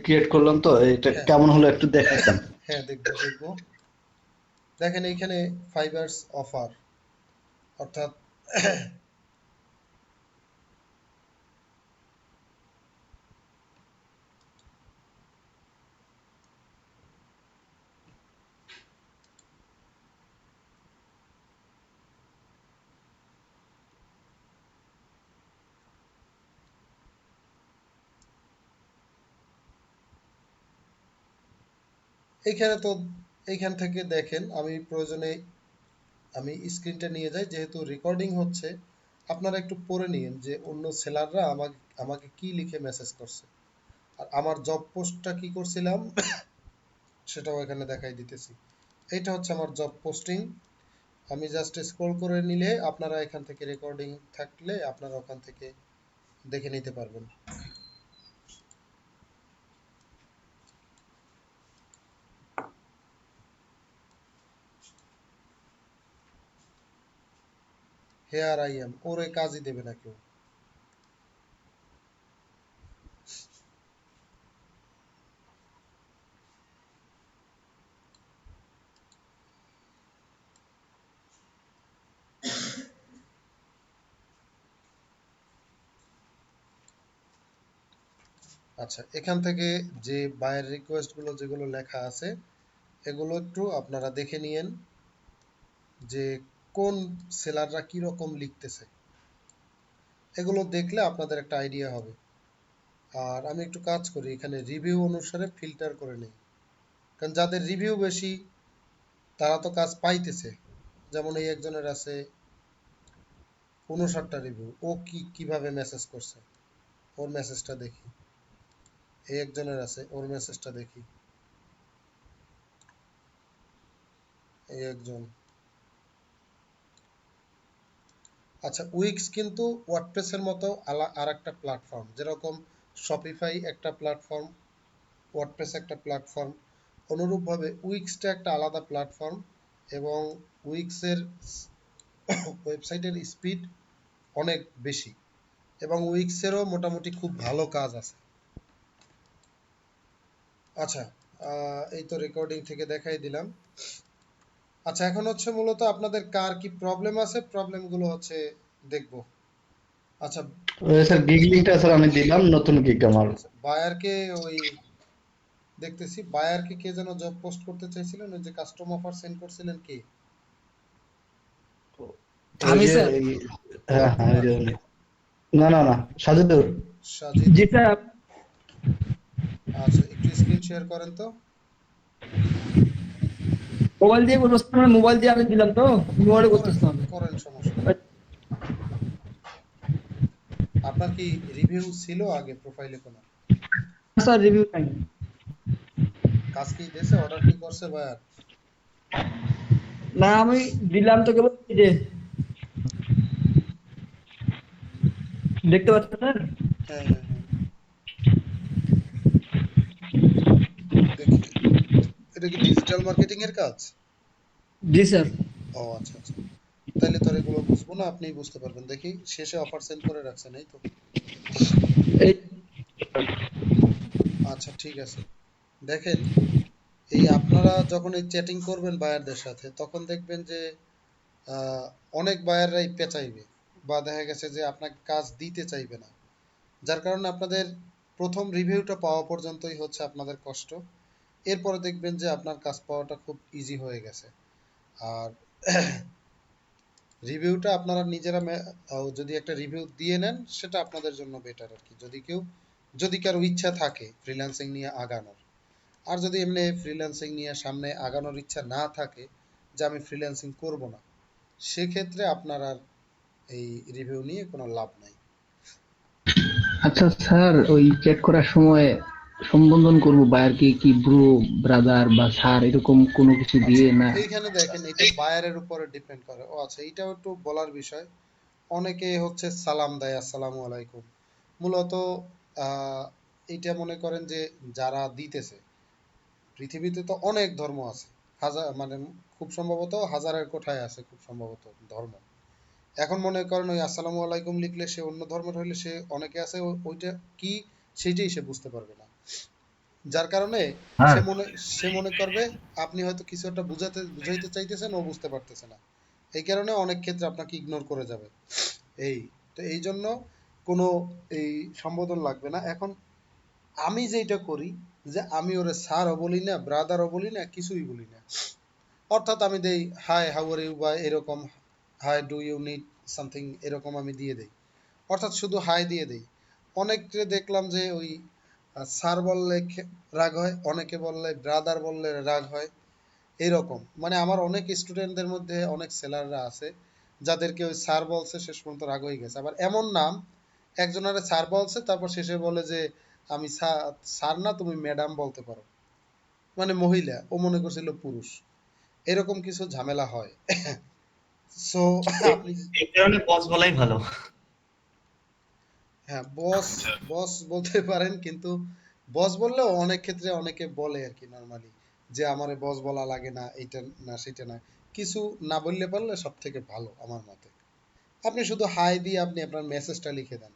Create করলাম, তো এটা হ্যাঁ কেমন হলো একটু দেখাইতাম। হ্যাঁ, দেখবো দেখবো। দেখেন এইখানে ফাইবারস অফার, অর্থাৎ এইখানে তো এইখান থেকে দেখেন, আমি প্রয়োজনে আমি স্ক্রিনটা নিয়ে যাই, যেহেতু রেকর্ডিং হচ্ছে। আপনারা একটু পড়ে নিন যে অন্য সেলাররা আমাকে আমাকে কি লিখে মেসেজ করছে, আর আমার জব পোস্টটা কি করছিলাম সেটাও এখানে দেখাই দিতেছি। এইটা হচ্ছে আমার জব পোস্টিং। আমি জাস্ট স্ক্রল করে নিলে আপনারা এখান থেকে রেকর্ডিং থাকলে আপনারা ওখান থেকে দেখে নিতে পারবেন। হেয়ার আই এম, ওরে কাজই দেবে না কেউ। আচ্ছা, এখান থেকে যে বায়ার রিকোয়েস্ট গুলো যেগুলো লেখা আছে এগুলো একটু আপনারা দেখে নিয়েন যে কোন সেলাররা কি রকম লিখতেছে। এগুলো দেখলে আপনাদের একটা আইডিয়া হবে। আর আমি একটু কাজ করি, এখানে রিভিউ অনুসারে ফিল্টার করে নেই, কারণ যাদের রিভিউ বেশি তারা তো কাজ পাইতেছে। যেমন এই একজনের আছে 59টা রিভিউ, ও কিভাবে মেসেজ করছে, ওর মেসেজটা দেখি। এই একজনের আছে, ওর মেসেজটা দেখি। এই একজন। আচ্ছা, উইক্স কিন্তু ওয়ার্ডপ্রেসের মতো আর একটা প্ল্যাটফর্ম, যেরকম শপিফাই একটা প্ল্যাটফর্ম, ওয়ার্ডপ্রেস একটা প্ল্যাটফর্ম, অনুরূপভাবে উইক্সটা একটা আলাদা প্ল্যাটফর্ম। এবং উইক্সের ওয়েবসাইটের স্পিড অনেক বেশি, এবং উইক্সেরও মোটামুটি খুব ভালো কাজ আছে। আচ্ছা, এই তো রেকর্ডিং থেকে দেখাই দিলাম। আচ্ছা, এখন হচ্ছে মূলত আপনাদের কার কি প্রবলেম আছে, প্রবলেমগুলো হচ্ছে দেখবো। আচ্ছা, স্যার গিগ লিঙ্কটা স্যার আমি দিলাম, নতুন গিগ আমার। ঠিক আছে। বায়ারকে ওই দেখতেছি, বায়ারকে কে যেন জব পোস্ট করতে চাইছিলেন, ওই যে কাস্টম অফার সেন্ড করছিলেন কে? ওই আমি যে স্যার। হ্যাঁ হ্যাঁ, ওই কুমার, যে না না না, সাজেদুর। সাজিদ। জি স্যার। আচ্ছা, একটু স্ক্রিন শেয়ার করেন তো। মোবাইল দিয়ে করবো স্যার, মানে মোবাইল দিয়ে আমি দিলাম তো, মোবাইলে করেন করতেছিলাম আমি। করেন, সমস্যা নেই। আপনার কি রিভিউ ছিল আগে প্রোফাইলে কোনো? স্যার রিভিউ নাই। কাজ কি দিয়েছে, অর্ডার কি করছে বায়ার? না আমি দিলাম তো কেবল, এই যে দেখতে পাচ্ছেন স্যার। হ্যাঁ হ্যাঁ হ্যাঁ, দেখি। এটা কি ডিজিটাল মার্কেটিং এর কাজ? জি স্যার। ও আচ্ছা আচ্ছা, তাইলে তো আর এগুলো বুঝবো না, আপনিই বুঝতে পারবেন। দেখি, শেষে অফার সেন্ড করে রাখছেন, এই তো। এই আচ্ছা, ঠিক আছে। দেখেন, এই আপনারা যখন এই চ্যাটিং করবেন বায়ারদের সাথে, তখন দেখবেন যে আহ, অনেক বায়াররাই পেঁচাইবে, বা দেখা গেছে যে আপনাকে কাজ দিতে চাইবে না। যার কারণে আপনাদের প্রথম রিভিউটা পাওয়া পর্যন্তই হচ্ছে আপনাদের কষ্ট। এরপরে দেখবেন যে আপনার কাজ পাওয়াটা খুব ইজি হয়ে গেছে। আর রিভিউটা আপনারা নিজেরা যদি একটা রিভিউ দিয়ে নেন, সেটা আপনাদের জন্য বেটার আর কি। যদি কারো ইচ্ছা থাকে ফ্রিল্যান্সিং নিয়ে আগানোর। আর যদি এমনি ফ্রিল্যান্সিং নিয়ে সামনে আগানোর ইচ্ছা না থাকে, যে আমি ফ্রিল্যান্সিং করব না, সেক্ষেত্রে আপনার আর এই রিভিউ নিয়ে কোনো লাভ নাই। আচ্ছা স্যার, ওই চ্যাট করার সময় সম্বোধন করব বায়ারকে কি ব্রো, ব্রাদার বা স্যার এরকম কোনো কিছু আচ্ছা, দিয়ে না? এইখানে দেখেন এটা বায়ারের উপরে ডিপেন্ড করে। ও আচ্ছা, এইটাও একটু বলার বিষয়। অনেকে হচ্ছে সালাম দেয়, আসসালামু আলাইকুম। মূলত আহ, এইটা মনে করেন যে যারা দিতেছে, পৃথিবীতে তো অনেক ধর্ম আছে, হাজার মানে খুব সম্ভবত হাজারের কোঠায় আছে খুব সম্ভবত ধর্ম। এখন মনে করেন ওই আসসালামু আলাইকুম লিখলে সে অন্য ধর্মের হইলে, সে অনেকে আছে ওইটা কি সেইটাই সে বুঝতে পারবে না। যার কারণে হ্যাঁ সে মনে সে মনে করবে আপনি হয়তো কিছু একটা বুঝাইতে চাইতেছেন, ও বুঝতে পারতেছে না। এই কারণে অনেক ক্ষেত্রে আপনাকে ইগনোর করে যাবে। এই তো এই জন্য কোনো এই সম্বোধন লাগবে না। এখন আমি যেটা করি, যে আমি ওরে স্যারও বলি না, ব্রাদারও বলি না, কিছুই বলি না। অর্থাৎ আমি দেই হাই, হাউ আর ইউ, বা এরকম hi, do you need something, এরকম আমি দিয়ে দেই। অর্থাৎ শুধু হাই দিয়ে দেই। অনেককে দেখলাম যে ওই স্যার বললে রাগ হয়, অনেকে বললে ব্রাদার বললে রাগ হয়, এইরকম। মানে আমার অনেক স্টুডেন্টদের মধ্যে অনেক সেলাররা আছে যাদেরকে ওই স্যার বলছে শেষ পর্যন্ত রাগ হয়ে গেছে। আবার এমন নাম, একজনের স্যার বলছে তারপর শেষে বলে যে আমি স্যার না, তুমি ম্যাডাম বলতে পারো। মানে মহিলা, ও মনে করছিল পুরুষ। এরকম কিছু ঝামেলা হয়। সো এ- আপনি, এই কারণে বস বলাই ভালো। হ্যাঁ, বস বস বলতে পারেন, কিন্তু বস বললেও অনেক ক্ষেত্রে অনেকে বলে আর কি নর্মালি, যে আমারে বস বলা লাগে না, এইটা না সেটা না। কিছু না বললে পারলে সব থেকে ভালো আমার মতে। আপনি শুধু হাই দিয়ে আপনি আপনার মেসেজটা লিখে দেন,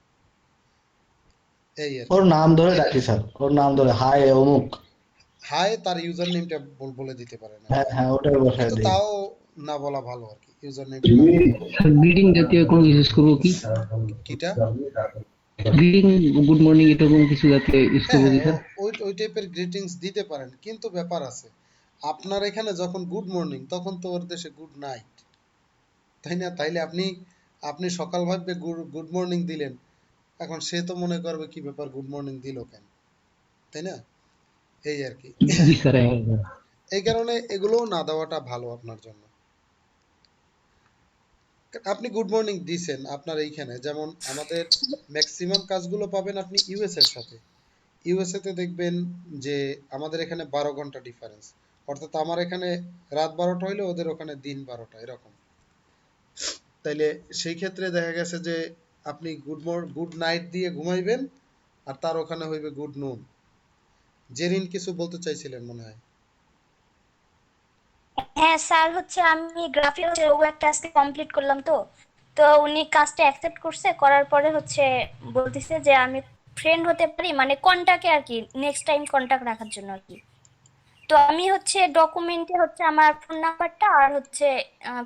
এই আর ওর কি। নাম ধরে ডাকি স্যার, ওর নাম ধরে হাই অমুক। হাই, তার ইউজার নেমটা বলে দিতে পারেন আর হ্যাঁ কি। হ্যাঁ, ওটাই বসায় কিন্তু দিই। তাও না বলা ভালো আর কি, ইউজার নেমটা না বলাই ভালো। স্যার গ্রিটিং জাতীয় কোনো ইউজ করবো কি? কিটা? গ্রিটিং, গুড মর্নিং এরকম কিছু জাতীয় ইউজ হ্যাঁ করবো হ্যাঁ, কি স্যার? ওই ওই টাইপের গ্রিটিংস দিতে পারেন, কিন্তু ব্যাপার আছে। আপনার এখানে যখন গুড মর্নিং, তখন তো ওর দেশে গুড নাইট, তাই না? তাইলে আপনি আপনি সকাল ভাববে গুড মর্নিং দিলেন, এখন সে তো মনে করবে কি ব্যাপার, গুড মর্নিং দিল কেন, তাই না? এই আর কি। জি স্যার, হ্যাঁ, হ্যাঁ। এই কারণে এগুলোও না দেওয়াটা ভালো আপনার জন্য। আপনি গুড মর্নিং দিছেন আপনার এইখানে, যেমন আমাদের ম্যাক্সিমাম কাজগুলো পাবেন আপনি ইউএস এর সাথে। ইউএসএ তে দেখবেন যে আমাদের এখানে 12 ঘন্টা ডিফারেন্স। অর্থাৎ আমার এখানে রাত 12টা হইলে ওদের ওখানে দিন 12টা, এরকম। তাইলে সেই ক্ষেত্রে দেখা গেছে যে আপনি গুড নাইট দিয়ে ঘুমাইবেন, আর তার ওখানে হইবে গুড নুন। জেরিন কিছু বলতে চাইছিলেন মনে হয়। হ্যাঁ স্যার, হচ্ছে আমি গ্রাফে হচ্ছে ও একটা আজকে কমপ্লিট করলাম। তো তো উনি কাজটা অ্যাকসেপ্ট করছে, করার পরে হচ্ছে বলতেছে যে আমি ফ্রেন্ড হতে পারি, মানে কন্টাক্টে আর কি, নেক্সট টাইম কন্টাক্ট রাখার জন্য আর কি। তো আমি হচ্ছে ডকুমেন্টে হচ্ছে আমার ফোন নাম্বারটা আর হচ্ছে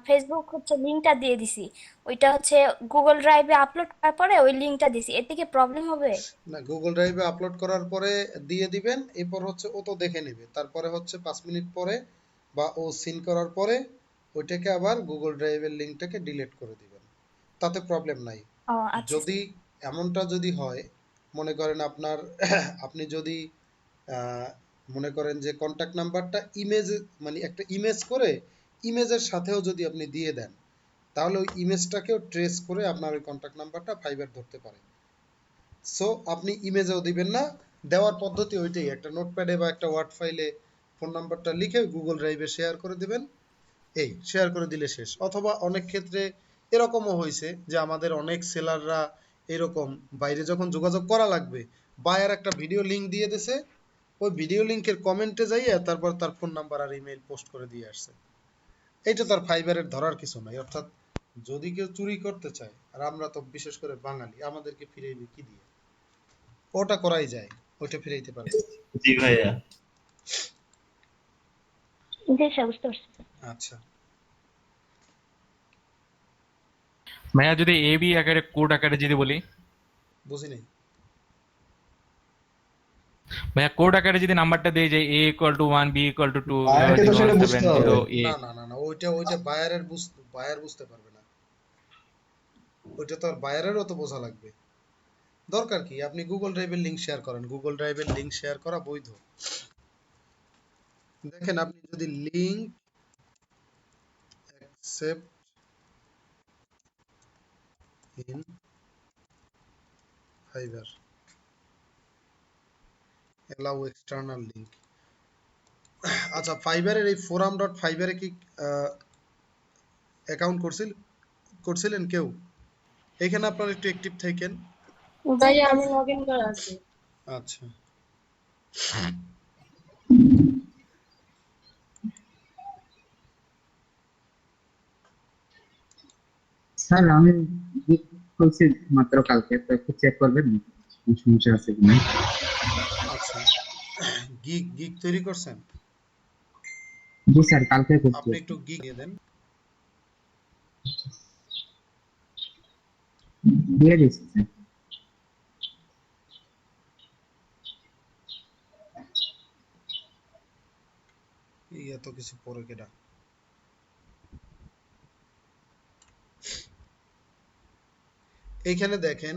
ফেসবুক হচ্ছে লিঙ্কটা দিয়ে দিছি। ওইটা হচ্ছে গুগল ড্রাইভে আপলোড করার পরে ওই লিঙ্কটা দিছি, এতে কি প্রবলেম হবে? না, গুগল ড্রাইভে আপলোড করার পরে দিয়ে দিবেন। এরপর হচ্ছে ও তো দেখে নেবে, তারপরে হচ্ছে 5 মিনিট পরে বা ও সিন করার পরে ওইটাকে আবার গুগল ড্রাইভের লিঙ্কটাকে ডিলিট করে দিবেন, তাতে প্রবলেম নাই। ও আচ্ছা যদি এমনটা যদি হয়, মনে করেন আপনার আপনি যদি আহ, মনে করেন যে কন্টাক্ট নাম্বারটা ইমেজ, মানে একটা ইমেজ করে ইমেজের সাথেও যদি আপনি দিয়ে দেন, তাহলে ওই ইমেজটাকেও ট্রেস করে আপনার ওই কন্টাক্ট নাম্বারটা ফাইবার ধরতে পারে। সো আপনি ইমেজেও দিবেন না, দেওয়ার পদ্ধতি ওইটাই, একটা নোটপ্যাডে বা একটা ওয়ার্ড ফাইলে ফোন নাম্বারটা লিখে গুগল ড্রাইভে শেয়ার করে দিবেন। এই শেয়ার করে দিলে শেষ। অথবা অনেক ক্ষেত্রে এরকমও হয়েছে যে আমাদের অনেক সেলাররা এরকম, বাইরে যখন যোগাযোগ করা লাগবে, বায়ার একটা ভিডিও লিংক দিয়ে দিছে, ওই ভিডিও লিংকের কমেন্টে যাইয়া তারপর তার ফোন নাম্বার আর ইমেল পোস্ট করে দিয়ে আসছে। এইটা তার ফাইবারের ধরার কিছু নাই। অর্থাৎ যদি কেউ চুরি করতে চায়, আর আমরা তো বিশেষ করে বাঙালি, আমাদেরকে ফিরাইবে কি দিয়ে? ওটা করাই যায়, ওইটা ফিরাইতে পারবে। জি ভাইয়া। জি স্যার, বুঝতে পারছি। আচ্ছা, ভাইয়া যদি এ বি আকারে কোড আকারে যদি বলি, বুঝি নাই। ভাইয়া কোড আকারে যদি নাম্বারটা দিয়ে যায় A=1, B=2, বায়ারকে তো সেটা বুঝতে হবে। 017 না না না না, ওইটা বায়ার বুঝতে পারবে না। ওইটা তো আর বায়ারেরও তো বোঝা লাগবে। দরকার কি, আপনি গুগল ড্রাইভের লিংক শেয়ার করেন, গুগল ড্রাইভের লিংক শেয়ার করা বৈধ। দেখেন, আপনি যদি link accept in fibre, allow external link. আচ্ছা, ফাইবারের এই forum.fiber-এ কি অ্যাকাউন্ট করছিলেন কেউ? এখানে আপনারা একটু অ্যাক্টিভ থাকেন। ভাইয়া আমি লগ ইন করা আছে। আচ্ছা, স্যার আমি বুক করছি মাত্র কালকে, তো একটু চেক করবেন কোনো সমস্যা আছে কিনা। আচ্ছা, গিগ গিগ তৈরি করছেন? জি স্যার, কালকে করছি। আপনি একটু গিগ দিয়ে দেন। দিয়ে দিচ্ছি স্যার। এই এত কিছু পরে কেডা। এইখানে দেখেন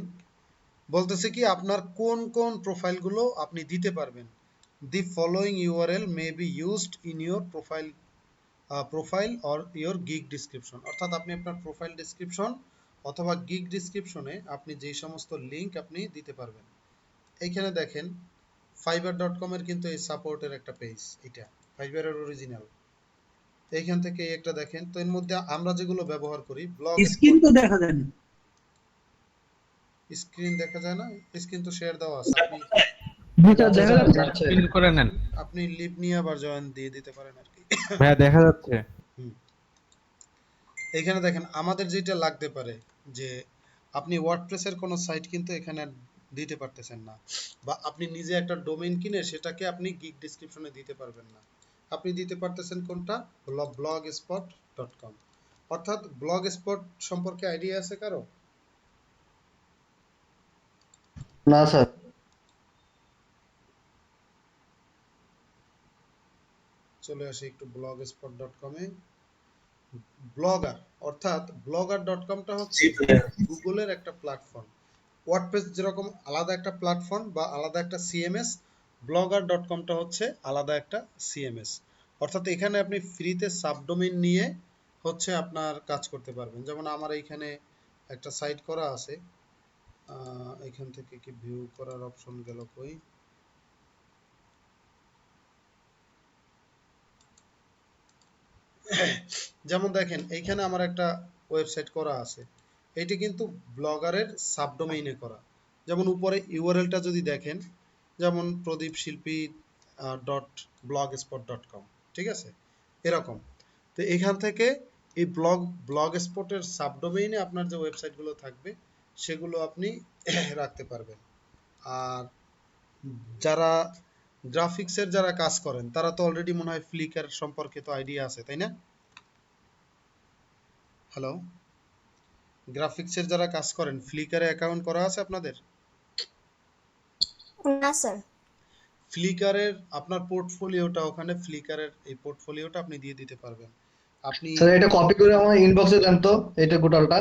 বলতেছে কি আপনার কোন কোন প্রোফাইলগুলো আপনি দিতে পারবেন। The following URL may be used in your profile or your gig description, অর্থাৎ আপনি আপনার প্রোফাইল ডিসক্রিপশন অথবা গিগ ডিসক্রিপশনে আপনি যেই সমস্ত লিঙ্ক আপনি দিতে পারবেন। এইখানে দেখেন fiverr.com এর কিন্তু এই সাপোর্টের একটা পেজ, এটা ফাইবারের অরিজিনাল। এইখান থেকে এই একটা দেখেন, তো এর মধ্যে আমরা যেগুলো ব্যবহার করি ব্লগ স্ক্রিন তো দেখা যায় না। স্ক্রিন দেখা যায় না, স্ক্রিন তো শেয়ার দেওয়া আছে। আপনি দুইটা দেখা যাচ্ছে। যাচ্ছে। পিন করে নেন আপনি লিভ নিয়ে আবার জয়েন দিয়ে দিতে পারেন আর কি। ভাইয়া, দেখা যাচ্ছে। হুম। এখানে দেখেন আমাদের যেটা লাগতে পারে যে আপনি ওয়ার্ডপ্রেসের কোনো সাইট কিন্তু এখানে আর দিতে পারতেছেন না, বা আপনি নিজে একটা ডোমেইন কিনে সেটাকে আপনি গিগ ডেসক্রিপশনে দিতে পারবেন না। আপনি দিতে পারতেছেন কোনটা? blogspot.com। অর্থাৎ ব্লগস্পট সম্পর্কে আইডিয়া আছে কারো? না স্যার। চলে আসি একটু blogspot.com এ। ব্লগার অর্থাৎ blogger.comটা হচ্ছে গুগলের একটা প্ল্যাটফর্ম। ওয়ার্ডপ্রেস যেরকম আলাদা একটা প্ল্যাটফর্ম বা আলাদা একটা সিএমএস, blogger.comটা হচ্ছে আলাদা একটা সিএমএস। অর্থাৎ এখানে আপনি ফ্রিতে সাবডোমেইন নিয়ে হচ্ছে আপনার কাজ করতে পারবেন। যেমন আমার এইখানে একটা সাইট করা আছে, এখান থেকে কি ভিউ করার অপশন গেল কই? যেমন দেখেন এইখানে আমার একটা ওয়েবসাইট করা আছে, এটি কিন্তু ব্লগারের সাবডোমেইনে করা। যেমন উপরে ইউআরএলটা যদি দেখেন, যেমন প্রদীপ শিল্পী .blogspot.com, ঠিক আছে, এরকম। তো এখান থেকে এই ব্লগস্পটের সাবডোমেইনে আপনার যে ওয়েবসাইটগুলো থাকবে সেগুলো আপনি রাখতে পারবেন। আর যারা গ্রাফিক্সের যারা কাজ করেন তারা তো অলরেডি মনে হয় ফ্লিকার সম্পর্কে তো আইডিয়া আছে, তাই না? হ্যালো, গ্রাফিক্সের যারা কাজ করেন ফ্লিকারে অ্যাকাউন্ট করা আছে আপনাদের? না স্যার। ফ্লিকারের আপনার পোর্টফোলিওটা, ওখানে ফ্লিকারের এই পোর্টফোলিওটা আপনি দিয়ে দিতে পারবেন। আপনি স্যার এটা কপি করে আমার ইনবক্সে দেন তো, এটা গোটালটা।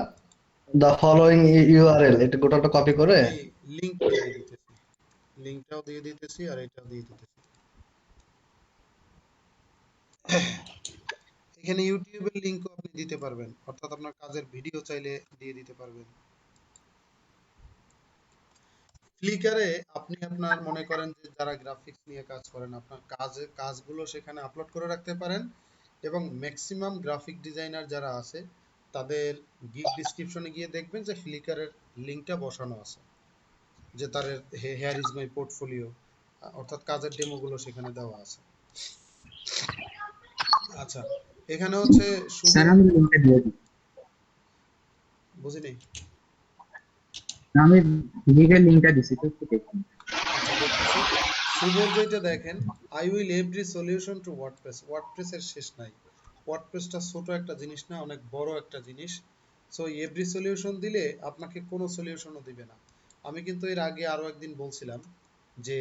দ্য ফলোইং ইউআরএল, এটা গোটালটা কপি করে। এই লিংক দিয়ে দিতেছি, লিংকটাও দিয়ে দিতেছি আর এটাও দিয়ে দিতেছি। এখানে ইউটিউবের লিংকও আপনি দিতে পারবেন, অর্থাৎ আপনার কাজের ভিডিও চাইলে দিয়ে দিতে পারবেন। ফ্লিকারে আপনি আপনার মনে করেন যে যারা গ্রাফিক্স নিয়ে কাজ করেন আপনার কাজগুলো সেখানে আপলোড করে রাখতে পারেন, এবং ম্যাক্সিমাম গ্রাফিক ডিজাইনার যারা আছে তাদের গিগ ডিসক্রিপশনে গিয়ে দেখবেন যে ফ্লিকারের লিংকটা বসানো আছে, যে তার হেয়ার ইজ মাই পোর্টফোলিও, অর্থাৎ কাজের ডেমোগুলো সেখানে দেওয়া আছে। আচ্ছা, এখানে হচ্ছে শুভ, স্যার আমি লিঙ্কটা দিয়ে দিই। বুঝিনি। আমি লিগের লিঙ্কটা দিছি, তো একটু দেখুন। আচ্ছা দেখতেছি। শুভর যেটা দেখেন, I will every solution to WordPress. ওয়ার্ডপ্রেসের শেষ নাই। ওয়ার্ডপ্রেসটা ছোট একটা জিনিস না, অনেক বড় একটা জিনিস। সো এভরি সলিউশন দিলে আপনাকে কোনো সলিউশনও দিবে না। আমি কিন্তু এর আগে আরো একদিন বলছিলাম যে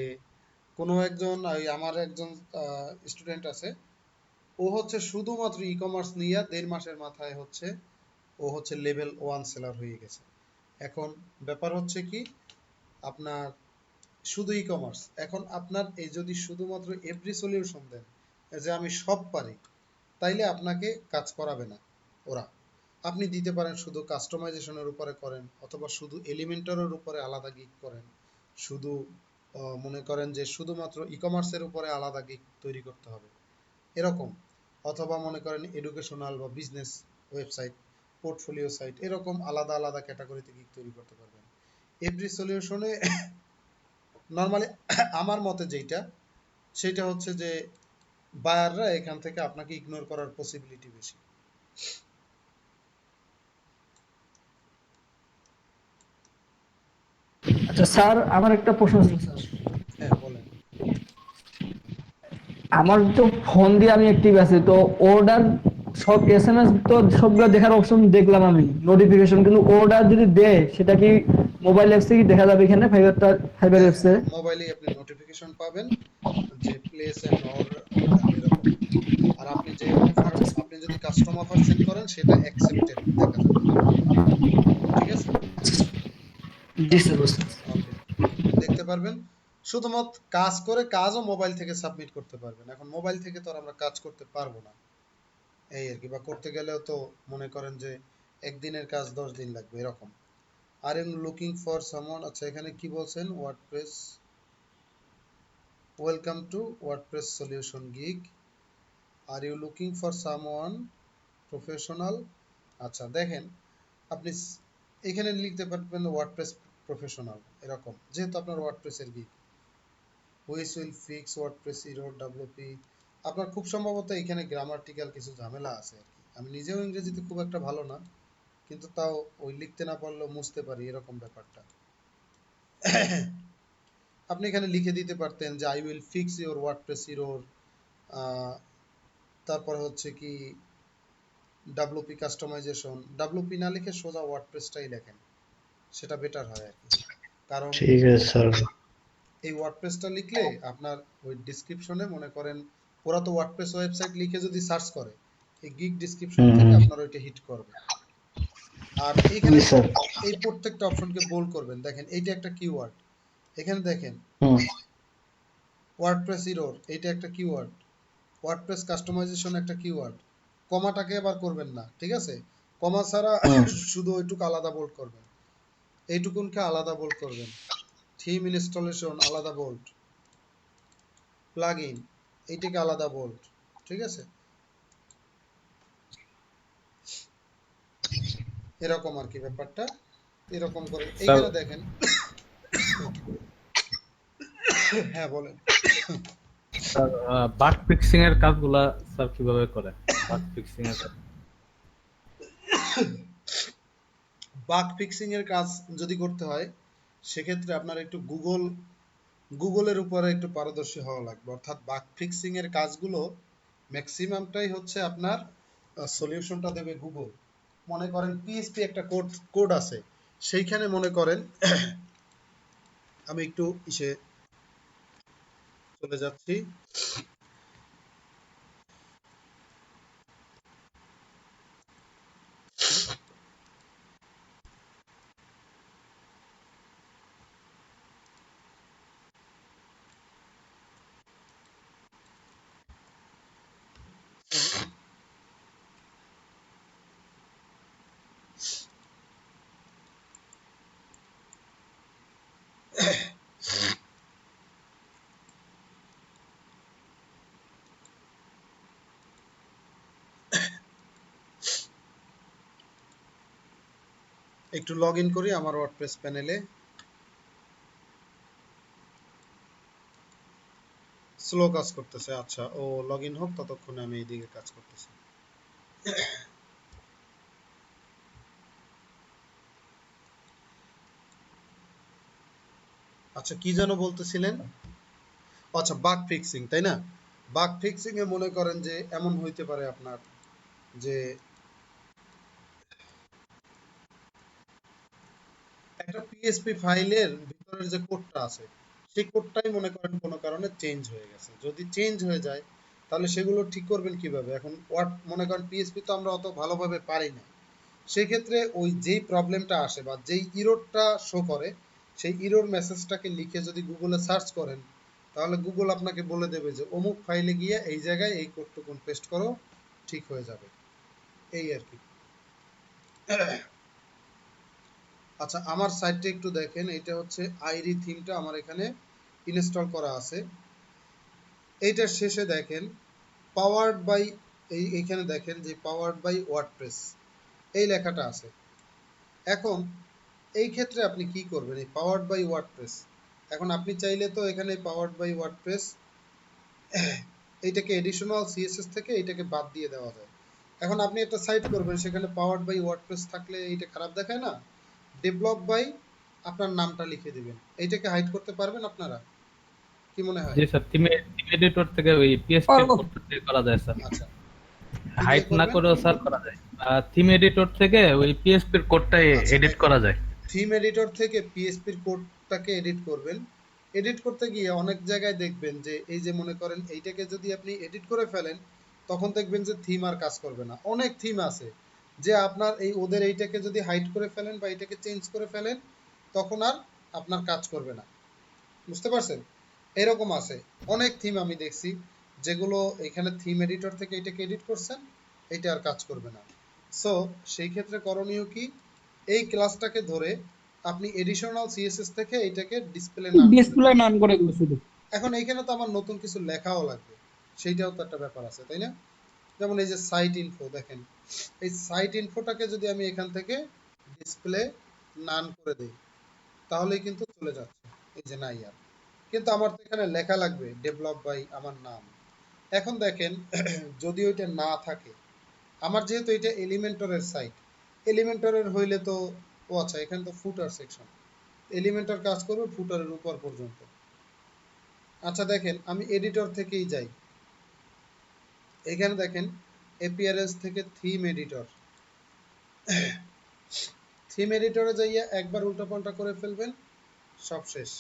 কোনো একজন আমার একজন স্টুডেন্ট আছে, ও হচ্ছে শুধুমাত্র ই কমার্স নিয়ে 1.5 মাসের মাথায় হচ্ছে ও হচ্ছে লেভেল 1 সেলার হয়ে গেছে। এখন ব্যাপার হচ্ছে কি আপনার শুধু ই কমার্স, এখন আপনার এই যদি শুধুমাত্র এভরি সলিউশন দেন যে আমি সব পারি, তাইলে আপনাকে কাজ করাবে না ওরা। আপনি দিতে পারেন শুধু কাস্টমাইজেশনের উপরে করেন, অথবা শুধু এলিমেন্টারের উপরে আলাদা গিগ করেন, শুধু মনে করেন যে শুধুমাত্র ই কমার্সের উপরে আলাদা গিগ তৈরি করতে হবে এরকম, অথবা মনে করেন এডুকেশনাল বা বিজনেস ওয়েবসাইট, পোর্টফোলিও সাইট, এরকম আলাদা আলাদা ক্যাটাগরিতে গিগ তৈরি করতে পারবেন। এভরি সলিউশনে নর্মালি আমার মতে যেটা, সেটা হচ্ছে যে বায়াররা এখান থেকে আপনাকে ইগনোর করার পসিবিলিটি বেশি। আচ্ছা স্যার, আমার একটা প্রশ্ন ছিল স্যার। হ্যাঁ বলেন। আমার তো ফোন দিয়ে আমি অ্যাক্টিভ আছি, তো অর্ডার সব এসএমএস তো সবগুলো দেখার অপশন দেখলাম আমি, নোটিফিকেশন, কিন্তু অর্ডার যদি দেয় সেটা কি মোবাইল অ্যাপসে কি দেখা যাবে এখানে ফাইবার হ্যাঁ অ্যাপসে? মোবাইলেই আপনি নোটিফিকেশন পাবেন যে প্লেস এন অর্ডার এরকম। আর আপনি যদি কাস্টম অফার সেন্ড করেন সেটা অ্যাকসেপ্টেড দেখা যাবে। ঠিক আছে, জি স্যার, বুঝতে পারছি। ওকে, দেখতে পারবেন। শুধুমাত্র কাজ করে কাজও মোবাইল থেকে সাবমিট করতে পারবেন। এখন মোবাইল থেকে তো আর আমরা কাজ করতে পারবো না, এই আর কি, বা করতে গেলেও তো মনে করেন যে একদিনের কাজ 10 দিন লাগবে এরকম। Are you looking for someone, আচ্ছা এখানে কি বলছেন, WordPress, welcome to WordPress solution gig, are you looking for someone professional. আচ্ছা দেখেন, আপনি এখানে লিখতে পারবেন ওয়ার্ডপ্রেস প্রফেশনাল এরকম, যেহেতু আপনার ওয়ার্ডপ্রেসের gig. Which will fix WordPress error WP. আপনার খুব সম্ভবত এখানে গ্রামাটিক্যাল কিছু ঝামেলা আছে আর কি। আমি নিজেও ইংরেজিতে খুব একটা ভালো না, কিন্তু তাও ওই লিখতে না পারলেও মুছতে পারি এরকম ব্যাপারটা। আপনি এখানে লিখে দিতে পারতেন যে I will fix your WordPress error, তারপর হচ্ছে কি ডাব্লুপি কাস্টমাইজেশন। ডাব্লুপি না লিখে সোজা ওয়ার্ডপ্রেসটাই লেখেন, সেটা বেটার হয় আর কি। কারণ ঠিক আছে স্যার। এই ওয়ার্ডপ্রেসটা লিখলে আপনার ওই ডিসক্রিপশনে মনে করেন, ওরা তো ওয়ার্ডপ্রেস ওয়েবসাইট লিখে যদি সার্চ করে, এই গিগ ডিসক্রিপশন হুম থেকে হুম। আপনার ওইটা হিট করবে। আর এখানে জি স্যার। এই প্রত্যেকটা অপশনকে বোল্ড করবেন। দেখেন এইটা একটা কিওয়ার্ড, এখানে দেখেন হুম ওয়ার্ডপ্রেস ইরর, এইটা একটা কিওয়ার্ড, ওয়ার্ডপ্রেস কাস্টমাইজেশন একটা কিওয়ার্ড। কমাটাকে আবার করবেন না, ঠিক আছে? কমা ছাড়া হুম। শুধু ওইটুকু আলাদা বোল্ড করবেন, এইটুকুনকে আলাদা বোল্ড করবেন। থিম ইনস্টলেশন আলাদা বোল্ড, প্লাগইন এইটাকে আলাদা বোল্ড, ঠিক আছে? এরকম আর কি ব্যাপারটা, এরকম করে স্যার এইখানে দেখেন। হ্যাঁ বলেন। স্যার বাগ ফিক্সিং এর কাজগুলা স্যার কিভাবে করে? বাগ ফিক্সিং এর কাজ। বাগ ফিক্সিং এর কাজ যদি করতে হয়, সেক্ষেত্রে আপনার একটু গুগলের উপরে একটু পারদর্শী হওয়া লাগবে। অর্থাৎ বাগ ফিক্সিং এর কাজগুলো ম্যাক্সিমামটাই হচ্ছে আপনার সলিউশনটা দেবে গুগল। মনে করেন পিএইচপি একটা কোড আছে, সেইখানে মনে করেন আমি একটু ইসে চলে যাচ্ছি। একটু লগ ইন করি আমার ওয়ার্ডপ্রেস প্যানেলে। স্লো কাজ করতেছে, আচ্ছা ও লগ ইন হোক, ততক্ষণে আমি এইদিকে কাজ করতেছি। আচ্ছা কি যেন বলতেছিলেন? আচ্ছা বাগ ফিক্সিং, তাই না? বাগ ফিক্সিং এ মনে করেন যে এমন হইতে পারে আপনার যে একটা পিএসপি ফাইলের ভিতরের যে কোডটা আছে, সেই কোডটাই মনে করেন কোনো কারণে চেঞ্জ হয়ে গেছে। যদি চেঞ্জ হয়ে যায়, তাহলে সেগুলো ঠিক করবেন কিভাবে? এখন ওয়ার্ড মনে করেন পিএসপি তো আমরা অত ভালোভাবে পারি না, সেক্ষেত্রে ওই যেই প্রবলেমটা আসে বা যেই ইরোরটা শো করে, সেই ইরোর মেসেজটাকে লিখে যদি গুগলে সার্চ করেন, তাহলে গুগল আপনাকে বলে দেবে যে অমুক ফাইলে গিয়ে এই জায়গায় এই কোডটুকুন পেস্ট করো, ঠিক হয়ে যাবে, এই আর কি। আচ্ছা আমার সাইটটা একটু দেখেন, এটা হচ্ছে আইরি থিমটা আমার এখানে ইনস্টল করা আছে। এইটার শেষে দেখেন পাওয়ার্ড বাই, এইখানে দেখেন যে পাওয়ার্ড বাই ওয়ার্ডপ্রেস এই লেখাটা আছে। এখন এই ক্ষেত্রে আপনি কি করবেন? এই পাওয়ার্ড বাই ওয়ার্ডপ্রেস, এখন আপনি চাইলে তো এখানে পাওয়ার্ড বাই ওয়ার্ডপ্রেস এইটাকে এডিশনাল সিএসএস থেকে এইটাকে বাদ দিয়ে দেওয়া যায়। এখন আপনি একটা সাইট করবেন, সেখানে পাওয়ার্ড বাই ওয়ার্ডপ্রেস থাকলে এইটা খারাপ দেখায় না? ডেভেলপ বাই আপনার নামটা লিখে দিবেন। এইটাকে হাইড করতে পারবেন আপনারা? কি মনে হয়? জি স্যার, থিম এডিটর থেকে ওই পিএসপি পারবো। কোড দিয়ে করা যায় স্যার। আচ্ছা, কি দিয়ে হাইড না করবেন? করেও স্যার করা যায়। থিম এডিটর থেকে ওই পিএসপি এর কোডটাই আচ্ছা এডিট দেখেন, করা যায়। থিম এডিটর থেকে পিএসপির কোডটাকে এডিট করবেন। এডিট করতে গিয়ে অনেক জায়গায় দেখবেন যে এই যে মনে করেন এইটাকে যদি আপনি এডিট করে ফেলেন, তখন দেখবেন যে থিম আর কাজ করবে না। অনেক থিম আছে যে আপনার এই ওদের এইটাকে যদি হাইড করে ফেলেন বা এটাকে চেঞ্জ করে ফেলেন, তখন আর আপনার কাজ করবে না। বুঝতে পারছেন? এরকম আছে অনেক থিম আমি দেখছি, যেগুলো এখানে থিম এডিটর থেকে এটাকে এডিট করছেন, এটা আর কাজ করবে না। সো সেই ক্ষেত্রে করণীয় কি, এই ক্লাসটাকে ধরে আপনি এডিশনাল সিএসএস থেকে এটাকে ডিসপ্লে নান করে ডিসপ্লে দিন। নান করে দিল শুধু। এখন এইখানে তো আমার নতুন কিছু লেখাও লাগবে, সেইটাও তো একটা ব্যাপার আছে, তাই না? যেমন এই যে সাইট ইনফো দেখেন, এই সাইট ইনফোটাকে যদি আমি এখান থেকে ডিসপ্লে নান করে দিই, তাহলেই কিন্তু চলে যাচ্ছে, এই যে নাই আর। কিন্তু আমার তো এখানে লেখা লাগবে ডেভেলপ বাই আমার নাম। এখন দেখেন যদি ওইটা না থাকে, আমার যেহেতু এটা এলিমেন্টরের সাইট, এলিমেন্টরের হইলে তো, ও আচ্ছা এখানে তো ফুটার সেকশন, এলিমেন্টর কাজ করবে ফুটারের উপর পর্যন্ত। আচ্ছা দেখেন আমি এডিটর থেকেই যাই, এখানে দেখেন অ্যাপিয়ারেন্স থেকে থিম এডিটর, থিম এডিটরে যাইয়া একবার উল্টাপাল্টা করে ফেলবেন, সব শেষ।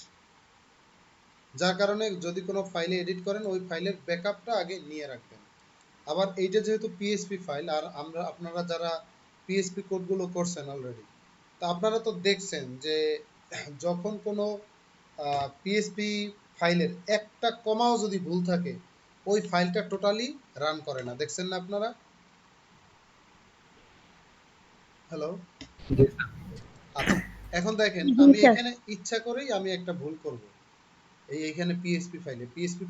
যার কারণে যদি কোনো ফাইলে এডিট করেন, ওই ফাইলের ব্যাকআপটা আগে নিয়ে রাখবেন। আবার এইটা যেহেতু পিএসপি ফাইল, আর আপনারা যারা পিএসপি কোডগুলো করছেন অলরেডি, তা আপনারা তো দেখছেন যে যখন কোনো পিএসপি ফাইলের একটা কমাও যদি ভুল থাকে, ওই ফাইলটা টোটালি রান করে না, দেখছেন না আপনারা? হ্যালো, জি স্যার। আচ্ছা। এখন দেখেন জি আমি স্যার। এখানে ইচ্ছা করেই আমি একটা ভুল করব, এইখানে পিএসপি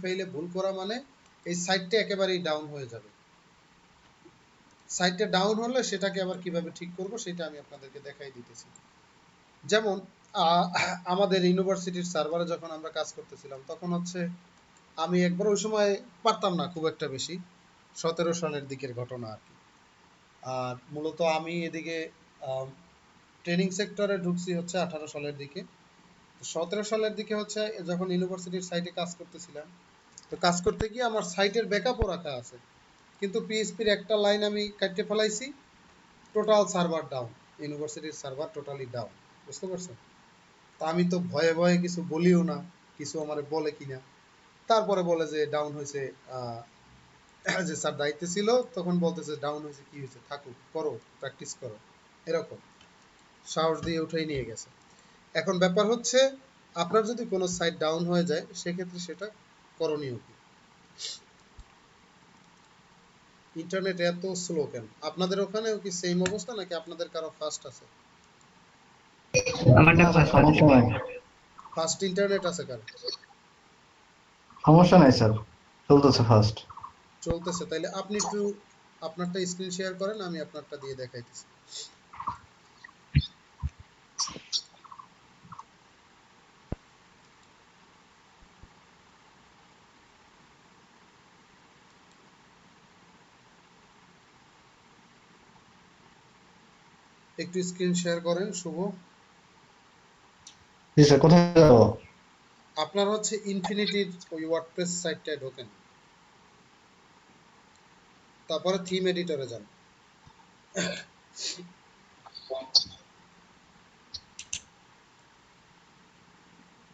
ফাইলে ভুল করা মানে এই সাইটটা একেবারেই ডাউন হয়ে যাবে। সাইটটা ডাউন হলে সেটাকে আবার কিভাবে ঠিক করব সেটা আমি আপনাদেরকে দেখাই দিতেছি। যেমন আহ, আমাদের ইউনিভার্সিটির সার্ভারে যখন আমরা কাজ করতেছিলাম, তখন হচ্ছে আমি একবার ওই সময় পারতাম না খুব একটা বেশি, 17 সালের দিকের ঘটনা আর কি। আর মূলত আমি এদিকে ট্রেনিং সেক্টরে ঢুকছি হচ্ছে 18 সালের দিকে। 17 সালের দিকে হচ্ছে যখন ইউনিভার্সিটির সাইটে কাজ করতেছিলাম, তো কাজ করতে গিয়ে আমার সাইটের ব্যাকআপও রাখা আছে, কিন্তু পিএইচপির একটা লাইন আমি কাটতে ফেলাইছি, টোটাল সার্ভার ডাউন, ইউনিভার্সিটির সার্ভার টোটালি ডাউন। বুঝতে পারছেন? তা আমি তো ভয়ে ভয়ে কিছু বলিও না, কিছু আমারে বলে কিনা, তারপরে বলে যে ডাউন হয়েছে। যে স্যার দায়িত্বে ছিল তখন বলতেছে ডাউন হয়েছে, কি হয়েছে, থাকুক, করো, প্র্যাকটিস করো, এরকম সাহস দিয়ে উঠাই নিয়ে গেছে। এখন ব্যাপার হচ্ছে, আপনার যদি কোনো সাইট ডাউন হয়ে যায়, সেক্ষেত্রে সেটা করণীয় কি? ইন্টারনেট এত স্লো কেন? আপনাদের ওখানেও কি সেম অবস্থা, নাকি আপনাদের কারো ফাস্ট আছে? আমারটা না স্যার, ফার্স্ট আছে। সমস্যা নাই, ফাস্ট ইন্টারনেট আছে কারো? সমস্যা নাই স্যার, চলতেছে ফার্স্ট। চলতেছে? তাইলে আপনি একটু আপনারটা স্ক্রিন শেয়ার করেন, আমি আপনারটা দিয়ে দেখাইতেছি। একটু স্ক্রিন শেয়ার করেন শুভ। জি স্যার, কোথায় যাবো? আপনার হচ্ছে ইনফিনিটির ওই ওয়ার্ডপ্রেস সাইটটায় ঢোকেন, তারপরে থিম এডিটরে যান।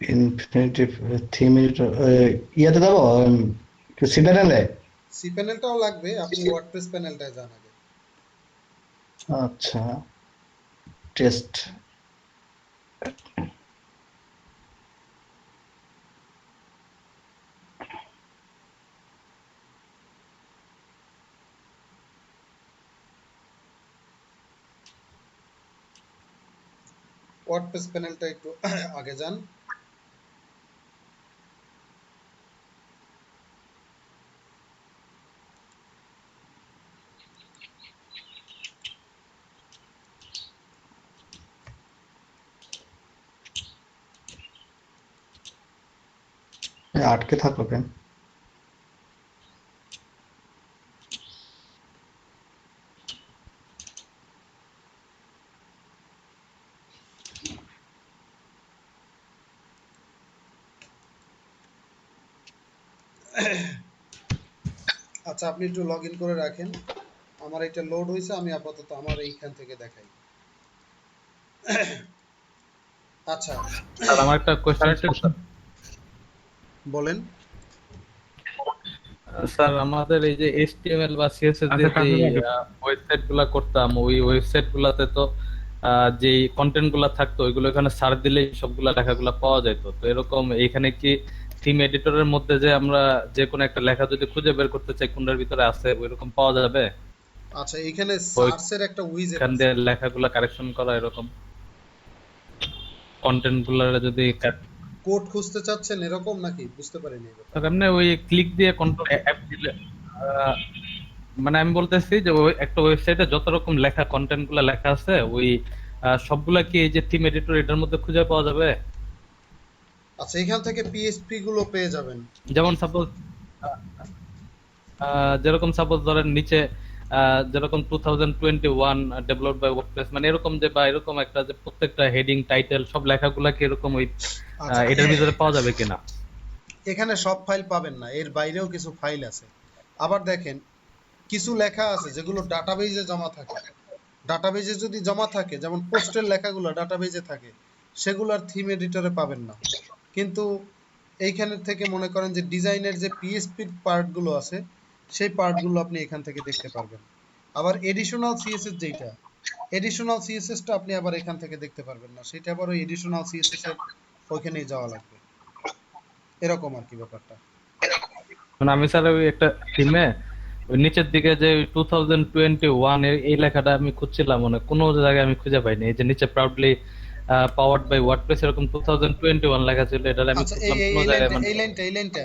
ইনফিনিটি থিম ইয়াতে যাবো, সি প্যানেলে। সি প্যানেলটাও লাগবে, আপনি ওয়ার্ডপ্রেস প্যানেলটায় যান আগে। আচ্ছা, টেস্ট। ওয়ার্ডপ্রেস প্যানেলটা একটু আগে যান। আটকে থাকলো কেন? আচ্ছা, আপনি একটু লগ ইন করে রাখেন। আমার এটা লোড হয়েছে, আমি আপাতত আমার এইখান থেকে দেখাই। আচ্ছা, স্যার আমার একটা কোয়েশ্চেন ছিল স্যার। বলেন। স্যার আমাদের এই যে HTML বা CSS দিয়ে যে ওয়েবসাইট গুলা করতাম, ওই ওয়েবসাইট গুলাতে তো যে কন্টেন্ট গুলা থাকতো ওইগুলো এখানে সার্চ দিলেই সবগুলা লেখাগুলা পাওয়া যেত। তো এরকম এইখানে কি থিম এডিটরের মধ্যে যে আমরা যে কোনো একটা লেখা যদি খুঁজে বের করতে চাই কোনটার ভিতরে আছে ওইরকম পাওয়া যাবে? আচ্ছা, এখানে সার্চের একটা উইজেট ওইখান আছে। দিয়ে লেখাগুলা কারেকশন করা এরকম কন্টেন্ট গুলা যদি কোড খুঁজতে চাচ্ছেন এরকম নাকি? বুঝতে পারিনি এই ব্যাপারটা। এমনি ওই ক্লিক দিয়ে কন্ট্রোল অ্যাপ দিলে মানে আমি বলতেছি যে ওই একটা ওয়েবসাইটে যত রকম লেখা কন্টেন্ট গুলা লেখা আছে ওই সবগুলা কি এই যে থিম এডিটর এটার মধ্যে খুঁজে পাওয়া যাবে? আচ্ছা, এখান থেকে পিএইচপি গুলো পেয়ে যাবেন। যেমন সাপোজ যেরকম সাপোজ ধরেন নিচে যেরকম 2021 ডেভেলপড বাই ওয়ার্ডপ্রেস মানে এরকম যে বা এরকম একটা যে প্রত্যেকটা হেডিং টাইটেল সব লেখাগুলা কি এরকম ওই আচ্ছা, এটার ভিতরে পাওয়া যাবে কিনা? এখানে সব ফাইল পাবেন না, এর বাইরেও কিছু ফাইল আছে। আবার দেখেন, কিছু লেখা আছে যেগুলো ডাটাবেজে জমা থাকে। ডাটাবেজে যদি জমা থাকে, যেমন পোস্টের লেখাগুলো ডাটাবেজে থাকে, সেগুলো আর থিম এডিটরে পাবেন না। কিন্তু এইখানে থেকে মনে করেন যে ডিজাইনের যে পিএসপি পার্টগুলো আছে, সেই পার্টগুলো আপনি এখান থেকে দেখতে পারবেন। আবার এডিশনাল সিএসএস যেটা, এডিশনাল সিএসএসটা আপনি আবার এখান থেকে দেখতে পারবেন না, সেটা আবার ওই এডিশনাল সিএসএস এর ওইখানেই যাওয়া লাগবে। এরকম আর কি ব্যাপারটা। মানে আমি স্যার ওই একটা থিমে ওই নিচের দিকে যে 2021 এর এই লেখাটা আমি খুঁজছিলাম মানে কোনো জায়গায় আমি খুঁজে পাইনি। এই যে নিচে প্রাউডলি পাওয়ার্ড বাই ওয়ার্ডপ্রেস এরকম 2021 লেখা ছিল, এটা আমি আচ্ছা, খুঁজলাম কোনো জায়গায় মানে এই লাইনটা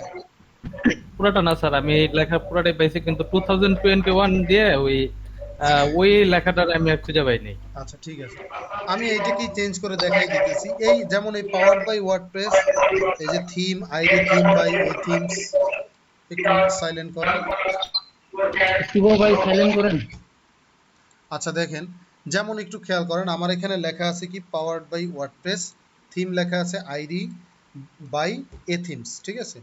পুরোটা না স্যার, আমি এই লেখা পুরোটাই পাইছি কিন্তু 2021 দিয়ে ওই ওই লেখাটা আমি আর খুঁজে পাইনি। আচ্ছা, ঠিক আছে, আমি এইটাকেই চেঞ্জ করে দেখাই দিতেছি। এই যেমন এই পাওয়ার বাই ওয়ার্ডপ্রেস, এই যে theme, ID theme by a themes, একটু সাইলেন্ট করেন। শিব ভাই সাইলেন্ট করেন। আচ্ছা, দেখেন, যেমন একটু খেয়াল করেন, আমার এখানে লেখা আছে কি পাওয়ার্ড বাই ওয়ার্ডপ্রেস, থিম লেখা আছে আইডি বাই এ থিমস, ঠিক আছে?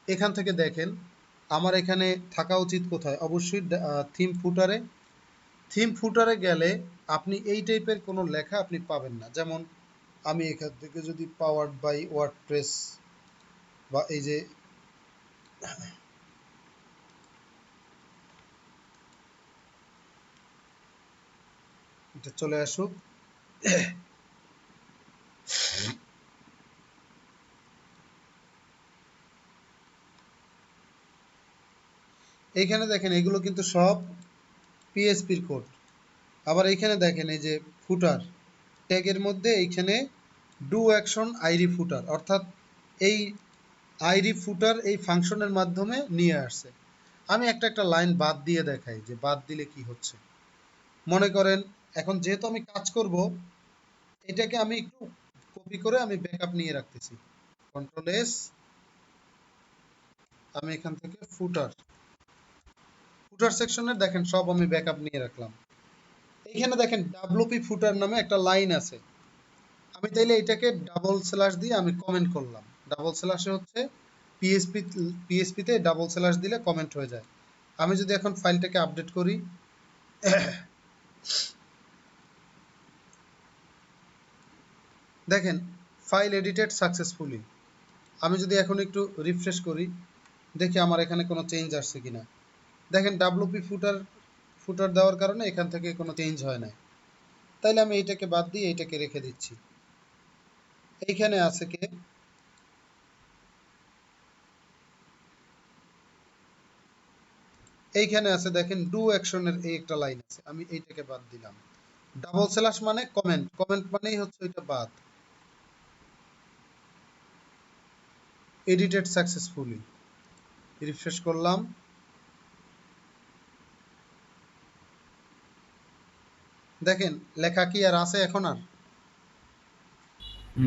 এখান থেকে দেখেন আমার এখানে থাকা উচিত কোথায়? অবশ্যই থিম ফুটারে। থিম ফুটারে গেলে আপনি এই টাইপের কোনো লেখা আপনি পাবেন না। যেমন আমি এখান থেকে যদি পাওয়ার্ড বাই ওয়ার্ডপ্রেস বা এই যে এটা চলে আসুক, এইখানে দেখেন এগুলো কিন্তু সব পিএসপির কোড। আবার এইখানে দেখেন এই যে ফুটার ট্যাগের মধ্যে এইখানে ডু অ্যাকশন আইডি ফুটার, অর্থাৎ এই আইডি ফুটার এই ফাংশনের মাধ্যমে নিয়ে আসছে। আমি একটা লাইন বাদ দিয়ে দেখাই যে বাদ দিলে কি হচ্ছে। মনে করেন এখন যেহেতু আমি কাজ করব, এটাকে আমি একটু কপি করে আমি ব্যাকআপ নিয়ে রাখতেছি। কন্ট্রোল এস, আমি এখান থেকে ফুটার সেকশনের দেখেন সব আমি ব্যাকআপ নিয়ে রাখলাম। এইখানে দেখেন ডাব্লুপি ফুটার নামে একটা লাইন আছে। আমি তাইলে এটাকে ডাবল স্ল্যাশ দিয়ে আমি কমেন্ট করলাম। ডাবল স্ল্যাশে হচ্ছে পিএসপিতে ডাবল স্ল্যাশ দিলে কমেন্ট হয়ে যায়। আমি যদি এখন ফাইলটাকে আপডেট করি, দেখেন ফাইল এডিটেড সাকসেসফুলি। আমি যদি এখন একটু রিফ্রেশ করি, দেখি আমার এখানে কোনো চেঞ্জ আসছে কিনা। দেখেন ডাব্লুপি ফুটার দেওয়ার কারণে এখান থেকে কোনো চেঞ্জ হয় না। তাইলে আমি এইটাকে বাদ দিয়ে এইটাকে রেখে দিচ্ছি। এইখানে আছে কে? এইখানে আছে দেখেন ডু অ্যাকশনের এই একটা লাইন আছে, আমি এইটাকে বাদ দিলাম। ডাবল স্ল্যাশ মানে কমেন্ট, কমেন্ট মানেই হচ্ছে এটা বাদ। এডিটেড সাকসেসফুলি, রিফ্রেশ করলাম, দেখেন লেখা কি আর আছে এখন আর?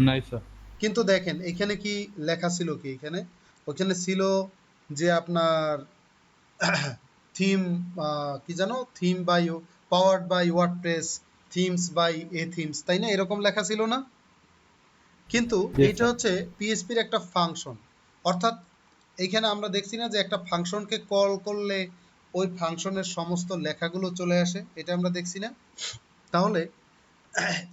নাই স্যার। কিন্তু দেখেন এখানে কি লেখা ছিল কি? এখানে ওখানে ছিল যে আপনার থিম, কি জানো, theme by powered by WordPress, themes by a themes, তাই না? এরকম লেখা ছিল না? কিন্তু Yes, এটা sir. হচ্ছে পিএসপির একটা ফাংশন, অর্থাৎ এইখানে আমরা দেখছি না যে একটা ফাংশনকে কল করলে ওই ফাংশনের সমস্ত লেখাগুলো চলে আসে, এটা আমরা দেখছি না? তাহলে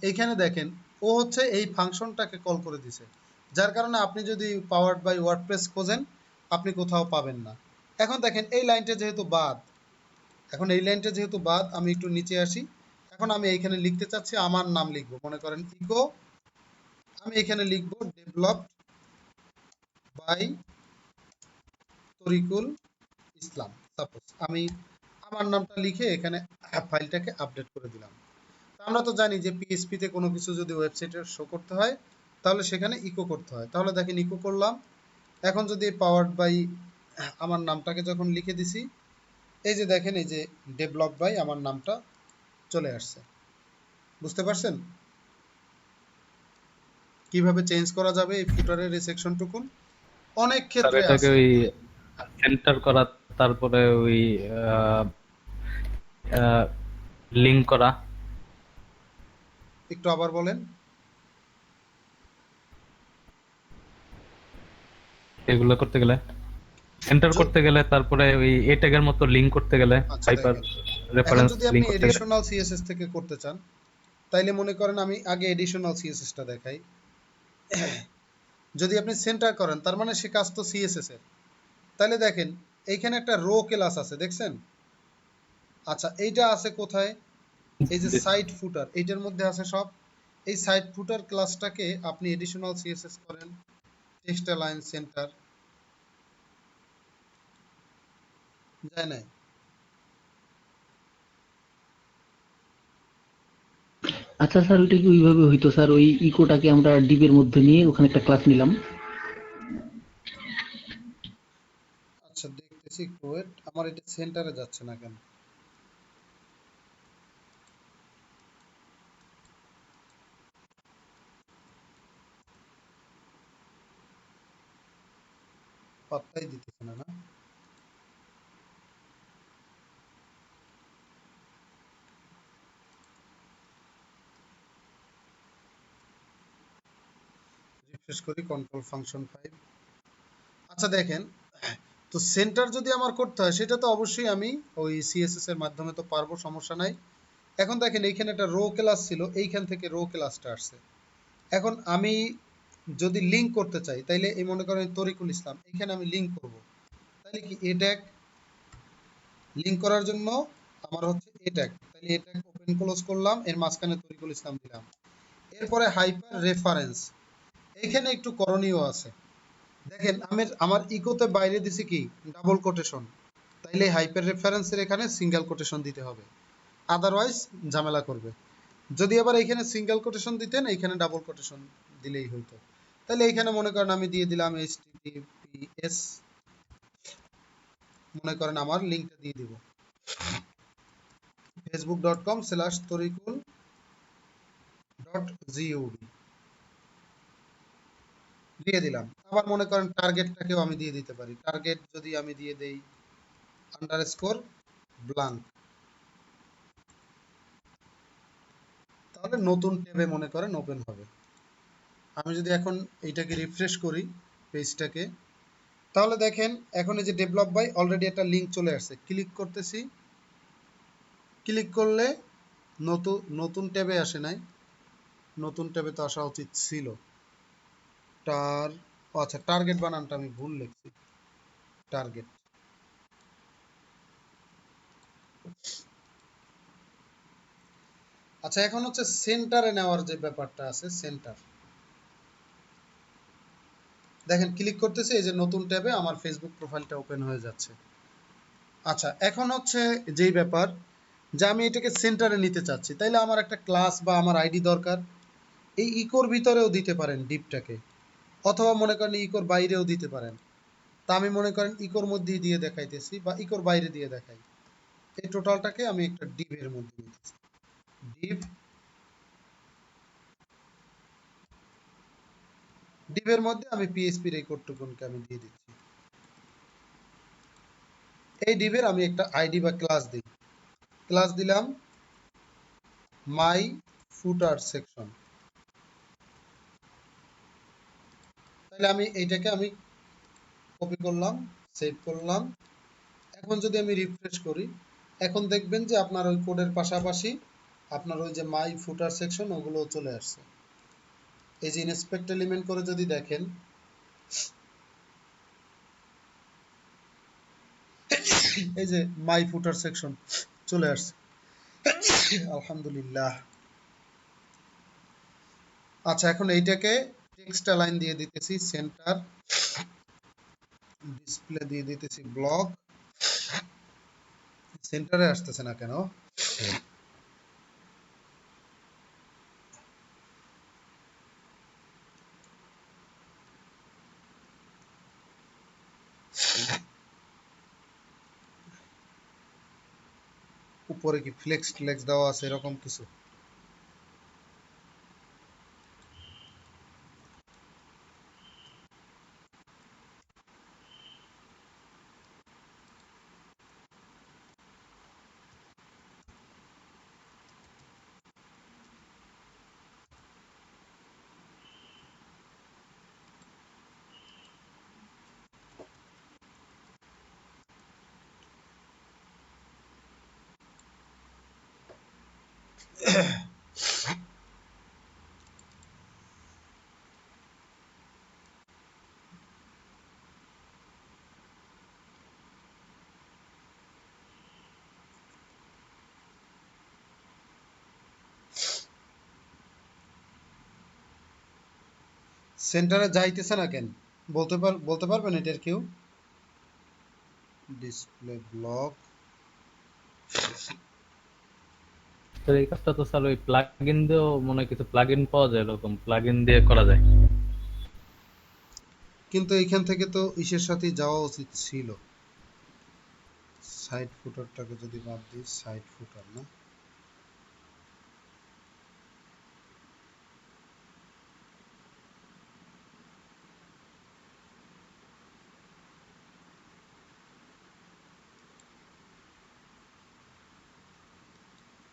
এইখানে দেখেন ও হচ্ছে এই ফাংশনটাকে কল করে দিছে, যার কারণে আপনি যদি পাওয়ার্ড বাই ওয়ার্ডপ্রেস খোঁজেন আপনি কোথাও পাবেন না। এখন দেখেন এই লাইনটা যেহেতু বাদ, আমি একটু নিচে আসি। এখন আমি এইখানে লিখতে চাচ্ছি আমার নাম লিখবো, মনে করেন ইকো, আমি এখানে লিখবো developed by Tarikul Islam. Suppose আমি আমার নামটা লিখে এখানে ফাইলটাকে আপডেট করে দিলাম। আমরা তো জানি যে পিএইচপি তে কোনো কিছু যদি ওয়েবসাইটে শো করতে হয় তাহলে সেখানে ইকো করতে হয়। তাহলে দেখেন ইকো করলাম। এখন যদি পাওয়ার্ড বাই আমার নামটাকে যখন লিখে দিছি, এই যে দেখেন এই যে ডেভেলপ বাই আমার নামটা চলে আসছে। বুঝতে পারছেন কিভাবে চেঞ্জ করা যাবে এই ফুটারের এই সেকশনটুকুন? অনেক স্যার ক্ষেত্রে এটাকে আছে। ওই সেন্টার করা, তারপরে ওই লিংক করা, একটু আবার বলেন। এগুলো করতে গেলে, সেন্টার য- করতে গেলে, তারপরে ওই এ ট্যাগের মতো লিংক করতে গেলে, আচ্ছা হাইপার দেখেন, এখন রেফারেন্স যদি আপনি লিংক করতে গেলে। এডিশনাল সিএসএস থেকে করতে চান তাইলে মনে করেন আমি আগে এডিশনাল সিএসএসটা দেখাই। যদি আপনি সেন্টার করেন তার মানে সে কাজ তো সিএসএস এর। তাহলে দেখেন এইখানে একটা রো ক্লাস আছে, দেখছেন? আচ্ছা এইটা আছে কোথায়? এই যে সাইট ফুটার, এইটার মধ্যে আছে সব। এই সাইট ফুটার ক্লাসটাকে আপনি এডিশনাল সিএসএস করেন, টেক্সট অ্যালাইন সেন্টার, যায় নাই? আচ্ছা স্যার, ওইটা কি ওইভাবে হইতো স্যার? ওই ইকোটাকে আমরা ডিবের মধ্যে নিয়ে ওখানে একটা ক্লাস নিলাম। আচ্ছা দেখতেছি, একটু ওয়েট, আমার এটা সেন্টারে যাচ্ছে না কেন? পাত্তাই দিতেছে না, না? রিফ্রেশ করি, কন্ট্রোল ফাংশন 5। আচ্ছা দেখেন, তো সেন্টার যদি আমার করতে হয় সেটা তো অবশ্যই আমি ওই সিএসএস এর মাধ্যমে তো পারবো, সমস্যা নাই। এখন দেখেন এইখানে একটা রো ক্লাস ছিল, এইখান থেকে রো ক্লাসটা আসছে। এখন আমি যদি লিংক করতে চাই তাইলে এই মনে করেন তরিকুল ইসলাম, এখানে আমি লিংক করব, তাহলে কি এ ট্যাগ লিংক করার জন্য আমার হচ্ছে এ ট্যাগ, তাহলে এ ট্যাগ ওপেন ক্লোজ করলাম, এর মাঝখানে তরিকুল ইসলাম দিলাম। এরপরে হাইপার রেফারেন্স, এইখানে একটু করণীয় আছে। দেখেন আমি আমার ইকোতে বাইরে দিছি কি ডাবল কোটেশন, তাইলে হাইপার রেফারেন্সের এখানে সিঙ্গেল কোটেশন দিতে হবে, আদারওয়াইজ ঝামেলা করবে। যদি আবার এখানে সিঙ্গেল কোটেশন দিতেন, এইখানে ডাবল কোটেশন দিলেই হইতো। তাহলে এইখানে মনে করেন আমি দিয়ে দিলাম https, মনে করেন আমার লিঙ্কটা দিয়ে দিব facebook.com/torikul.gov দিয়ে দিলাম। আবার মনে করেন টার্গেটটাকেও আমি দিয়ে দিতে পারি, টার্গেট যদি আমি দিয়ে দেই আন্ডারস্কোর ব্লাঙ্ক, তাহলে নতুন ট্যাবে মনে করেন ওপেন হবে। আমি যদি এখন এইটাকে রিফ্রেশ করি পেজটাকে, তাহলে দেখেন এখন এই যে ডেভেলপ বাই অলরেডি একটা লিংক চলে আসছে, ক্লিক করতেছি। ক্লিক করলে নতুন নতুন ট্যাবে আসে নাই, নতুন ট্যাবে তো আসা উচিত ছিল। টার ও আচ্ছা, টার্গেট বানানটা আমি ভুল লিখছি, টার্গেট। আচ্ছা এখন হচ্ছে সেন্টারে নেওয়ার যে ব্যাপারটা আছে, সেন্টার দেখেন ক্লিক করতেছি, এই যে নতুন ট্যাবে আমার ফেসবুক প্রোফাইলটা ওপেন হয়ে যাচ্ছে। আচ্ছা এখন হচ্ছে যেই ব্যাপার যে আমি এটাকে সেন্টারে নিতে চাচ্ছি, তাইলে আমার একটা ক্লাস বা আমার আইডি দরকার। এই ইকোর ভিতরেও দিতে পারেন ডিপটাকে, অথবা মনে করেন ইকোর বাইরেও দিতে পারেন। তা আমি মনে করেন ইকোর মধ্যেই দিয়ে দেখাইতেছি বা ইকোর বাইরে দিয়ে দেখাই। এই টোটালটাকে আমি একটা ডিভের মধ্যে নিতেছি, ডিভ। ডিভের মধ্যে আমি পিএইচপির এই কোডটুকুনকে আমি দিয়ে দিচ্ছি। এই ডিভের আমি একটা আইডি বা ক্লাস দিই, ক্লাস দিলাম মাই ফুটার সেকশন। তাহলে আমি এইটাকে আমি কপি করলাম, সেভ করলাম। এখন যদি আমি রিফ্রেশ করি, এখন দেখবেন যে আপনার ওই কোডের পাশাপাশি আপনার ওই যে মাই ফুটার সেকশন ওগুলো চলে আসছে। এই যে ইন্সপেক্ট এলিমেন্ট করে যদি দেখেন, এই যে মাই ফুটার সেকশন চলে আসছে। আলহামদুলিল্লাহ। আচ্ছা, এখন এইটাকে টেক্সট অ্যালাইন দিয়ে দিতেছি সেন্টার, ডিসপ্লে দিয়ে দিতেছি ব্লক। সেন্টারে আসতেছে না কেন? উপরে কি ফ্লেক্স ফ্লেক্স দেওয়া আছে এরকম কিছু? সেন্টারে যাইতেছে না কেন? বলতে পারবেন এটার কেউ? Display block. তো এই কাজটা তো স্যার ওই প্লাগইন দিয়েও মনে হয় কিছু প্লাগইন পাওয়া যায়, এরকম প্লাগইন দিয়ে করা যায়। কিন্তু এইখান থেকে তো ইসের সাথে যাওয়া উচিত ছিল। সাইড ফুটারটাকে যদি বাদ দিই, সাইড ফুটার না,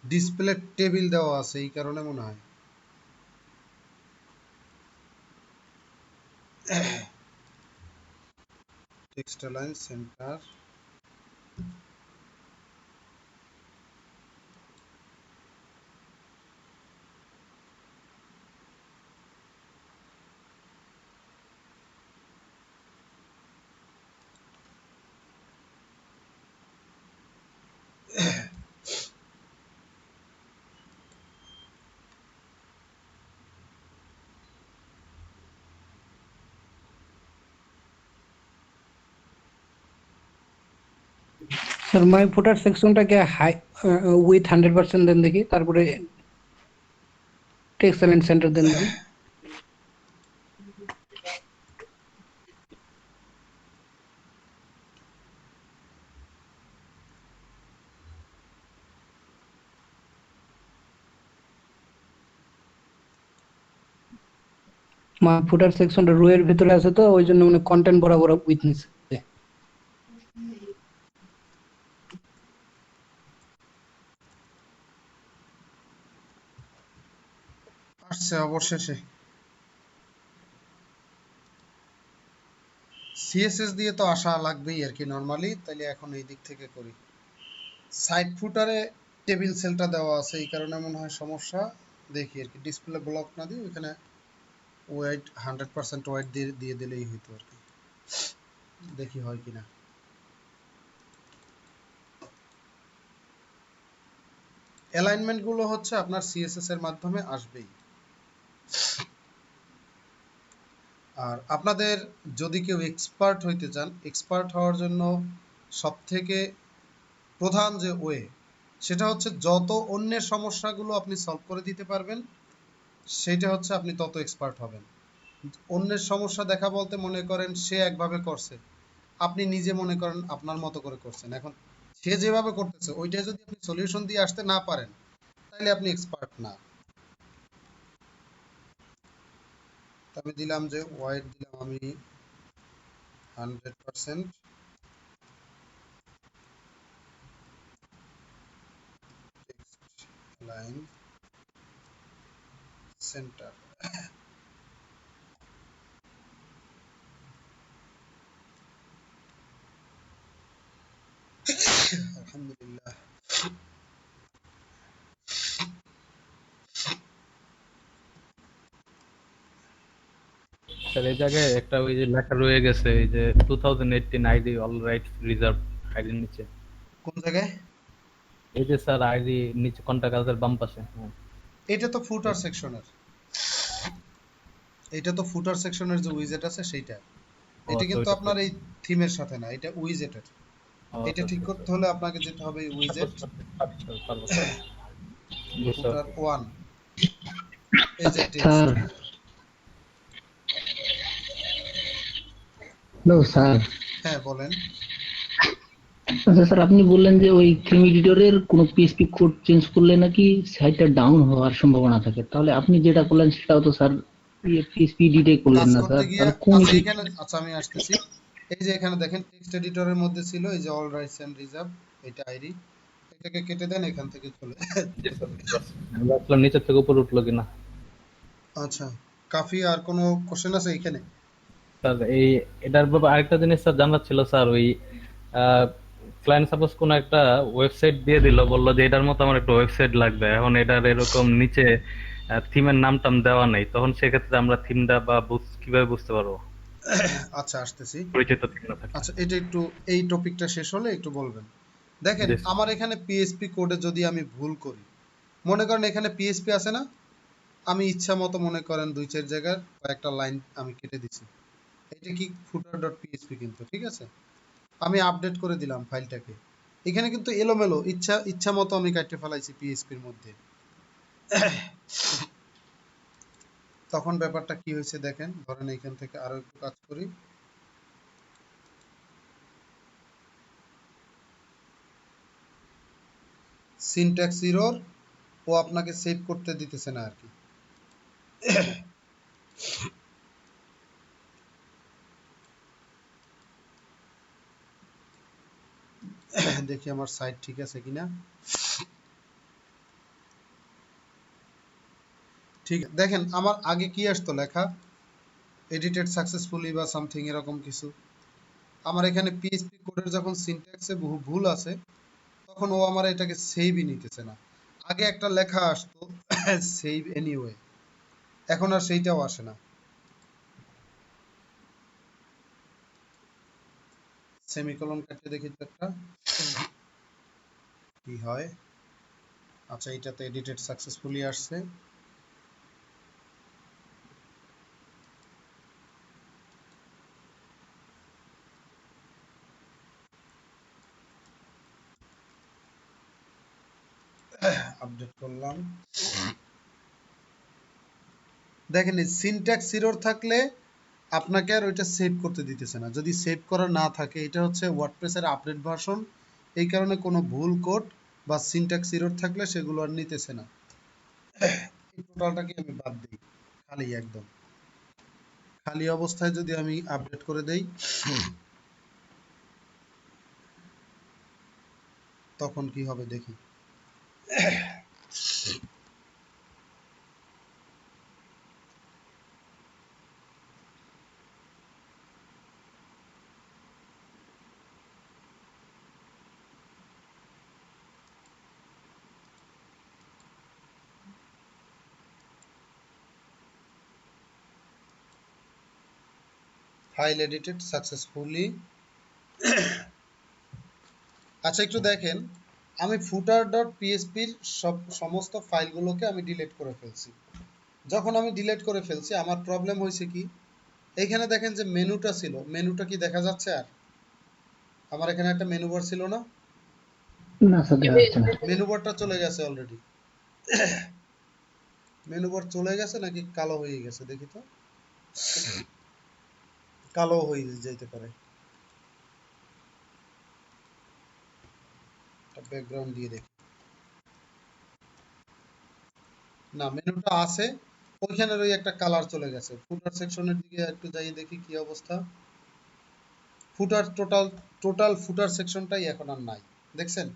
ডিসপ্লে টেবিল দেওয়া আছে এই কারণে মনে হয়। Text align center, sir my footer সেকশনটাকে হাই উইথ 100% দেন দেখি, তারপরে টেক্সট অ্যালাইন সেন্টার দেন দেখি। মাই ফুটার সেকশনটা রো এর ভিতরে আছে তো ওই জন্য মানে কন্টেন্ট বরাবর উইথ নিচ্ছে। আসছে অবশেষে। সিএসএস দিয়ে তো আসা লাগবেই আর কি নরমালি, তাইলে এখন এই দিক থেকে করি। সাইড ফুটারে টেবিল সেলটা দেওয়া আছে এই কারণে মনে হয় সমস্যা। দেখি আর কি, ডিসপ্লে ব্লক না দিয়ে ওইখানে ওয়াইড 100% ওয়াইড দিয়ে দিলেই হইতো আর কি। দেখি হয় কিনা। অ্যালাইনমেন্ট গুলো হচ্ছে আপনার সিএসএস এর মাধ্যমে আসবেই। আর আপনাদের যদি কেউ এক্সপার্ট হইতে চান, এক্সপার্ট হওয়ার জন্য সবথেকে প্রধান যে ওয়ে, সেটা হচ্ছে যত অন্যের সমস্যাগুলো আপনি সলভ করে দিতে পারবেন, সেটা হচ্ছে আপনি তত এক্সপার্ট হবেন। অন্যের সমস্যা দেখা বলতে মনে করেন সে একভাবে করছে, আপনি নিজে মনে করেন আপনার মতো করে করছেন। এখন সে যেভাবে করতেছে ওইটা যদি আপনি সলিউশন দিয়ে আসতে না পারেন, তাহলে আপনি এক্সপার্ট না। আমি দিলাম যে ওয়াইড দিলাম আমি 100%, টেক্সট লাইন সেন্টার। আলহামদুলিল্লাহ। স্যার এই জায়গায় একটা ওই যে লেখা রয়ে গেছে এই যে 2018 আইডি অল রাইট রিজার্ভ আইডির নিচে। কোন জায়গায়? এই যে স্যার আইডি নিচে কন্টাক্ট বাম পাশে। হ্যাঁ, এটা তো ফুটার সেকশনের, এটা তো ফুটার সেকশনের যে উইজেট আছে সেইটা। ও এটা আচ্ছা কিন্তু ওইটা আপনার এই থিমের সাথে না, এটা উইজেটের। ও এটা আচ্ছা ঠিক আচ্ছা করতে আচ্ছা। হলে আপনাকে যেতে হবে উইজেট পারবো স্যার। বুঝতে ফুটার পারছি। 1, এই যে টেক্সট। Sir, hello sir. হ্যাঁ বলেন। আচ্ছা স্যার, আপনি বললেন যে ওই থিম এডিটরের কোনো পিএসপি কোড চেঞ্জ করলে নাকি সাইটটা ডাউন হওয়ার সম্ভাবনা থাকে, তাহলে আপনি যেটা করলেন সেটাও তো স্যার পিএসপি এডিটে করলেন কাজ না করতে স্যার, গিয়ে, তাহলে কোন আচ্ছা এডিট? এখানে, আচ্ছা আমি আসতেছি। এই যে এখানে দেখেন টেক্সট এডিটরের মধ্যে ছিল এই যে অল রাইটস এন্ড রিজার্ভ, এটা আইডি, এটাকে কেটে দেন, এখান থেকে চলে জি স্যার, বুঝতে পারছি। আমি ভাবছিলাম নিচের থেকে উপরে উঠলো কিনা। আচ্ছা, কাফি আর কোনো কোশ্চেন আছে এখানে? স্যার এই এটার ব্যাপারে আরেকটা জিনিস স্যার জানার ছিল স্যার, ওই ক্লায়েন্ট সাপোজ কোনো একটা ওয়েবসাইট দিয়ে দিল, বললো যে এটার মতো আমার একটা ওয়েবসাইট লাগবে, এখন এটার এরকম নিচে থিমের নাম টাম দেওয়া নেই, তখন সেক্ষেত্রে আমরা থিমটা বা কিভাবে বুঝতে পারবো আচ্ছা আসতেছি। পরিচিত থিম না থাকলে? আচ্ছা এটা একটু, এই টপিকটা শেষ হলে একটু বলবেন। দেখেন জি স্যার। আমার এখানে পিএইচপি কোডে যদি আমি ভুল করি, মনে করেন এখানে পিএইচপি আছে না, আমি ইচ্ছা মতো মনে করেন 2-4 জায়গার কয়েকটা লাইন আমি কেটে দিছি, এটা কি ফুটার ডট পিএইচপি কিন্তু, ঠিক আছে? আমি আপডেট করে দিলাম ফাইলটাকে, এখানে কিন্তু এলোমেলো ইচ্ছা ইচ্ছা মতো আমি কাটতে ফেলাইছি পিএইচপির মধ্যে। তখন ব্যাপারটা কি হয়েছে দেখেন, ধরেন এখান থেকে আরো একটু কাজ করি। সিনট্যাক্স এরর, ও আপনাকে সেভ করতে দিতেছে না আর কি। দেখি আমার সাইট ঠিক আছে কিনা। ঠিক দেখেন আমার আগে কি আসতো লেখা, এডিটেড সাকসেসফুলি বা সামথিং এরকম কিছু। আমার এখানে পিএইচপি কোডের যখন সিনট্যাক্সে বহু ভুল আছে, তখন ও আমার এটাকে সেভই নিতেছে না। আগে একটা লেখা আসতো সেভ এনিওয়ে, এখন আর সেইটাও আসে না। সেমিকোলন কাটতে দেখি তো একটা কি হয়। আচ্ছা এটাতে এডিটেড সাকসেসফুলি আসছে। আপডেট করলাম। দেখেন এই সিনট্যাক্স এরর থাকলে আপনাকে আর ওইটা সেভ করতে দিতেছে না। যদি সেভ করা না থাকে, এটা হচ্ছে ওয়ার্ডপ্রেসের আপডেট ভার্সন, এই কারণে কোনো ভুল কোড বা সিনট্যাক্স এরর থাকলে সেগুলো আর নিতেছে না। এই টোটালটাকে আমি বাদ দিই, খালি একদম খালি অবস্থায় যদি আমি আপডেট করে দেই, তখন কি হবে দেখি। File edited successfully. আচ্ছা একটু দেখেন, আমি ফুটার ডট পিএসপির সমস্ত ফাইলগুলোকে আমি ডিলিট করে ফেলছি। যখন আমি ডিলিট করে ফেলছি, আমার প্রবলেম হয়েছে কি, এইখানে দেখেন যে মেনুটা ছিল, মেনুটা কি দেখা যাচ্ছে? আর আমার এখানে একটা মেনু বার ছিল না, না স্যার, দেখা যাচ্ছে না। মেনু বারটা চলে গেছে অলরেডি। মেনু বার চলে গেছে নাকি কালো হয়ে গেছে দেখি তো। কালো হয়ে যেতে পারে, ব্যাকগ্রাউন্ড দিয়ে দেখি। না মেনুটা আছে, ওইখানের ওই একটা কালার চলে গেছে। ফুটার সেকশনের দিকে একটু যাই দেখি কি অবস্থা। ফুটার টোটাল ফুটার সেকশনটাই এখন আর নাই, দেখছেন?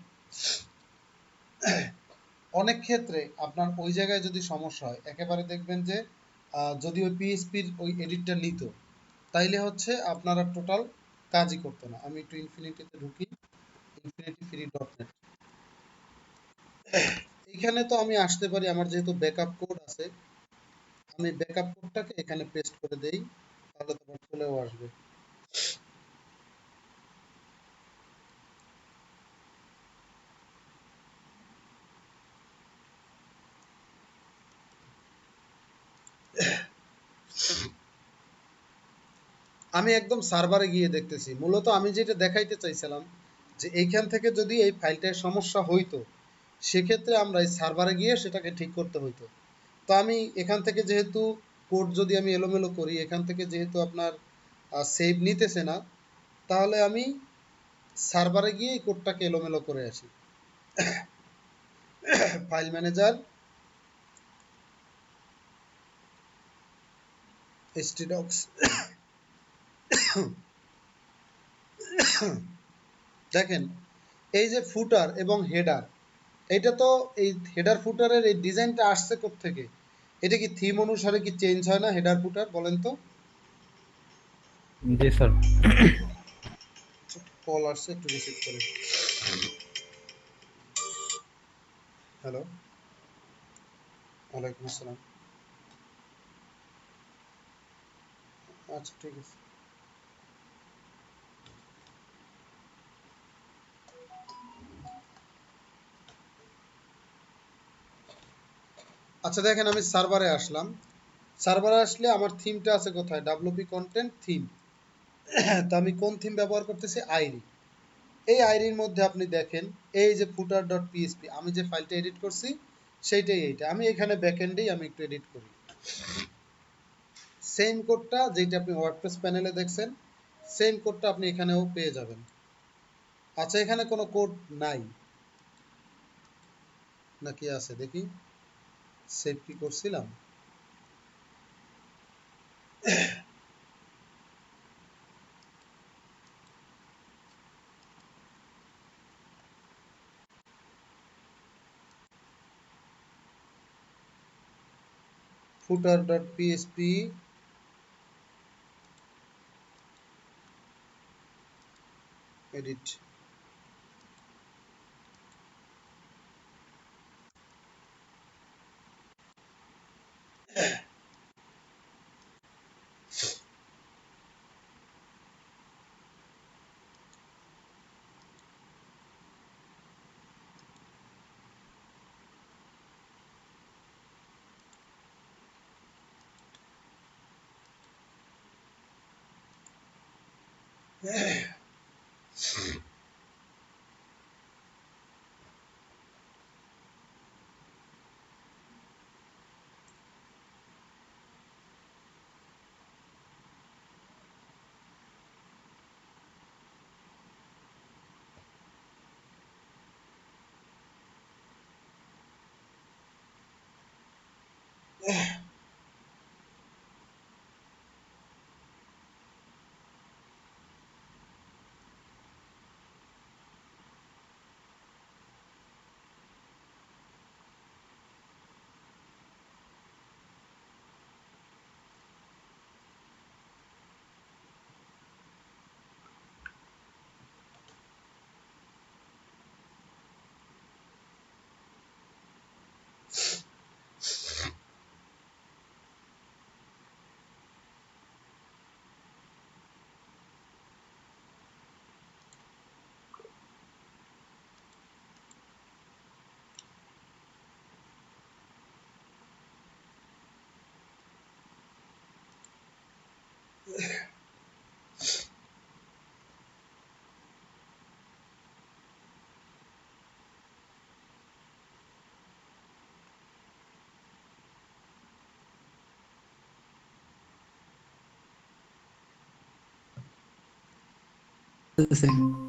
অনেক ক্ষেত্রে আপনার ওই জায়গায় যদি সমস্যা হয়, একেবারে দেখবেন যে যদি ওই পিএইচপির ওই এডিটটা নিত, তাইলে হচ্ছে আপনারা টোটাল কাজই করতো না। আমি একটু ইনফিনিটিতে ঢুকি, ইনফিনিটি 3.net। এখানে তো আমি আসতে পারি, আমার যেহেতু ব্যাকআপ কোড আছে, আমি ব্যাকআপ কোডটাকে এখানে পেস্ট করে দেই, তাহলে তোমার চলেও আসবে। আমি একদম সার্ভারে গিয়ে দেখতেছি। মূলত আমি যেটা দেখাইতে চাইছিলাম যে এইখান থেকে যদি এই ফাইলটার সমস্যা হইতো, সেক্ষেত্রে আমরা এই সার্ভারে গিয়ে সেটাকে ঠিক করতে হইতো। তো আমি এখান থেকে যেহেতু কোড যদি আমি এলোমেলো করি, এখান থেকে যেহেতু আপনার সেভ নিতেছে না, তাহলে আমি সার্ভারে গিয়ে এই কোডটাকে এলোমেলো করে আসি। ফাইল ম্যানেজার htdocs, দেখেন এই যে ফুটার এবং হেডার, এটা তো এই হেডার ফুটারের এই ডিজাইনটা আসছে কোত্থেকে? এটা কি থিম অনুসারে কি চেঞ্জ হয় না হেডার ফুটার, বলেন তো? জি স্যার। কল আসছে, একটু রিসিভ করি। হ্যালো, ওয়ালাইকুম আসসালাম। আচ্ছা ঠিক আছে। আচ্ছা দেখেন, আমি সার্ভারে আসলাম। সার্ভারে আসলে আমার থিমটা আছে কোথায়? WP content theme. তো আমি কোন থিম ব্যবহার করতেছি? আইরি। এই আইরির মধ্যে আপনি দেখেন এই যে ফুটার ডট পিএসপি, আমি যে ফাইলটা এডিট করছি সেইটাই এইটা। আমি এখানে ব্যাকএন্ডেই আমি একটু এডিট করি। সেম কোডটা যেটা আপনি ওয়ার্ডপ্রেস প্যানেলে দেখছেন, সেম কোডটা আপনি এখানেও পেয়ে যাবেন। আচ্ছা, এখানে কোনো কোড নাই নাকি আছে দেখি, সেভ কি করছিলাম? ফুটার ডট পিএসপি এডিট।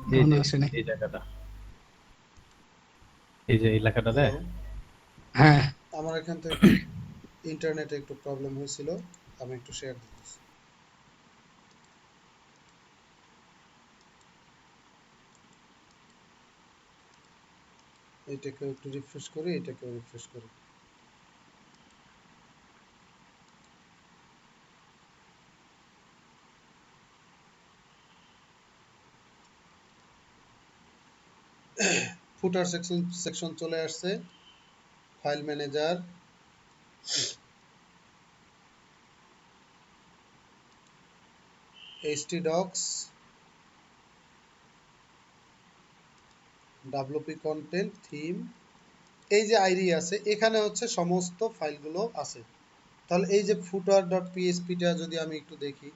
জি এখনো জি, আসে নাই। এই জায়গাটা, এই যে এই লেখাটা হ্যালো, দেয়। হ্যাঁ, আমার এখান থেকে একটু ইন্টারনেটে একটু প্রবলেম হয়েছিল, আমি একটু শেয়ার দিতেছি। এইটাকেও একটু রিফ্রেশ করি, এটাকেও রিফ্রেশ করি। ফুটার সেকশন চলে আসছে, file manager, htdocs, wp content, theme, এই যে আইডি আছে এখানে হচ্ছে সমস্ত ফাইলগুলো আছে। তাহলে এই যে footer.php টা যদি আমি একটু দেখি,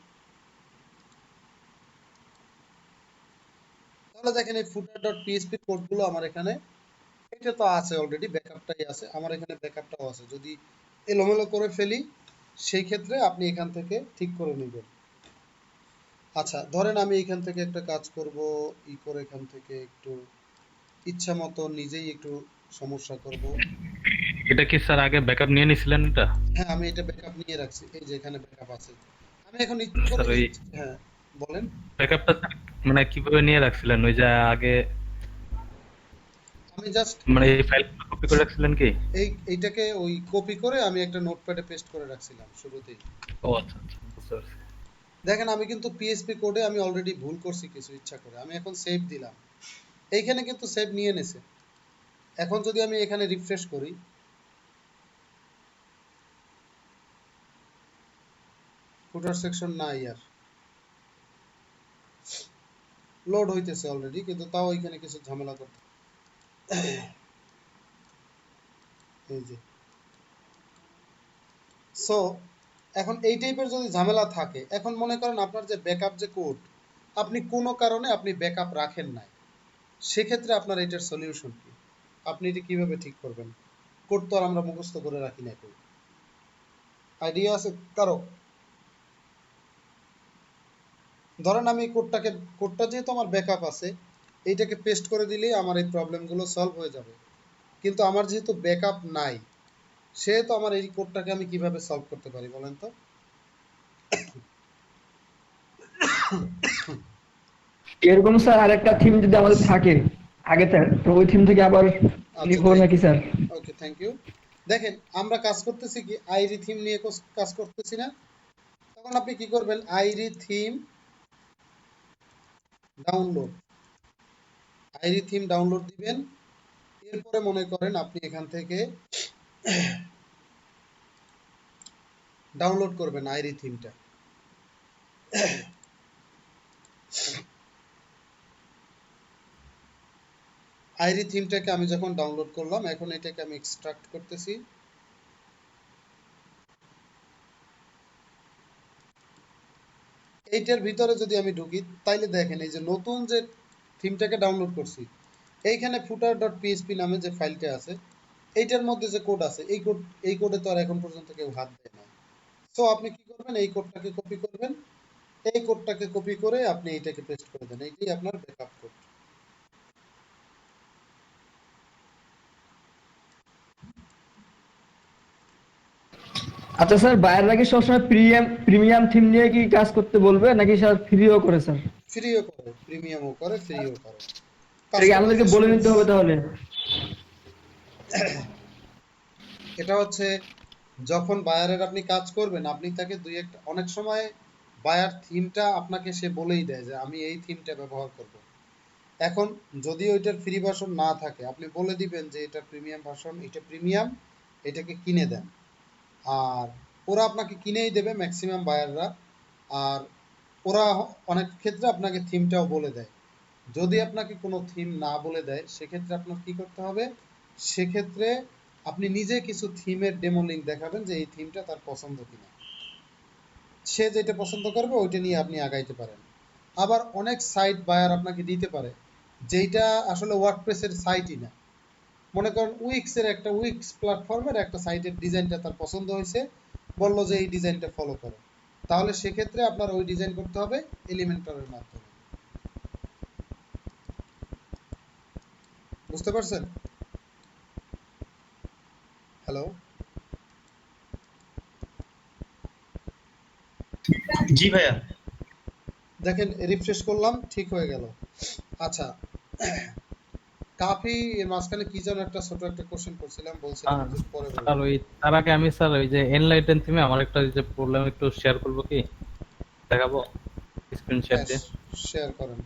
তাহলে দেখেন এই footer.php কোডগুলো আমার এখানে, এটা তো আছে অলরেডি, ব্যাকআপটাই আছে আমার এখানে, ব্যাকআপটাও আছে। যদি এলোমেলো করে ফেলি সেই ক্ষেত্রে আপনি এখান থেকে ঠিক করে নেবেন। আচ্ছা ধরেন আমি এখান থেকে একটা কাজ করব, ই করে এখান থেকে একটু ইচ্ছা মতো নিজেই একটু সমস্যা করব। এটা কি স্যার আগে ব্যাকআপ নিয়ে নিছিলেন এটা? হ্যাঁ আমি এটা ব্যাকআপ নিয়ে রাখছি, এই যে এখানে ব্যাকআপ আছে। আমি এখন ইচ্ছা করে স্যার ওই হ্যাঁ বলেন। ব্যাকআপটা মানে কিভাবে নিয়ে রাখছিলেন? ওই যে আগে আমি জাস্ট মানে এই ফাইল কপি করে রাখছিলেন কি? এইটাকে ওই কপি করে আমি একটা নোটপ্যাডে পেস্ট করে রাখছিলাম শুরুতেই। ও আচ্ছা আচ্ছা, বুঝতে পারছি। দেখেন আমি কিন্তু পিএইচপি কোডে আমি অলরেডি ভুল করছি কিছু ইচ্ছা করে, আমি এখন সেভ দিলাম, এইখানে কিন্তু সেভ নিয়ে নেছে। এখন যদি আমি এখানে রিফ্রেশ করি, ফুটার সেকশন নাই আর, লোড হইতেছে অলরেডি কিন্তু তাও এখানে কিছু ঝামেলা করতে, এই যে। সো এখন এই টাইপের যদি ঝামেলা থাকে, এখন মনে করেন আপনার যে ব্যাকআপ যে কোড, আপনি কোনো কারণে আপনি ব্যাকআপ রাখেন নাই, সেক্ষেত্রে আপনার এটার সলিউশন কি? আপনি এটা কিভাবে ঠিক করবেন? কোড তো আর আমরা মুখস্থ করে রাখি না কেউ, আইডিয়া আছে কারো? ধরেন আমি কোডটা যেহেতু আমার ব্যাকআপ আছে, এইটাকে পেস্ট করে দিলেই আমার এই প্রবলেমগুলো সলভ হয়ে যাবে। কিন্তু আমার যেহেতু ব্যাকআপ নাই, সেহেতু আমার এই কোডটাকে আমি কিভাবে সলভ করতে পারি বলেন তো? এরকম স্যার আরেকটা থিম যদি আমাদের থাকে আগে তো ওই থিম থেকে আবার লিখবো নাকি স্যার? Okay thank you. দেখেন আমরা কাজ করতেছি কি আইরি থিম নিয়ে কাজ করতেছি না? তখন আপনি কি করবেন, আইরি থিম ডাউনলোড দিবেন। এরপরে মনে করেন আপনি এখান থেকে ডাউনলোড করবেন আইরি থিমটা। আইরি থিমটাকে আমি যখন ডাউনলোড করলাম, এখন এটাকে আমি এক্সট্রাক্ট করতেছি। এইটার ভিতরে যদি আমি ঢুকি, তাইলে দেখেন এই যে নতুন যে থিমটাকে ডাউনলোড করছি, এইখানে footer.php নামে যে ফাইলটা আছে, এইটার মধ্যে যে কোড আছে, এই কোডে তো আর এখন পর্যন্ত কেউ হাত দেয় না। সো আপনি কি করবেন, এই কোডটাকে কপি করবেন, এই কোডটাকে কপি করে আপনি এইটাকে পেস্ট করে দেন, এইটাই আপনার ব্যাকআপ কোড। আচ্ছা স্যার, বাইরেরা কি সবসময় প্রিমিয়াম থিম নিয়ে কি কাজ করতে বলবে নাকি স্যার ফ্রিও করে স্যার? ফ্রিও করে, প্রিমিয়ামও করে, ফ্রিও করে। এটা কি আমাদেরকে বলে নিতে হবে তাহলে? এটা হচ্ছে যখন বায়ারের আপনি কাজ করবেন, আপনি তাকে অনেক সময় বায়ার থিমটা আপনাকে সে বলেই দেয় যে আমি এই থিমটা ব্যবহার করব। এখন যদি ওইটার ফ্রি ভার্সন না থাকে, আপনি বলে দিবেন যে এটা প্রিমিয়াম ভার্সন, এটা প্রিমিয়াম, এটাকে কিনে দেন। আর ওরা আপনাকে কিনেই দেবে ম্যাক্সিমাম বায়াররা। আর ওরা অনেক ক্ষেত্রে আপনাকে থিমটাও বলে দেয়। যদি আপনাকে কোনো থিম না বলে দেয়, সেক্ষেত্রে আপনার কি করতে হবে, সেক্ষেত্রে আপনি নিজে কিছু থিমের ডেমো লিঙ্ক দেখাবেন যে এই থিমটা তার পছন্দ কিনা, সে যেটা পছন্দ করবে ওইটা নিয়ে আপনি আগাইতে পারেন। আবার অনেক সাইট বায়ার আপনাকে দিতে পারে যেটা আসলে ওয়ার্ডপ্রেসের সাইটই না। মনে করেন উইক্স প্ল্যাটফর্মের একটা সাইটের ডিজাইনটা তার পছন্দ হয়েছে, বললো যে এই ডিজাইনটা ফলো করো, তাহলে সেক্ষেত্রে আপনার ওই ডিজাইন করতে হবে এলিমেন্টরের মাধ্যমে। বুঝতে পারছেন? হ্যালো, জি ভাইয়া। দেখেন রিফ্রেশ করলাম, ঠিক হয়ে গেল। আচ্ছা কাফি এর মাঝখানে কি যেন একটা ছোট একটা কোশ্চেন করছিলাম, বলছিলাম যে পরে আর ওই তার আগে আমি স্যার ওই যে এনলাইটেন থিমে আমার একটা যে প্রবলেম একটু শেয়ার করব কি? দেখাবো স্ক্রিন শেয়ার দিয়ে? শেয়ার করেন।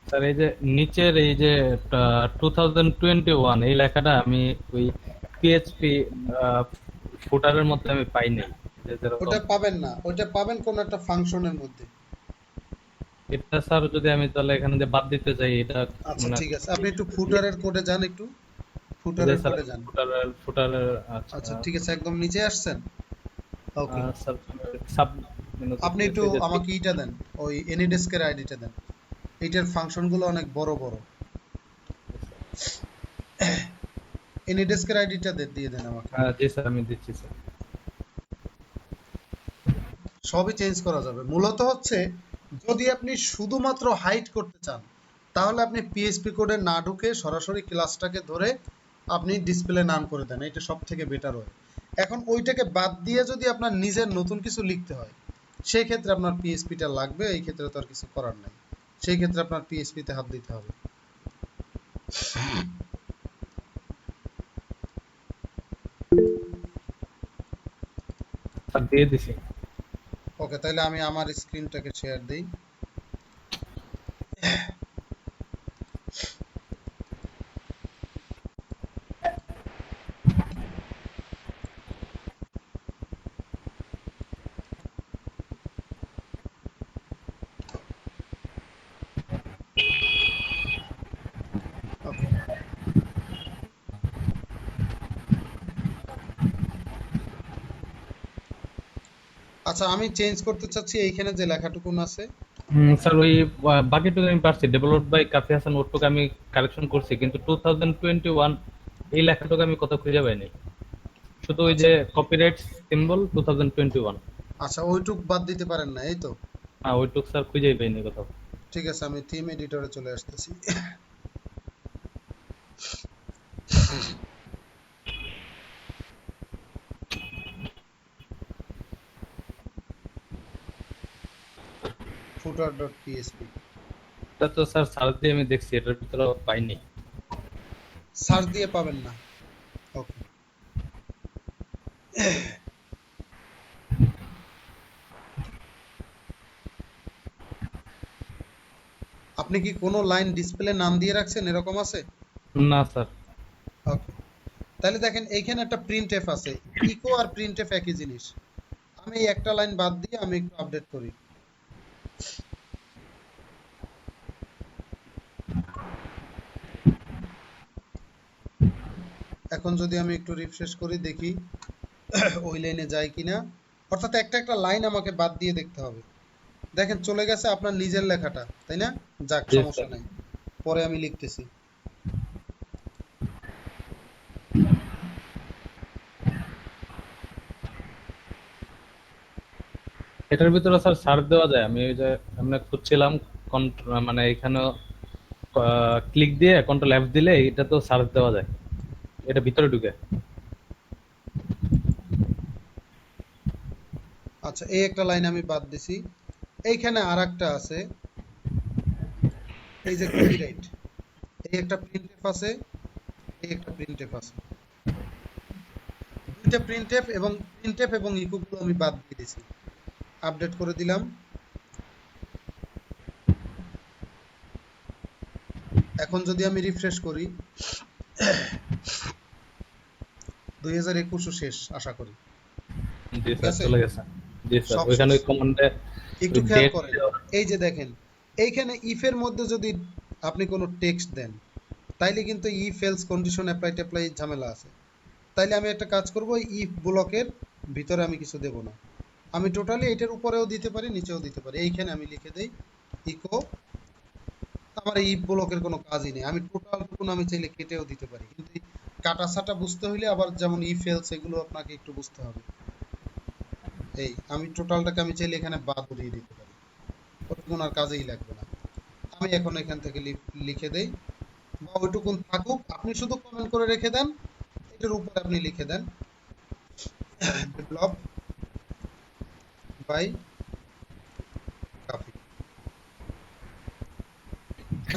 স্যার এই যে নিচের এই যে 2021 এই লেখাটা আমি ওই পিএইচপি ফুটারের মধ্যে আমি পাই নাই, যে যেরকম ওটা পাবেন না, ওটা পাবেন কোন একটা ফাংশনের মধ্যে। এটা স্যার যদি আমি তাহলে এখানে যে বাদ দিতে চাই এটা আচ্ছা মানে ঠিক আছে, আপনি একটু ফুটারের কোডে যান, একটু যে ফুটারের স্যার কোডে যান। ফুটারের আচ্ছা ঠিক আছে, একদম নিচে আসছেন। ওকে, স্যার সাব আপনি একটু আমাকে ইটা দেন, ওই এনিডেস্কের আইডিটা দেন। এইটার ফাংশনগুলো অনেক বড় বড়। এনিডেস্কের আইডিটা দিয়ে দেন আমাকে। জি স্যার আমি দিচ্ছি স্যার। সবই চেঞ্জ করা যাবে। মূলত হচ্ছে যদি আপনি শুধুমাত্র হাইড করতে চান তাহলে আপনি পিএইচপি কোডে না ঢুকে সরাসরি ক্লাসটাকে ধরে আপনি ডিসপ্লে নান করে দেন, এটা সব থেকে বেটার হয়। এখন ওইটাকে বাদ দিয়ে যদি আপনার নিজের নতুন কিছু লিখতে হয় সেই ক্ষেত্রে আপনার পিএইচপিটা লাগবে, এই ক্ষেত্রে তো আর কিছু করার নাই, সেই ক্ষেত্রে আপনার পিএইচপিতে হাত দিতে হবে। স্যার দিয়ে দিছি। ওকে, তাহলে আমি আমার স্ক্রিনটাকে শেয়ার দিই। ওকে, আচ্ছা আমি চেঞ্জ করতে চাচ্ছি এইখানে যে লেখাটুকুন আছে। স্যার ওই বাকিটুকু আমি পারছি, ডেভেলপড বাই কাফি হাসান, ওটুকু আমি কারেকশন করছি, কিন্তু 2021 এই লেখাটুকু আমি কোথাও খুঁজে পাইনি। শুধু ওই যে কপিরাইট সিম্বল 2021, আচ্ছা ওইটুক বাদ দিতে পারেন না, এই তো। ওইটুকু স্যার খুঁজেই পাইনি কোথাও। ঠিক আছে, আমি থিম এডিটরে চলে আসতেছি। footer.php এটা তো স্যার সার্চ দিয়ে আমি দেখছি, এটার ভিতরে পাইনি। সার্চ দিয়ে পাবেন না। ওকে, আপনি কি কোনো লাইন ডিসপ্লে নাম দিয়ে রাখছেন, এরকম আছে? না স্যার। ওকে, তাহলে দেখেন এইখানে একটা প্রিন্টএফ আছে, ইকো আর প্রিন্টএফ একই জিনিস। আমি এই একটা লাইন বাদ দিয়ে আমি একটু আপডেট করি। এখন যদি আমি একটু রিফ্রেশ করি দেখি ওই লাইনে যায় কিনা, অর্থাৎ একটা একটা লাইন আমাকে বাদ দিয়ে দেখতে হবে। দেখেন চলে গেছে আপনার নিজের লেখাটা, তাই না? যাক, জি সমস্যা স্যার। নাই, পরে আমি লিখতেছি। এটার ভিতরে স্যার সার্চ দেওয়া যায়? আমি ওই যে আমরা খুঁজছিলাম, মানে এখানে ক্লিক দিয়ে কন্ট্রোল এফ দিলে এটা তো সার্চ দেওয়া যায়, এটা ভিতরে ঢুকে। আচ্ছা, এই একটা লাইন আমি বাদ দিছি। এইখানে আরেকটা আছে, এই যে কপিরাইট, এই একটা প্রিন্টএফ আছে, এই একটা প্রিন্টএফ আছে। দুইটা প্রিন্টএফ এবং ইকো গুলো আমি বাদ দিয়ে দিয়েছি। আপডেট করে দিলাম। এখন যদি আমি রিফ্রেশ করি 2021 শেষ আশা করি। জি ঠিক স্যার আছে, চলে গেছে। জি স্যার, সব ওইখানে শেষ। কমান্ডে একটু খেয়াল করেন, এই যে দেখেন এইখানে ইফের মধ্যে যদি আপনি কোনো টেক্সট দেন তাইলে কিন্তু ইফ এলস কন্ডিশন অ্যাপ্লাই ঝামেলা আছে। তাইলে আমি একটা কাজ করব, ইফ ব্লকের ভিতরে আমি কিছু দেব না, আমি টোটালি এটার উপরেও দিতে পারি নিচেও দিতে পারি। এইখানে আমি লিখে দেই ইকো, আমার ইফ ব্লকের কোনো কাজই নেই, আমি টোটাল টুকুন আমি চাইলে কেটেও দিতে পারি, কিন্তু কাটা ছাটা বুঝতে হইলে আবার যেমন ইফ এলস এগুলো আপনাকে একটু বুঝতে হবে। এই আমি টোটালটাকে আমি চাইলে এখানে বাদ দিয়ে দিতে পারি, ওইটুকুন আর কাজেই লাগবে না। আমি এখন এখান থেকে লিখে দেই, বা ওইটুকুন থাকুক, আপনি শুধু কমেন্ট করে রেখে দেন, এটার উপরে আপনি লিখে দেন ডেভেলপ বাই কাফি।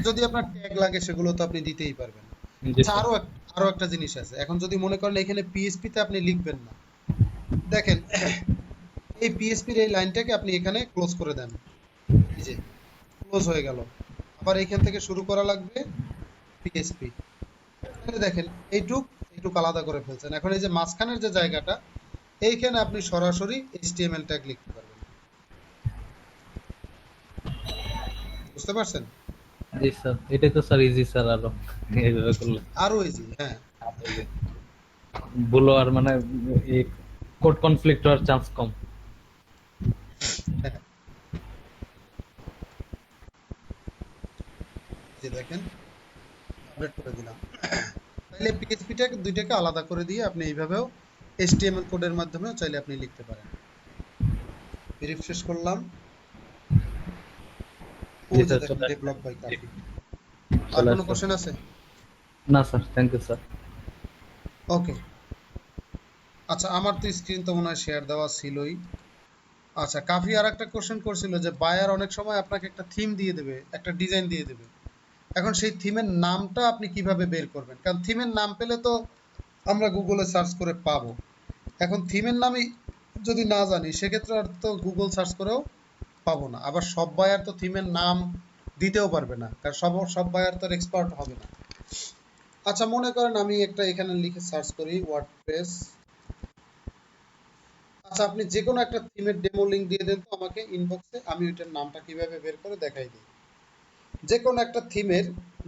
যদি আপনার ট্যাগ লাগে সেগুলো তো আপনি দিতেই পারবেন। জি আচ্ছা, স্যার। আরো একটা জিনিস আছে, এখন যদি মনে করেন এখানে পিএইচপি তে আপনি লিখবেন না, দেখেন এই পিএইচপির এই লাইনটাকে আপনি এখানে ক্লোজ করে দেন, এই যে ক্লোজ হয়ে গেল। আবার এইখান থেকে শুরু করা লাগবে পিএসপি। এখানে দেখেন এইটুক আলাদা করে ফেলছেন। এখন এই যে মাঝখানের যে জায়গাটা, এইখানে আপনি সরাসরি HTML ট্যাগ লিখতে পারবেন। বুঝতে পারছেন? জি স্যার, এটাই তো স্যার ইজি স্যার, আরো এইভাবে করলে আরো ইজি, হ্যাঁ। ভুল আর মানে এই কোড কনফ্লিক্ট হওয়ার চান্স কম। হ্যাঁ, এই যে দেখেন আপডেট করে দিলাম। তাইলে পিএইচপি ট্যাগ দুইটাকে আলাদা করে দিয়ে আপনি এইভাবেও HTML কোডের মাধ্যমেও চাইলে আপনি লিখতে পারেন। রিফ্রেশ করলাম। জি ওই যে স্যার, দেখেন ডেভেলপ বাই কাফি। আর চলে কোনো আসছে। কোশ্চেন আছে? না স্যার, থ্যাংক ইউ স্যার। ওকে। আচ্ছা, আমার তো স্ক্রিন তো মনে হয় শেয়ার দেওয়া ছিলই। আচ্ছা, কাফি আর একটা কোশ্চেন করছিল যে বায়ার অনেক সময় আপনাকে একটা থিম দিয়ে দেবে, একটা ডিজাইন দিয়ে দেবে। এখন সেই থিমের নামটা আপনি কিভাবে বের করবেন? কারণ থিমের নাম পেলে তো আমরা গুগলে সার্চ করে পাবো। এখন থিমের নামই যদি না জানি, সেক্ষেত্রে আর তো গুগল সার্চ করেও পাবো না। আবার সব বায়ার তো থিমের নাম দিতেও পারবে না, কারণ সব বায়ার তো এক্সপার্ট হবে না। আচ্ছা, মনে করেন আমি একটা এখানে লিখে সার্চ করি ওয়ার্ডপ্রেস। আচ্ছা, আপনি যে কোনো একটা থিমের ডেমো লিংক দিয়ে দেন তো আমাকে ইনবক্সে, আমি ওইটার নামটা কিভাবে বের করে দেখাই দিই। যে কোনো একটা থিমের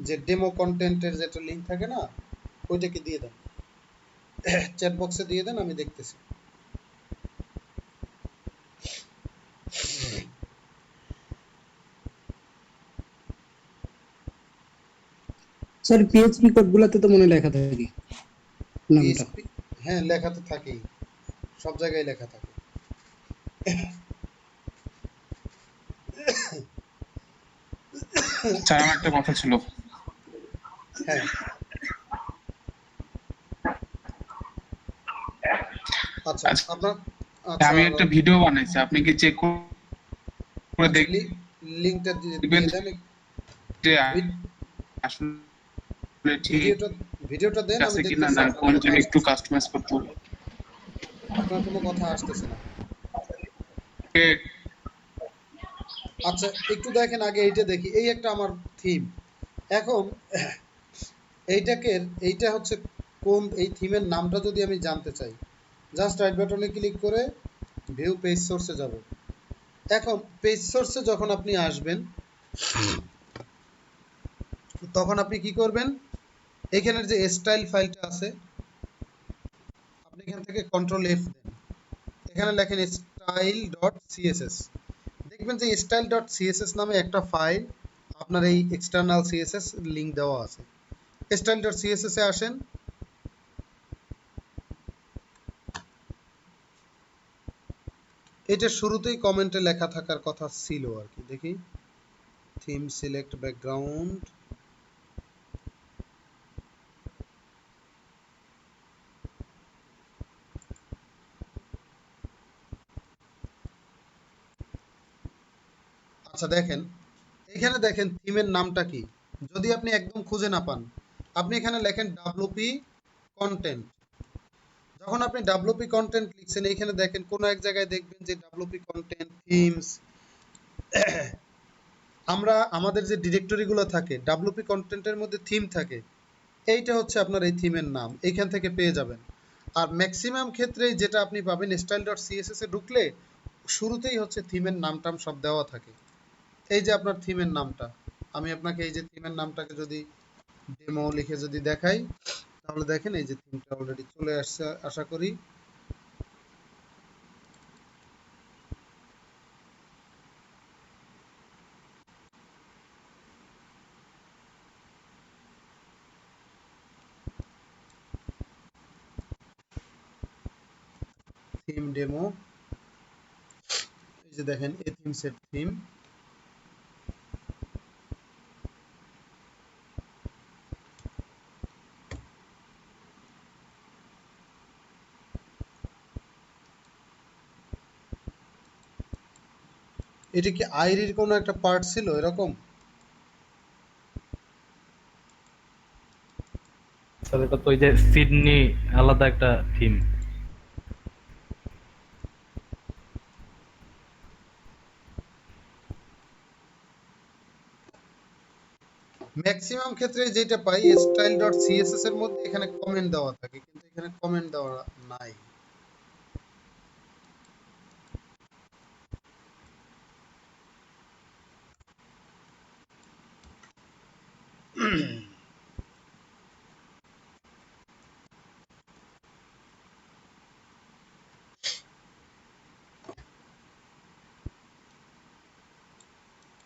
যে ডেমো কন্টেন্টের যেটা লিংক থাকে না, ওইটাকে দিয়ে দেন, চ্যাট বক্সে দিয়ে দেন, আমি দেখতেছি। স্যার পিএইচপি কোডগুলোতে তো মনে লেখা থাকে নামটা। PHP, হ্যাঁ, লেখা তো থাকেই, সব জায়গায় লেখা থাকে। স্যার আমার একটা কথা ছিল। হ্যাঁ, আচ্ছা আচ্ছা, আপনার, আচ্ছা আমি একটা ভিডিও বানাইছি, আপনি কি চেক করে লিংকটা দেখবেন দিয়ে দেন। যে আসলে ঠিক ভিডিওটা দেন, আমি আছে কিনা, দেখতেছি। না আপনার কোন কথা জন্য একটু আসতেছে, কাস্টমাইজ করতে হবে। আপনার কোনো কথা আসতেছে না। আচ্ছা, একটু দেখেন আগে এইটা দেখি। এই একটা আমার থিম। এখন এইটা হচ্ছে কোন, এই থিমের নামটা যদি আমি জানতে চাই, জাস্ট রাইট বাটনে ক্লিক করে ভিউ পেজ সোর্সে যাব। এখন পেজ সোর্সে যখন আপনি আসবেন, তখন আপনি কি করবেন, এখানের যে স্টাইল ফাইলটা আছে, আপনি এখান থেকে কন্ট্রোল এফ দেন, এখানে লেখেন style.css। দেখবেন যে style.css নামে একটা ফাইল আপনার এই এক্সটার্নাল সিএসএস লিংক দেওয়া আছে। style.css এ আসেন। এটা শুরুতেই কমেন্টে লেখা থাকার কথা ছিল আর কি। দেখি, থিম সিলেক্ট ব্যাকগ্রাউন্ড, আচ্ছা দেখেন, এখানে দেখেন থিমের নামটা কি। যদি আপনি একদম খুঁজে না পান, আপনি এখানে লেখেন ডাব্লুপি কন্টেন্ট। যখন আপনি ডাব্লুপি কন্টেন্ট লিখছেন, এইখানে দেখেন কোনো এক জায়গায় দেখবেন যে ডাব্লুপি কন্টেন্ট থিমস, আমরা আমাদের যে ডিরেক্টরি গুলো থাকে ডাব্লুপি কন্টেন্টের মধ্যে থিম থাকে, এইটা হচ্ছে আপনার এই থিমের নাম, এইখান থেকে পেয়ে যাবেন। আর ম্যাক্সিমাম ক্ষেত্রে যেটা আপনি পাবেন, style.css এ ঢুকলে শুরুতেই হচ্ছে থিমের নামটাম সব দেওয়া থাকে। এই যে আপনার থিমের নামটা, আমি আপনাকে এই যে থিমের নামটাকে যদি ডেমো লিখে যদি দেখাই, তাহলে দেখেন এই যে থিমটা অলরেডি চলে আসছে, আশা করি। থিম ডেমো, এই যে দেখেন এই থিম সেট থিম। এটা কি আইরির কোনো একটা পার্ট ছিল এরকম? স্যার এটা তো ওই যে সিডনি আলাদা একটা থিম। ম্যাক্সিমাম ক্ষেত্রে যেটা পাই স্টাইল ডট সিএসএস এর মধ্যে এখানে কমেন্ট দেওয়া থাকে, কিন্তু এখানে কমেন্ট দেওয়া নাই।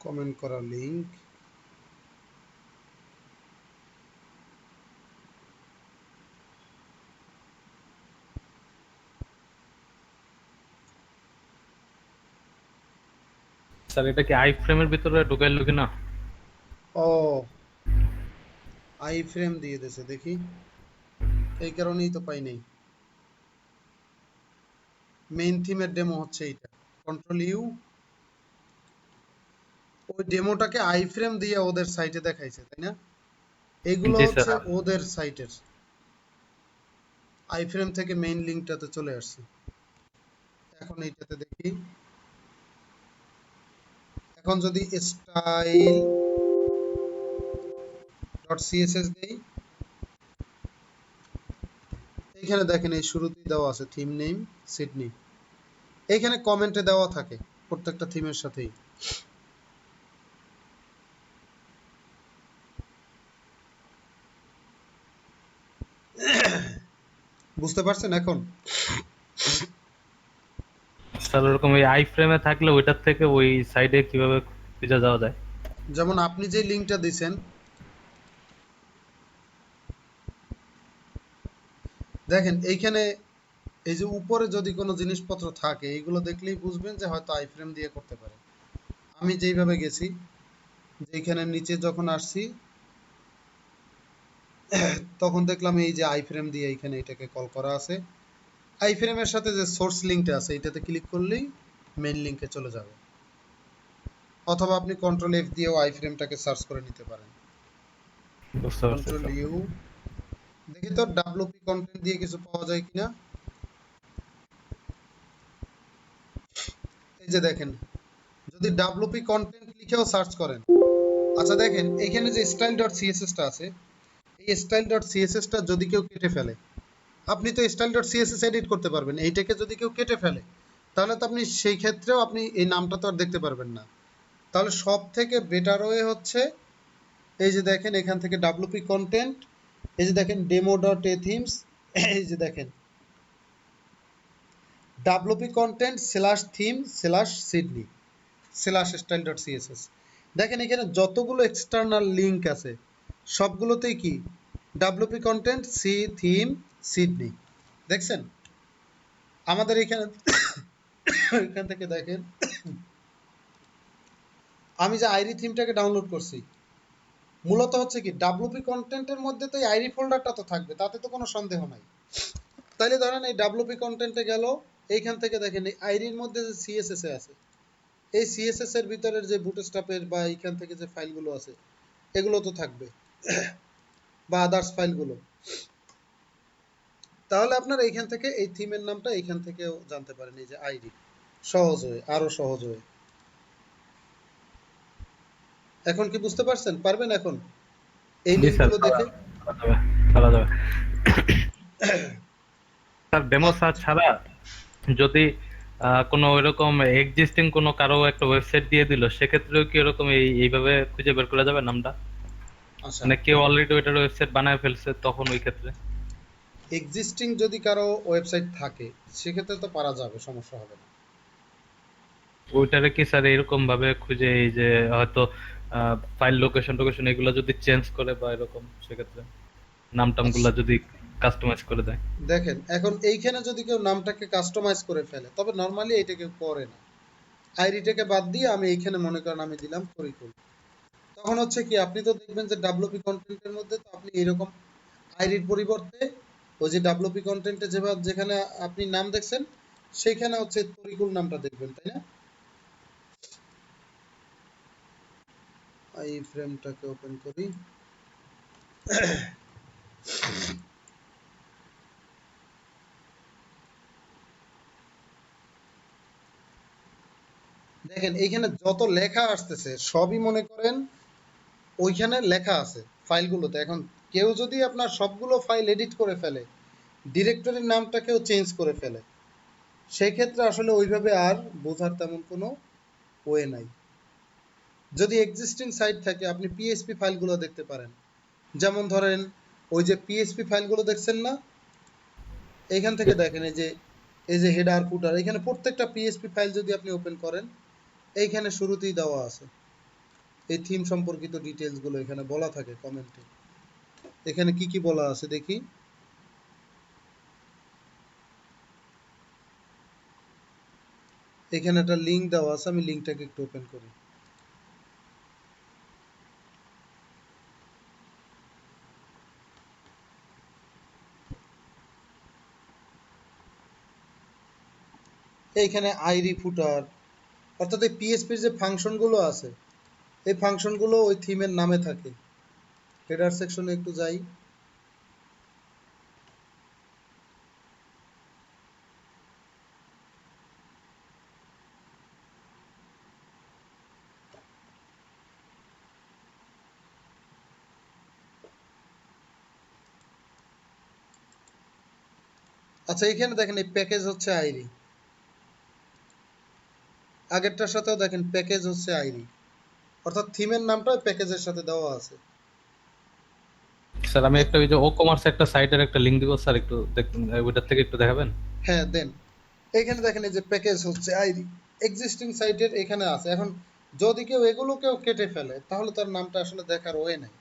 কমেন্ট করা লিংক, স্যার এটা কি আই ফ্রেমের ভিতরে ঢুকাইলো কিনা? ও আই ফ্রেম দিয়ে দিয়েছে, দেখি এই কারণেই তো পাই নাই। মেইন থিমের ডেমো হচ্ছে এইটা, কন্ট্রোল ইউ। ওই ডেমোটাকে আই ফ্রেম দিয়ে ওদের সাইটে দেখাইছে, তাই না? এইগুলো জি হচ্ছে স্যার। ওদের সাইটের আই ফ্রেম থেকে মেইন লিংকটাতে চলে আসছে। এখন এইটাতে দেখি, এখন যদি স্টাইল ডট সিএসএস দেই, এইখানে দেখেন এই শুরুতেই দেওয়া আছে থিম নেম সিডনি। এইখানে কমেন্টে দেওয়া থাকে প্রত্যেকটা থিমের সাথেই। বুঝতে পারছেন এখন? স্যার ওরকম ওই আই ফ্রেমে থাকলে ওইটার থেকে ওই সাইডে কিভাবে খুঁজে যাওয়া যায়? যেমন আপনি যে লিংকটা দিছেন, দেখেন এইখানে এই যে উপরে যদি কোনো জিনিসপত্র থাকে, এইগুলো দেখলেই বুঝবেন যে হয়তো আই ফ্রেম দিয়ে করতে পারে। আমি যেইভাবে গেছি, যেখানে নিচে যখন আসছি তখন দেখলাম এই যে আই ফ্রেম দিয়ে এইখানে এটাকে কল করা আছে। আই ফ্রেমের সাথে যে সোর্স লিংকটা আছে এটাতে ক্লিক করলেই মেইন লিংকে চলে যাবে, অথবা আপনি কন্ট্রোল এফ দিয়েও আই ফ্রেমটাকে সার্চ করে নিতে পারেন। বুঝতে পারছি কন্ট্রোল স্যার। ইউ, দেখি তো ডাব্লুপি কন্টেন্ট দিয়ে কিছু পাওয়া যায় কিনা। এই যে দেখেন, যদি ডাব্লুপি কন্টেন্ট লিখেও সার্চ করেন, আচ্ছা দেখেন এখানে যে স্টাইল ডট সিএসএস টা আছে, এই স্টাইল ডট সিএসএস টা যদি কেউ কেটে ফেলে, আপনি তো স্টাইল ডট সিএসএস এডিট করতে পারবেন, এইটাকে যদি কেউ কেটে ফেলে তাহলে তো আপনি সেই ক্ষেত্রেও আপনি এই নামটা তো আর দেখতে পারবেন না। তাহলে সব থেকে বেটার ওয়ে হচ্ছে এই যে দেখেন এখান থেকে ডাব্লুপি কন্টেন্ট, এই যে দেখেন ডেমো ডট এ থিমস, এই যে দেখেন WP content slash theme slash Sydney slash style dot CSS. দেখেন এখানে যতগুলো এক্সটার্নাল লিঙ্ক আছে সবগুলোতেই কি WP content C theme Sydney. দেখছেন আমাদের এখানে এখান থেকে দেখেন আমি যে আইরি থিমটাকে ডাউনলোড করছি, মূলত হচ্ছে কি ডাব্লুপি কন্টেন্টের মধ্যে তো এই আইরি ফোল্ডারটা তো থাকবে, তাতে তো কোনো সন্দেহ নাই। তাইলে ধরেন এই ডাব্লুপি কন্টেন্টে গেল, এইখান থেকে দেখেন এই আইরির মধ্যে যে সিএসএস এ আছে, এই সিএসএস এর ভিতরের যে বুটস্ট্র্যাপের বা এইখান থেকে যে ফাইলগুলো আছে এগুলো তো থাকবে, বা আদার্স ফাইলগুলো। তাহলে আপনার এইখান থেকে এই থিমের নামটা এইখান থেকেও জানতে পারেন, এই যে আইডি। সহজ হয়ে, আরো সহজ হয়ে। এখন কি বুঝতে পারছেন? পারবেন এখন এই জি স্যার, লিঙ্কগুলো দেখে? করা যাবে। স্যার ডেমো সার্চ ছাড়া যদি কোনো এরকম এক্সিস্টিং কোনো কারো একটা ওয়েবসাইট দিয়ে দিল, সেক্ষেত্রেও কি এরকম এইভাবে খুঁজে বের করা যাবে নামটা? আচ্ছা, মানে কেউ অলরেডি ওইটার ওয়েবসাইট বানায় ফেলছে, তখন ওই ক্ষেত্রে এক্সিস্টিং যদি কারো ওয়েবসাইট থাকে সেক্ষেত্রে তো পারা যাবে, সমস্যা হবে না। ওইটারে কি স্যার এরকম ভাবে খুঁজে এই যে হয়তো ফাইল লোকেশন টোকেশন এগুলো যদি চেঞ্জ করে বা এরকম, সেক্ষেত্রে নাম টাম গুলা যদি কাস্টমাইজ করে দেয়? দেখেন এখন এইখানে যদি কেউ নামটাকে কাস্টমাইজ করে ফেলে, তবে নর্মালি এটা কেউ করে না। আইডিটাকে বাদ দিয়ে আমি এইখানে মনে করেন আমি দিলাম তরিকুল, তখন হচ্ছে কি আপনি তো দেখবেন যে ডাব্লুপি কন্টেন্টের মধ্যে তো আপনি এরকম আইডির পরিবর্তে ওই যে ডাব্লুপি কন্টেন্টে যেভাবে যেখানে আপনি নাম দেখছেন সেইখানে হচ্ছে তরিকুল নামটা দেখবেন, তাই না? এই ফ্রেমটাকে ওপেন করি। দেখেন এইখানে যত লেখা আসতেছে সবই মনে করেন ওইখানে লেখা আছে ফাইলগুলোতে। এখন কেউ যদি আপনার সবগুলো ফাইল এডিট করে ফেলে, ডিরেক্টরির নামটা কেউ চেঞ্জ করে ফেলে, সেই ক্ষেত্রে আসলে ওইভাবে আর বোঝার তেমন কোনো ওয়ে নাই। যদি এক্সিস্টিং সাইট থাকে আপনি পিএইচপি ফাইলগুলো দেখতে পারেন। যেমন ধরেন ওই যে পিএইচপি ফাইলগুলো দেখছেন না, এইখান থেকে দেখেন এই যে হেডার ফুটার, এখানে প্রত্যেকটা পিএইচপি ফাইল যদি আপনি ওপেন করেন, এইখানে শুরুতেই দেওয়া আছে এই থিম সম্পর্কিত ডিটেলস গুলো, এখানে বলা থাকে কমেন্টে। এখানে কি কি বলা আছে দেখি। এখানে একটা লিংক দেওয়া আছে, আমি লিংকটাকে একটু ওপেন করি। এইখানে আইরি ফুটার, অর্থাৎ এই পিএইচপির যে ফাংশনগুলো আছে, এই ফাংশনগুলো ওই থিমের নামে থাকে। হেডার সেকশনে একটু যাই। আচ্ছা এখানে দেখেন এই প্যাকেজ হচ্ছে আইরি, আগেরটার সাথেও দেখেন প্যাকেজ হচ্ছে আইরি, অর্থাৎ থিমের নামটা প্যাকেজের সাথে দেওয়া আছে। স্যার আমি একটা ওই যে ও কমার্স একটা সাইটের একটা লিংক দিব স্যার, একটু দেখুন ওইটার থেকে একটু দেখাবেন। হ্যাঁ দেন। এইখানে দেখেন এই যে প্যাকেজ হচ্ছে আইরি, এক্সিস্টিং সাইটের এখানে আছে। এখন যদি কেউ এগুলোকেও কেটে ফেলে তাহলে তার নামটা আসলে দেখার ওয়ে নাই।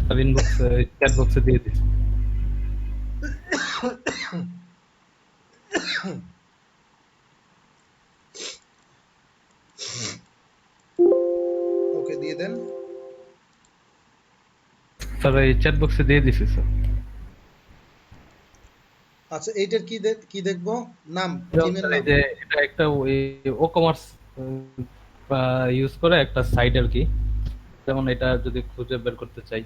স্যার ইনবক্সে চ্যাট বক্সে দিয়ে দিন। ওকে দিয়ে দেন। স্যার এই চ্যাট বক্সে দিয়ে দিছি স্যার। আচ্ছা এইটার কি দেখবো? নাম, থিমের স্যার এই নাম। যে এটা একটা ওই ও কমার্স ইউজ করে একটা সাইট আর কি, যেমন এটা যদি খুঁজে বের করতে চাই।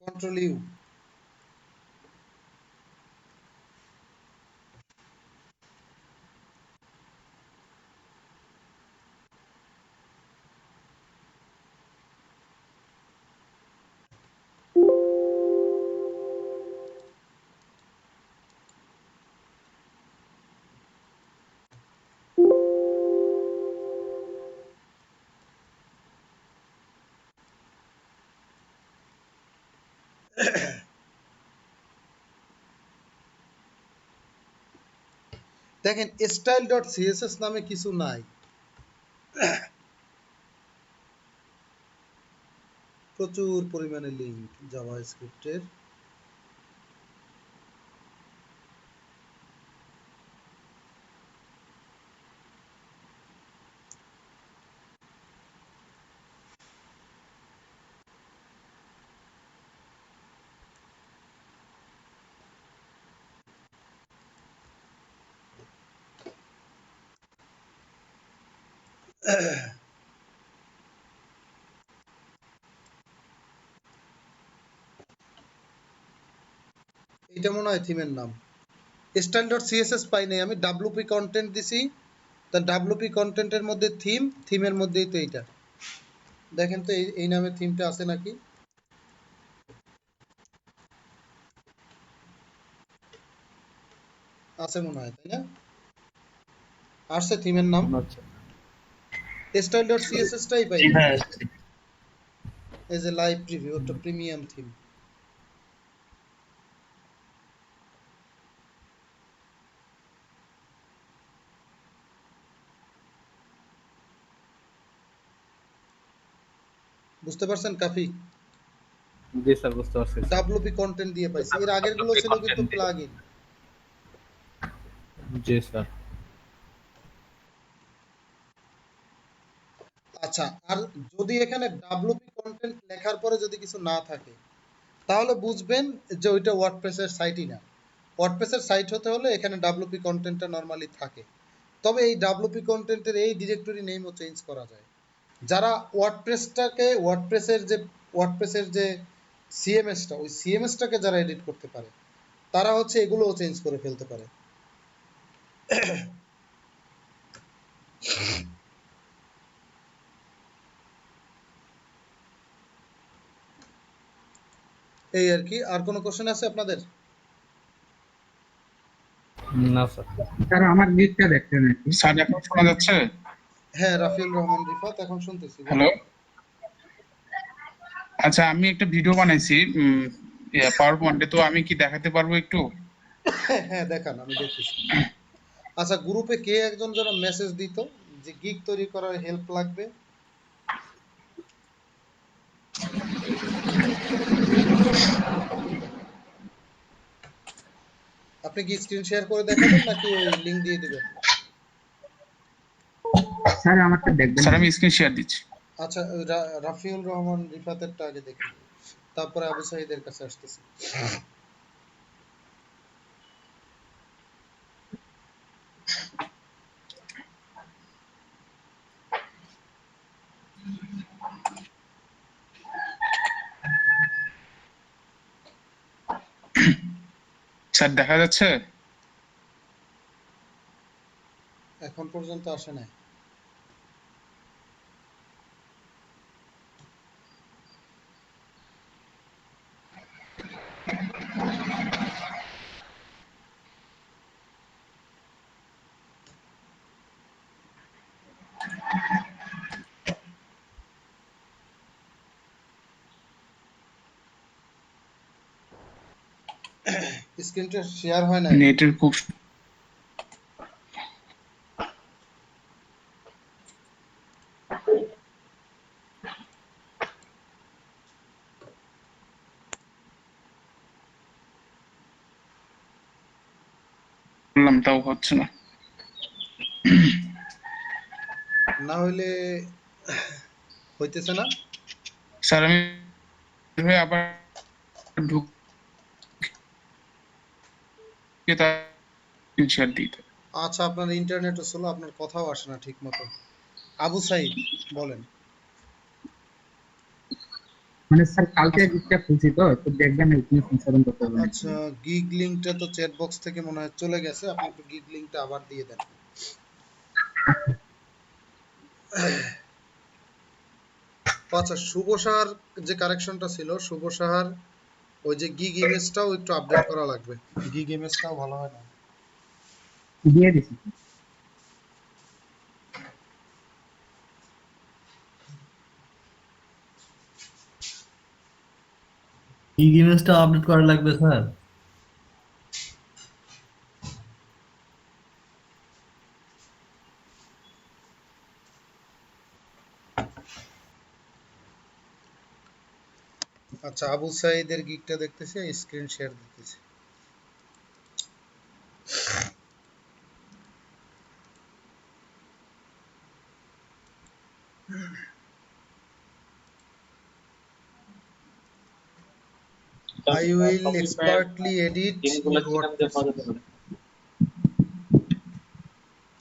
Control U. দেখেন style.css নামে কিছু নাই, প্রচুর পরিমাণে লিঙ্ক জাভাস্ক্রিপ্টের। এটা মনে হয় থিমের নাম। style.css পাই নাই আমি, wp কন্টেন্ট দিছি, তা wp কন্টেন্টের মধ্যে থিমের মধ্যেই তো এইটা। দেখেন তো এই নামে থিমটা আছে নাকি? আছে মনে হয়, তাই না? আসছে থিমের নাম, style.css টাই পাই জি না। ভাইয়া। এই যে লাইভ প্রিভিউ, একটা প্রিমিয়াম থিম। বুঝতে পারছেন কাফি? জি স্যার বুঝতে পারছি স্যার। wp কন্টেন্ট দিয়ে পাইছি, এর আগের গুলো ছিল কিন্তু প্লাগইন। জি স্যার। আচ্ছা, আর যদি এখানে wp কন্টেন্ট লেখার পরে যদি কিছু না থাকে, তাহলে বুঝবেন যে ওইটা ওয়ার্ডপ্রেসের সাইটই না। ওয়ার্ডপ্রেসের সাইট হতে হলে এখানে wp কন্টেন্টটা নরমালি থাকে। তবে এই wp কন্টেন্টের এই ডিরেক্টরি নেমও চেঞ্জ করা যায়। যারা ওয়ার্ডপ্রেসের যে সিএমএসটা, ওই সিএমএসটাকে যারা এডিট করতে পারে, তারা হচ্ছে এগুলোও চেঞ্জ করে ফেলতে পারে। এই আর কি। আর কোনো কোশ্চেন আছে আপনাদের? না স্যার। স্যার আমার গিকটা দেখতেন আর কি। স্যার এখন শোনা যাচ্ছে? হ্যাঁ, রাফিউল রহমান রিফাত, এখন শুনতেছি, বলুন। হ্যালো, আচ্ছা আমি একটা ভিডিও বানাইছি পাওয়ার পয়েন্টে, তো আমি কি দেখাতে পারবো একটু? হ্যাঁ দেখান, আমি দেখতেছি। আচ্ছা, গ্রুপে কে একজন যেন মেসেজ দিত যে গিগ তৈরি করার হেল্প লাগবে? আপনি কি স্ক্রিন শেয়ার করে দেখাবেন নাকি ওই লিংক দিয়ে দিবেন? স্যার আমারটা দেখবেন স্যার না? আমি স্ক্রিন শেয়ার দিচ্ছি। আচ্ছা, রাফিউল রহমান রিফাতেরটা আগে দেখি, তারপরে আবু সাইদের কাছে আসতেছি। স্যার দেখা যাচ্ছে? এখন পর্যন্ত আসে নাই। স্ক্রিনটা শেয়ার হয় নাই। নেটের খুব বললাম, তাও হচ্ছে না। না হইলে হইতেছে না। স্যার আমি আবার ঢুকে তার শেয়ার দিতে। আচ্ছা, আপনার ইন্টারনেটও স্লো, আপনার কথাও আসে না ঠিক মতো। আবু সাইদ বলেন। মানে স্যার কালকে গিকটা খুলছি তো, তো দেখবেন আর কি সংশোধন করতে হবে নাকি। আচ্ছা, গিগ লিংকটা তো চ্যাট বক্স থেকে মনে হয় চলে গেছে, আপনি একটু গিগ লিংকটা আবার দিয়ে দেন। আচ্ছা, শুভ সাহার যে কারেকশনটা ছিল, শুভ সাহার ওই যে গিগ ইমেজটাও একটু আপডেট করা লাগবে। গিগ ইমেজটাও ভালো হয় না। দিয়ে দিছি। গিগ ইমেজটা আপডেট করা লাগবে স্যার। আচ্ছা, আবু সাইদের গিগটা দেখতেছি, স্ক্রিন শেয়ার দিতেছি। I will expertly edit your WordPress.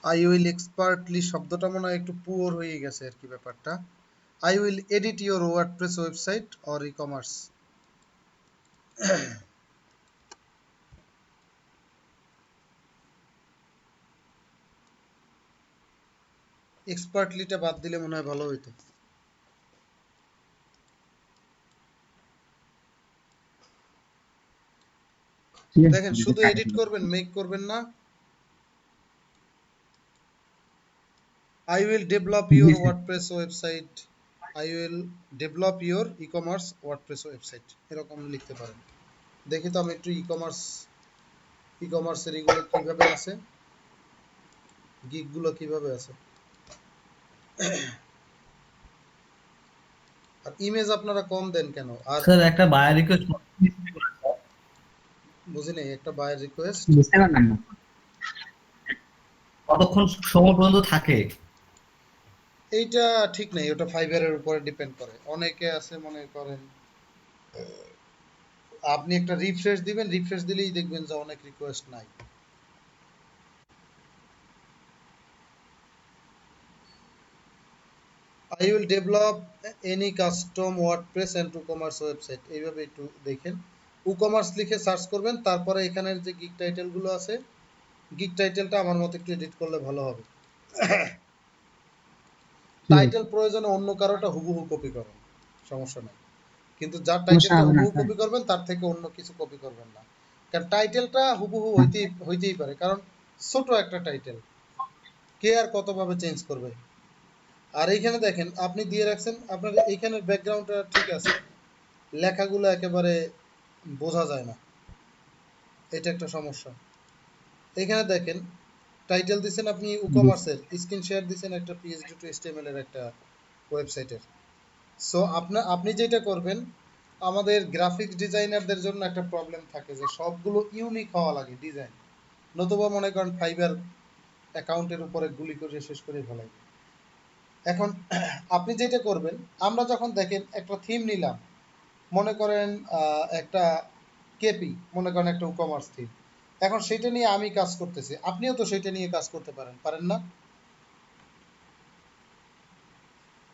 I will expertly শব্দটা মনে হয় একটু পুয়ার হয়ে গেছে আর কি ব্যাপারটা। I will edit your WordPress website or e-commerce. এক্সপার্টলিটা বাদ দিলে মনে হয় ভালো হইতো। দেখেন, শুধু এডিট করবেন, মেক করবেন না। I will develop your WordPress website. I will develop your e-commerce WordPress website, এরকম লিখতে পারেন। দেখি তো আমি একটু ই-কমার্সের এগুলো কিভাবে আছে, গিগগুলো কিভাবে আছে। আর ইমেজ আপনারা কম দেন কেন? আর স্যার একটা বায়ার রিকোয়েস্ট বুঝি নাই, একটা বায়ার রিকোয়েস্ট বুঝতে পারলাম না। কতক্ষণ সময় পর্যন্ত থাকে? এইটা ঠিক নেই, ওটা ফাইবারের উপরে ডিপেন্ড করে। অনেকে আছে মনে করেন আপনি একটা রিফ্রেশ দিবেন, রিফ্রেশ দিলেই দেখবেন যে অনেক রিকোয়েস্ট নাই। I will develop any custom WordPress and WooCommerce website, এইভাবে একটু দেখেন। WooCommerce লিখে সার্চ করবেন, তারপরে এখানের যে গিগ টাইটেল গুলো আছে, গিগ টাইটেলটা আমার মতে একটু এডিট করলে ভালো হবে। টাইটেল প্রয়োজনে অন্য কারোটা হুবহু কপি করেন, সমস্যা নাই। কিন্তু যার সমস্যা টাইটেলটা হবে না হুবহু স্যার। কপি করবেন তার থেকে অন্য কিছু কপি করবেন না, কারণ টাইটেলটা হুবহু হইতেই পারে, কারণ ছোট একটা টাইটেল কে আর কতভাবে চেঞ্জ করবে। আর এইখানে দেখেন আপনি দিয়ে রাখছেন আপনার এইখানের ব্যাকগ্রাউন্ডটা ঠিক আছে, লেখাগুলো একেবারে বোঝা যায় না, এটা একটা সমস্যা। এখানে দেখেন টাইটেল দিছেন আপনি ই-কমার্সের, স্ক্রিন শেয়ার দিছেন একটা PHP টু HTML এর একটা ওয়েবসাইটের। সো আপনি যেটা করবেন, আমাদের গ্রাফিক্স ডিজাইনারদের জন্য একটা প্রবলেম থাকে যে সবগুলো ইউনিক হওয়া লাগে ডিজাইন, নতুবা মনে করেন ফাইবার অ্যাকাউন্টের উপরে গুলি করে শেষ করে ফেলাই। এখন আপনি যেটা করবেন, আমরা যখন দেখেন একটা থিম নিলাম, মনে করেন একটা কেপি, মনে করেন একটা ই-কমার্স থিম, এখন সেটা নিয়ে আমি কাজ করতেছি, আপনিও তো সেটা নিয়ে কাজ করতে পারেন, পারেন না?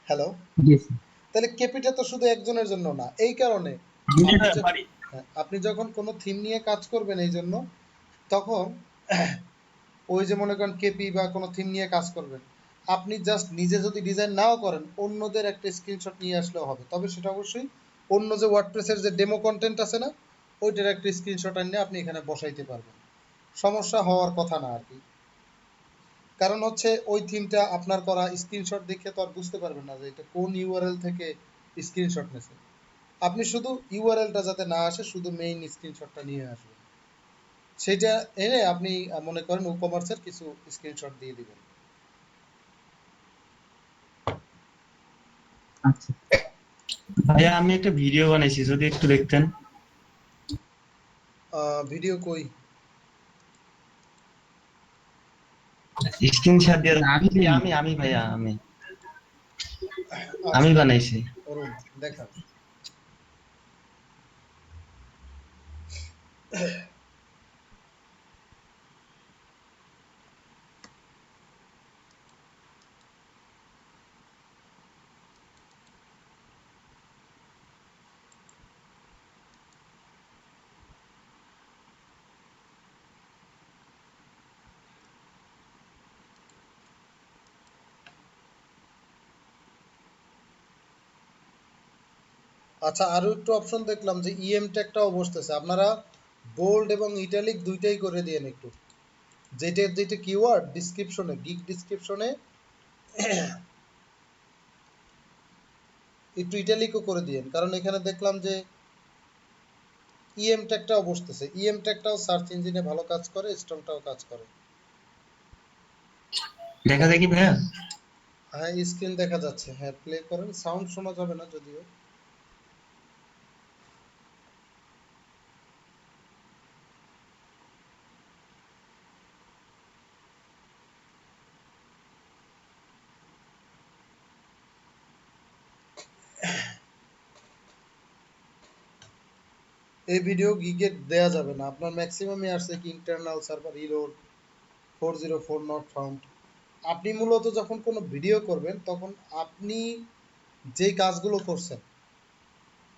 হ্যালো, জি স্যার। তাহলে কেপিটা তো শুধু একজনের জন্য না, এই কারণে জি আপনি স্যার। পারি। হ্যাঁ, আপনি যখন কোনো থিম নিয়ে কাজ করবেন এই জন্য, তখন ওই যে মনে করেন কেপি বা কোনো থিম নিয়ে কাজ করবেন, আপনি জাস্ট নিজে যদি ডিজাইন নাও করেন, অন্যদের একটা স্ক্রিনশট নিয়ে আসলেও হবে, তবে সেটা অবশ্যই অন্য যে ওয়ার্ডপ্রেসের যে ডেমো কন্টেন্ট আছে না, ওইটার একটা স্ক্রিনশট আনিয়ে আপনি এখানে বসাইতে পারবেন, সমস্যা হওয়ার কথা না আর কি। কারণ হচ্ছে ওই থিমটা আপনার করা, স্ক্রিনশট দেখে তো আর বুঝতে পারবেন না যে এটা কোন ইউআরএল থেকে স্ক্রিনশট নেছে। আপনি শুধু ইউআরএলটা যাতে না আসে, শুধু মেইন স্ক্রিনশটটা নিয়ে আসবেন, সেটা এনে আপনি মনে করেন ই-কমার্সের কিছু স্ক্রিনশট দিয়ে দিবেন। আচ্ছা ভাইয়া আমি একটা ভিডিও বানাইছি, যদি একটু দেখতেন। ভিডিও কই? স্ক্রিনশট দিয়ে স্যার, আমি দিইনি। আমি ভাইয়া আমি আচ্ছা, বানাইছি। অরুণ দেখান। আচ্ছা, আরো একটু অপশন দেখলাম যে ইএম ট্যাগটাও বসতেছে, আপনারা বোল্ড এবং ইটালিক দুইটাই করে দিয়েন একটু, যেটা যেটা কিওয়ার্ড ডিসক্রিপশনে, গিগ ডিসক্রিপশনে একটু ইটালিকও করে দিয়েন, কারণ এখানে দেখলাম যে ইএম ট্যাগটাও বসতেছে, ইএম ট্যাগটাও সার্চ ইঞ্জিনে ভালো কাজ করে, স্ট্রংটাও কাজ করে। দেখা যায় কি ভাইয়া? হ্যাঁ, স্ক্রিন দেখা যাচ্ছে, হ্যাঁ প্লে করেন, সাউন্ড শোনা যাবে না যদিও। এই ভিডিও গিগে দেয়া যাবে না, আপনার ম্যাক্সিমামই আসছে কি internal server error 404 not found. আপনি মূলত যখন কোনো ভিডিও করবেন, তখন আপনি যেই কাজগুলো করছেন,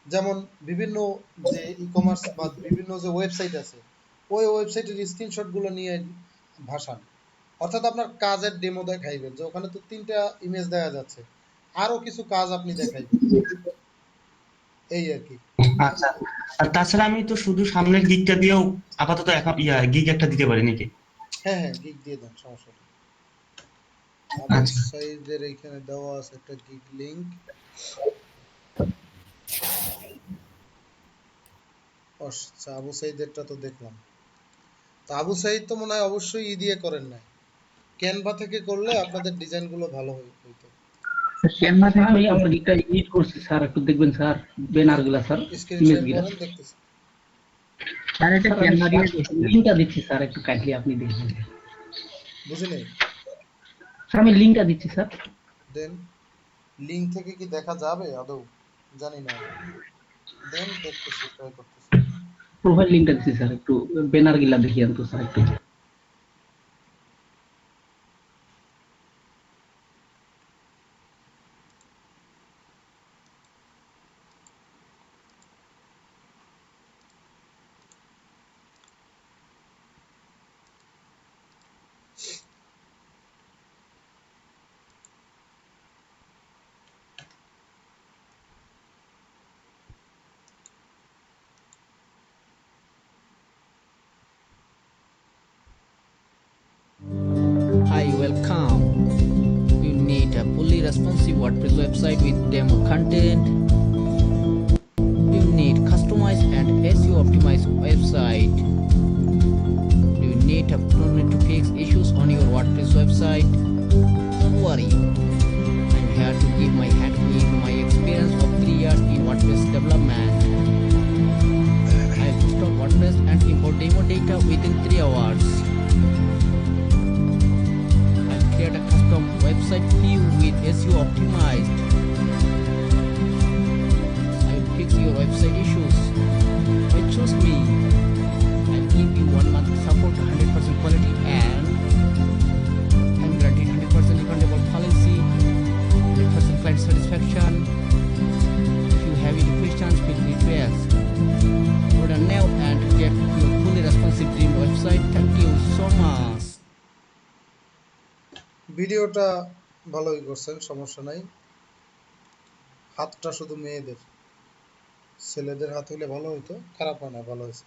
যেমন বিভিন্ন যে ই-কমার্স বা বিভিন্ন যে ওয়েবসাইট আছে, ওই ওয়েবসাইটের স্ক্রিনশটগুলো নিয়ে ভাসান, অর্থাৎ আপনার কাজের ডেমো দেখাইবেন যে ওখানে তো 3টা ইমেজ দেখা যাচ্ছে, আরো কিছু কাজ আপনি দেখাইবেন, এই আর কি। আচ্ছা, আর তাছাড়া আমি তো শুধু সামনের গিকটা দিয়েও আপাতত এখন গিগ একটা দিতে পারি নাকি? হ্যাঁ হ্যাঁ, গিগ দিয়ে দেন, সমস্যা নেই। আবু আচ্ছা সাইদের এইখানে দেওয়া আছে একটা গিগ লিংক। আচ্ছা, আবু সাইদেরটা তো দেখলাম। তো আবু সাইদ তো মনে হয় অবশ্যই দিয়ে করেন নাই, ক্যানভা থেকে করলে আপনাদের ডিজাইনগুলো ভালো হইতো। ক্যানভা থেকে আমি করতেছি। আমার এটা এডিট করছি স্যার, একটু দেখবেন স্যার, ব্যানার গুলা স্যার, স্ক্রিন ইমেজ শেয়ার গুলা। করেন, দেখতেছি। স্যার এটা স্যার আমি ক্যানভা দিয়ে করছি স্যার। লিঙ্কটা দিচ্ছি স্যার, একটু কাইন্ডলি আপনি দেখবেন। বুঝি নাই। স্যার আমি লিঙ্কটা দিচ্ছি স্যার। দেন লিংক থেকে কি দেখা যাবে আদৌ, জানি না। দেন দেখতেছি, ট্রাই করতেছি। প্রোফাইল লিঙ্কটা দিচ্ছি স্যার, একটু ব্যানার গুলা দেখিয়ে তো স্যার একটু। WordPress website with demo content. You need customized and SEO optimized website. You need to fix issues on your WordPress website. Don't worry, I'm here to give my experience of 3 years in WordPress development. I install WordPress and import demo data within 3 hours. I create a custom website for you with SEO optimized. I will fix your website issues. But trust me, I'll give you 1 month support, 100% quality, and I'm guaranteed 100% refundable policy, 100% client satisfaction. If you have any questions, feel free to ask. Order now and get your fully responsive dream website. Thank you so much. ভিডিওটা ভালোই করছেন, সমস্যা নাই। হাতটা শুধু মেয়েদের, ছেলেদের হাত হইলে ভালো হইতো, খারাপ হয় না, ভালো হয়েছে।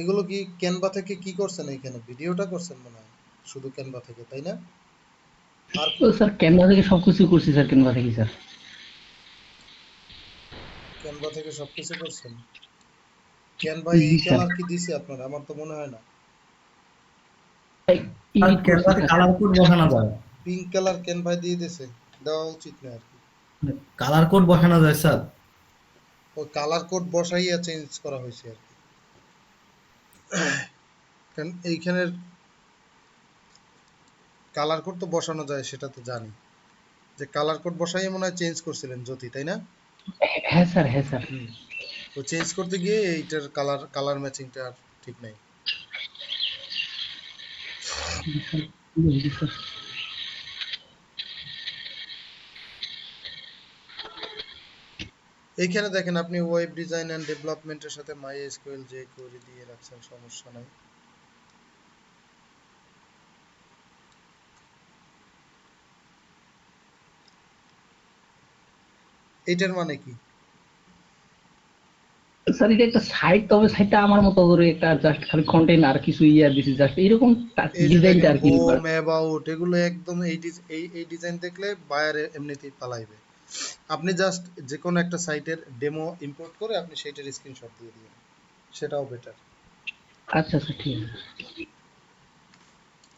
এগুলো কি ক্যানভা থেকে কি করছেন? এখানে ভিডিওটা করছেন মনে হয় শুধু ক্যানভা থেকে, তাই না? আর তো স্যার ক্যানভা থেকে সবকিছু করছি স্যার, ক্যানভা থেকে স্যার। ক্যানভা থেকে সবকিছু করছেন? ক্যানভা জি এই স্যার। কালার কি দিছে আপনার? আমার তো মনে হয় না। আর ক্যানভাতে কালার কোড বসানো যায়, পিঙ্ক কালার ক্যানভা দিয়ে দিছে, দেওয়া উচিত না আর কি। কালার কোড বসানো যায় স্যার। ওই কালার কোড বসাইয়া চেঞ্জ করা হয়েছে আর কি। কারণ এইখানের কালার কোড তো বসানো যায়, সেটা তো জানি, যে কালার কোড বসাইয়ে মনে হয় চেঞ্জ করছিলেন জ্যোতি, তাই না? হ্যাঁ স্যার, হ্যাঁ স্যার। ও চেঞ্জ করতে গিয়ে এইটার কালার ম্যাচিংটা আর ঠিক নাই। বুঝলি স্যার। এইখানে দেখেন আপনি ওয়েব ডিজাইন এন্ড ডেভেলপমেন্টের সাথে MySQL যে কোয়েরি দিয়ে রাখছেন, সমস্যা নাই। এইটার মানে কি? স্যার এটা একটা সাইট, তবে সাইটটা আমার মতো করে একটা জাস্ট খালি কন্টেন্ট আর কিছু ইয়া দিছি, জাস্ট এরকম এই যে ডিজাইনটা দেখেন আর কি। হোম, অ্যাবাউট, এগুলো একদম এই ডিজাইন দেখলে বায়ার এমনিতেই পালাইবে। আপনি জাস্ট যে কোনো একটা সাইটের ডেমো ইম্পোর্ট করে আপনি সেইটার স্ক্রিনশট দিয়ে দিবেন, সেটাও বেটার। আচ্ছা স্যার, ঠিক আছে।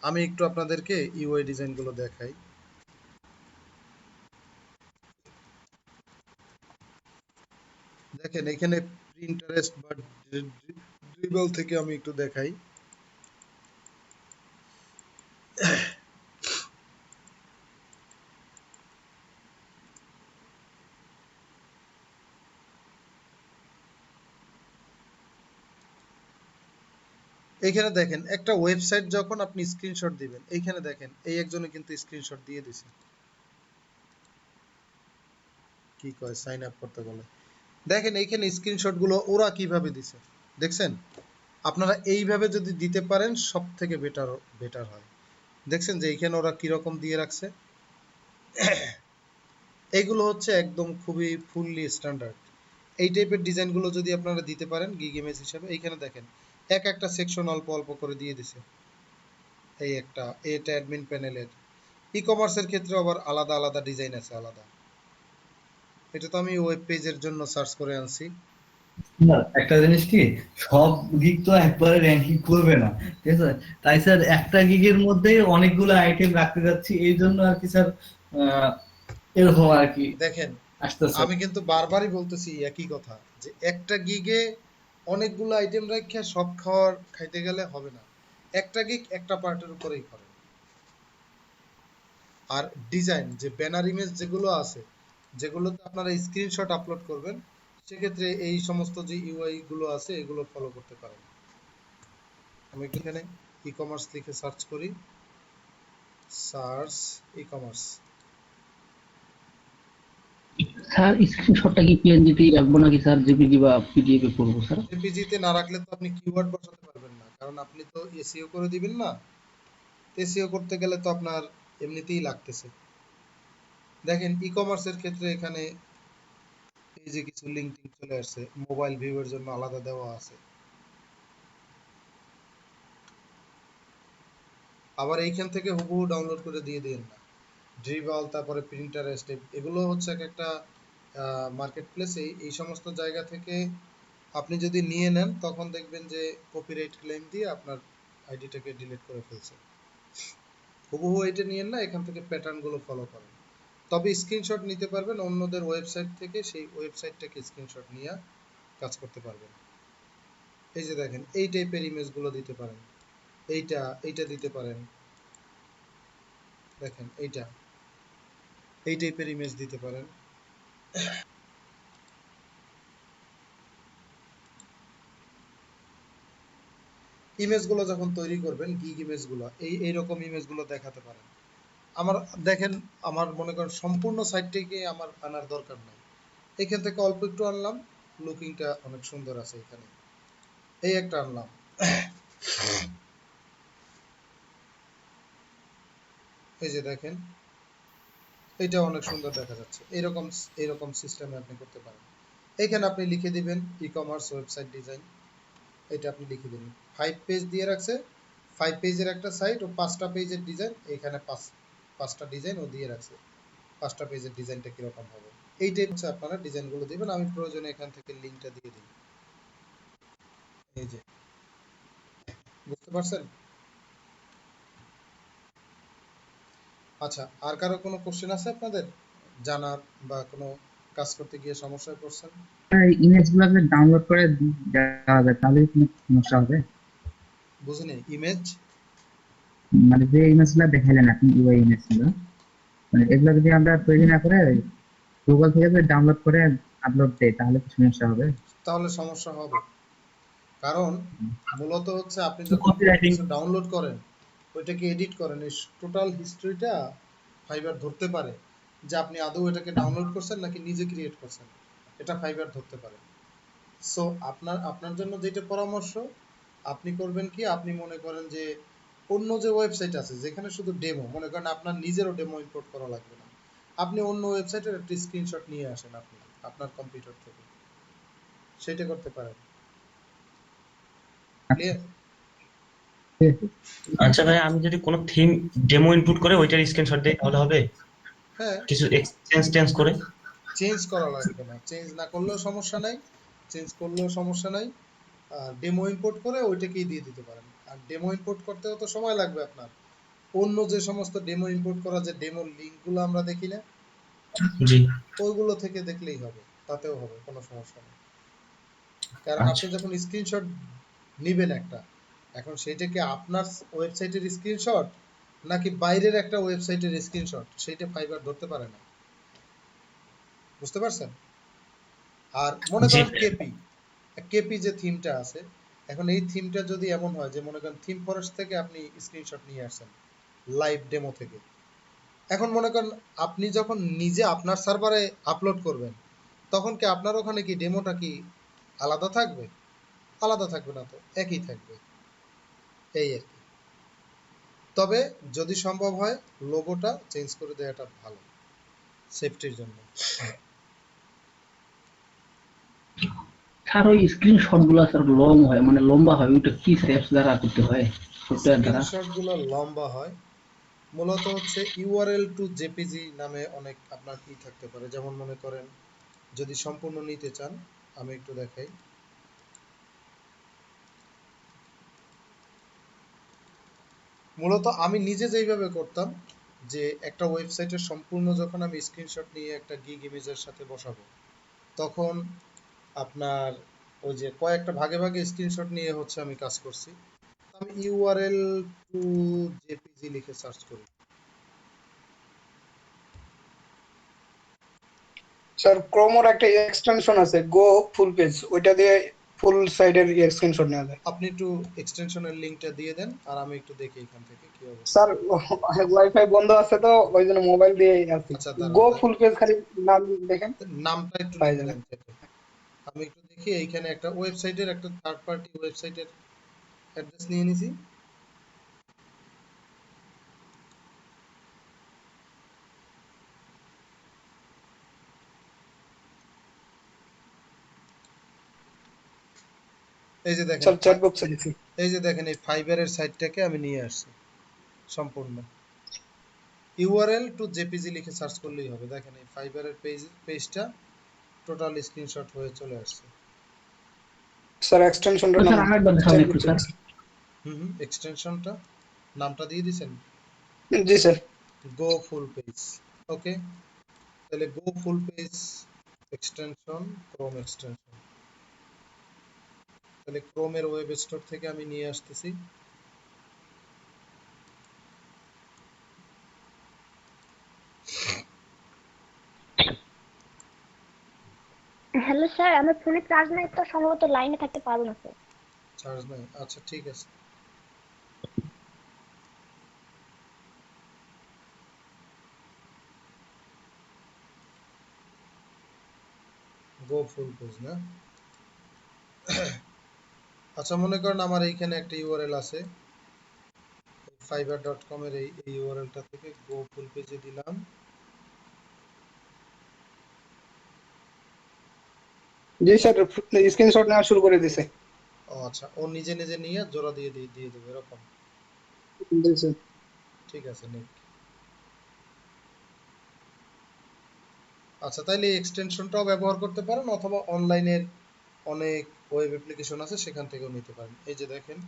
আমি একটু আপনাদেরকে ইউআই ডিজাইনগুলো দেখাই। দেখেন এখানে প্রিন্টারেস্ট বা ড্রিবল থেকে আমি একটু দেখাই। এইখানে দেখেন একটা ওয়েবসাইট যখন আপনি স্ক্রিনশট দিবেন, এইখানে দেখেন এই একজনে কিন্তু স্ক্রিনশট দিয়ে দিছে, কি কয় সাইন আপ করতে বলে। দেখেন এইখানে স্ক্রিনশট গুলো ওরা কিভাবে দিছে দেখছেন? আপনারা এইভাবে যদি দিতে পারেন সব থেকে বেটার হয়। দেখছেন যে এইখানে ওরা কিরকম দিয়ে রাখছে? এইগুলো হচ্ছে একদম খুবই ফুললি স্ট্যান্ডার্ড। এই টাইপের ডিজাইনগুলো যদি আপনারা দিতে পারেন গিগ ইমেজ হিসাবে, এইখানে দেখেন একটা সেকশন অল্প অল্প করে দিয়ে দিছে। এই এটা অ্যাডমিন প্যানেলের। ই কমার্সের ক্ষেত্রে আবার আলাদা আলাদা ডিজাইন আছে আলাদা। এটা তো আমি ওয়েব পেজের জন্য সার্চ করে আনছি। না, একটা জিনিস কি, সব গিগ তো একবারে র্যাঙ্কিং করবে না, ঠিক আছে? তাই স্যার একটা গিগের মধ্যে অনেকগুলো আইটেম রাখতে যাচ্ছি, এই জন্য আর কি স্যার এরকম আর কি দেখেন আসতেছে। আমি কিন্তু বারবারই বলতেছি একই কথা, যে একটা গিগে অনেকগুলো আইটেম রাখা সব খাইতে গেলে হবে না। একটা গিগ একটা পার্টের উপরেই করে। আর ডিজাইন যে ব্যানার ইমেজ যেগুলো আছে, যেগুলোতে আপনারা স্ক্রিনশট আপলোড করবেন, সেক্ষেত্রে এই সমস্ত যে ইউআই গুলো আছে এগুলো ফলো করতে পারেন। আমি এখানে ই কমার্স লিখে সার্চ করি, সার্চ ই কমার্স। স্যার স্ক্রিনশটটা কি পিএনজিতেই রাখবো নাকি স্যার জেপিজি বা পিডিএফ এ করবো স্যার? জেপিজিতে না রাখলে তো আপনি কিওয়ার্ড বসাতে পারবেন না, কারণ আপনি তো এসইও করে দিবেন না। এসইও করতে গেলে তো আপনার এমনিতেই লাগতেছে। দেখেন ই কমার্সের ক্ষেত্রে এখানে এই যে কিছু লিঙ্ক টিঙ্ক চলে আসছে, মোবাইল ভিউয়ের জন্য আলাদা দেওয়া আছে। আবার এইখান থেকে হুবহু ডাউনলোড করে দিয়ে দিন না। ড্রিবল, তারপরে প্রিন্টারেস্ট, এগুলো হচ্ছে এক একটা মার্কেট প্লেসে এই সমস্ত জায়গা থেকে আপনি যদি নিয়ে নেন তখন দেখবেন যে কপিরাইট ক্লেম দিয়ে আপনার আইডিটাকে ডিলিট করে ফেলছে। হুবহু এটা নিয়েন না, এখান থেকে প্যাটার্নগুলো ফলো করেন। তবে স্ক্রিনশট নিতে পারবেন অন্যদের ওয়েবসাইট থেকে, সেই ওয়েবসাইটটাকে স্ক্রিনশট নিয়ে কাজ করতে পারবেন। এই যে দেখেন এই টাইপের ইমেজগুলো দিতে পারেন, এইটা দিতে পারেন, দেখেন এই টাইপের ইমেজ দিতে পারেন। ইমেজগুলো যখন তৈরি করবেন, গিগ ইমেজগুলো এইরকম ইমেজগুলো দেখাতে পারেন। আমার দেখেন, আমার মনে করেন সম্পূর্ণ সাইটটিকে আমার আনার দরকার নাই, এখান থেকে অল্প একটু আনলাম, লুকিংটা অনেক সুন্দর আছে এখানে, এই একটা আনলাম। এই যে দেখেন এটা অনেক সুন্দর দেখা যাচ্ছে, এইরকম সিস্টেমে আপনি করতে পারেন। এখানে আপনি লিখে দিবেন ই কমার্স ওয়েবসাইট ডিজাইন, এটা আপনি লিখে দিবেন। 5 পেজ দিয়ে রাখছে, 5 পেজের একটা সাইট ও 5টা পেজের ডিজাইন, এখানে 5টা ডিজাইন ও দিয়ে রাখছে, 5টা পেজের ডিজাইনটা কিরকম হবে এইটাই হচ্ছে আপনারা ডিজাইনগুলো দিবেন। আমি প্রয়োজনে এখান থেকে লিঙ্কটা দিয়ে দিই। এই যে বুঝতে পারছেন? আচ্ছা, আর কারো কোনো কোশ্চেন আছে আপনাদের জানার, বা কোনো কাজ করতে গিয়ে সমস্যায় পড়ছেন? ইমেজ গুলো ডাউনলোড করে দেওয়া যায় তাহলে কি কোনো সমস্যা হবে? বুঝিনি, ইমেজ মানে যে ইমেজ গুলো দেখাইলেন আপনি, ইউআই ইমেজ গুলো, মানে এগুলো যদি আমরা তৈরি না করে গুগল থেকে যদি ডাউনলোড করে আপলোড দেই তাহলে কি সমস্যা হবে? তাহলে সমস্যা হবে, কারণ মূলত হচ্ছে আপনি তো যখন কোনো কপিরাইটিং কিছু ডাউনলোড করেন, ওইটাকে এডিট করেন, এই টোটাল হিস্ট্রিটা ফাইবার ধরতে পারে যে আপনি আদৌ এটাকে ডাউনলোড করছেন নাকি নিজে ক্রিয়েট করছেন, এটা ফাইবার ধরতে পারে। সো আপনার জন্য যেটা পরামর্শ, আপনি করবেন কি, আপনি মনে করেন যে অন্য যে ওয়েবসাইট আছে যেখানে শুধু ডেমো, মনে করেন আপনার নিজেরও ডেমো ইম্পোর্ট করা লাগবে না, আপনি অন্য ওয়েবসাইটের একটা স্ক্রিনশট নিয়ে আসেন আপনি আপনার কম্পিউটার থেকে, সেটা করতে পারেন। আচ্ছা ক্লিয়ার? ঠিক আছে। আচ্ছা ভাই, আমি যদি কোনো থিম ডেমো ইনপুট করে ওইটার স্ক্রিনশট দেই তাহলে হবে? হ্যাঁ, কিছু এক্সচেঞ্জ টেঞ্জ করে? চেঞ্জ করা লাগবে না, চেঞ্জ না করলেও সমস্যা নাই, চেঞ্জ করলেও সমস্যা নাই। ডেমো ইম্পোর্ট করে ওইটাকেই দিয়ে দিতে পারেন। আর ডেমো ইম্পোর্ট করতেও তো সময় লাগবে আপনার, অন্য যে সমস্ত ডেমো ইম্পোর্ট করা, যে ডেমো লিঙ্কগুলো আমরা দেখি না, জি। ওইগুলো থেকে দেখলেই হবে, তাতেও হবে, কোনো সমস্যা নেই। কারণ আপনি আচ্ছা। যখন স্ক্রিনশট নিবেন একটা, এখন সেইটা কি আপনার ওয়েবসাইটের স্ক্রিনশট নাকি বাইরের একটা ওয়েবসাইটের স্ক্রিনশট, সেইটা ফাইবার ধরতে পারে না, বুঝতে পারছেন? আর মনে জি করেন ভাই। কেপি যে থিমটা আছে, এখন এই থিমটা যদি এমন হয় যে মনে করেন থিম ফরেস্ট থেকে আপনি স্ক্রিনশট নিয়ে আসছেন লাইভ ডেমো থেকে, এখন মনে করেন আপনি যখন নিজে আপনার সার্ভারে আপলোড করবেন, তখন কি আপনার ওখানে কি ডেমোটা কি আলাদা থাকবে? আলাদা থাকবে না তো, একই থাকবে, এই আর কি। তবে যদি সম্ভব হয় লোগোটা চেঞ্জ করে দেওয়াটা ভালো সেফটির জন্য। স্যার ওই স্ক্রিনশট গুলো স্যার লং হয়, মানে লম্বা হয়, ওইটা কি স্টেপস দ্বারা করতে হয় সফটওয়্যার দ্বারা? স্ক্রিনশট গুলো লম্বা হয়, মূলত হচ্ছে ইউআরএল টু জেপিজি নামে অনেক আপনার কি থাকতে পারে, যেমন মনে করেন যদি সম্পূর্ণ নিতে চান, আমি একটু দেখাই। মূলত আমি নিজে যেইভাবে করতাম, যে একটা ওয়েবসাইটের সম্পূর্ণ যখন আমি স্ক্রিনশট নিয়ে একটা গিগ ইমেজের সাথে বসাবো, তখন আপনার ওই যে কয়েকটা ভাগে ভাগে স্ক্রিনশট নিয়ে হচ্ছে আমি কাজ করছি। আমি ইউআরএল টু জেপিজি লিখে সার্চ করি। স্যার ক্রোমোর একটা এক্সটেনশন আছে গো ফুল পেজ, ওইটা দিয়ে ফুল সাইডের স্ক্রিনশট নেওয়া যায়। আপনি একটু এক্সটেনশনের লিংকটা দিয়ে দেন, আর আমি একটু দেখি এখান থেকে কি অবস্থা। স্যার ওয়াইফাই বন্ধ আছে তো ওই জন্য মোবাইল দিয়ে আছি। আচ্ছা গো দাঁড়ান, ফুল পেজ খালি নাম দেখেন নামটা একটু পাই লিখে যাবেন। দেন চ্যাটে। আমি একটু দেখি, এইখানে একটা ওয়েবসাইটের, একটা থার্ড পার্টি ওয়েবসাইটের অ্যাড্রেস নিয়ে নিছি। এই যে দেখেন, স্যার চ্যাট বক্সে দিছি। এই যে দেখেন এই ফাইবারের সাইটটাকে আমি নিয়ে আসছি সম্পূর্ণ। ইউআরএল টু জেপিজি লিখে সার্চ করলেই হবে। দেখেন এই ফাইবারের পেজটা টোটাল স্ক্রিনশট হয়ে চলে আসছে। স্যার এক্সটেনশনটার নাম স্যার আরেকবার দেখান চ্যাট একটু বক্সে স্যার। দিছি। এক্সটেনশনটা নামটা দিয়ে দিয়েছেন, জি স্যার। গো ফুল পেজ। ওকে, তাহলে go full page extension, Chrome extension. তাহলে ক্রোমের ওয়েব স্টোর থেকে আমি নিয়ে আসতেছি। হ্যালো স্যার, আমার ফোনে চার্জ নাই তো সম্ভবত লাইনে থাকতে পারবো না স্যার। চার্জ নাই, আচ্ছা ঠিক আছে। গো ফুল পেজ না, আচ্ছা মনে করেন আমার এইখানে একটা ইউআরএল আছে, fiverr.com এর এই ইউআরএলটা থেকে গো ফুল পেজে দিলাম। জি স্যার, স্ক্রিনশট নেওয়া শুরু করে দিছে। ও আচ্ছা, ও নিজে নিজে নিয়ে জোড়া দিয়ে দেবে এরকম। জি স্যার। ঠিক আছে নিক। আচ্ছা, তাইলে এই এক্সটেনশনটাও ব্যবহার করতে পারেন, অথবা অনলাইনের অনেক ওয়েব অ্যাপ্লিকেশন আছে সেখান থেকেও নিতে পারেন। এই যে দেখেন,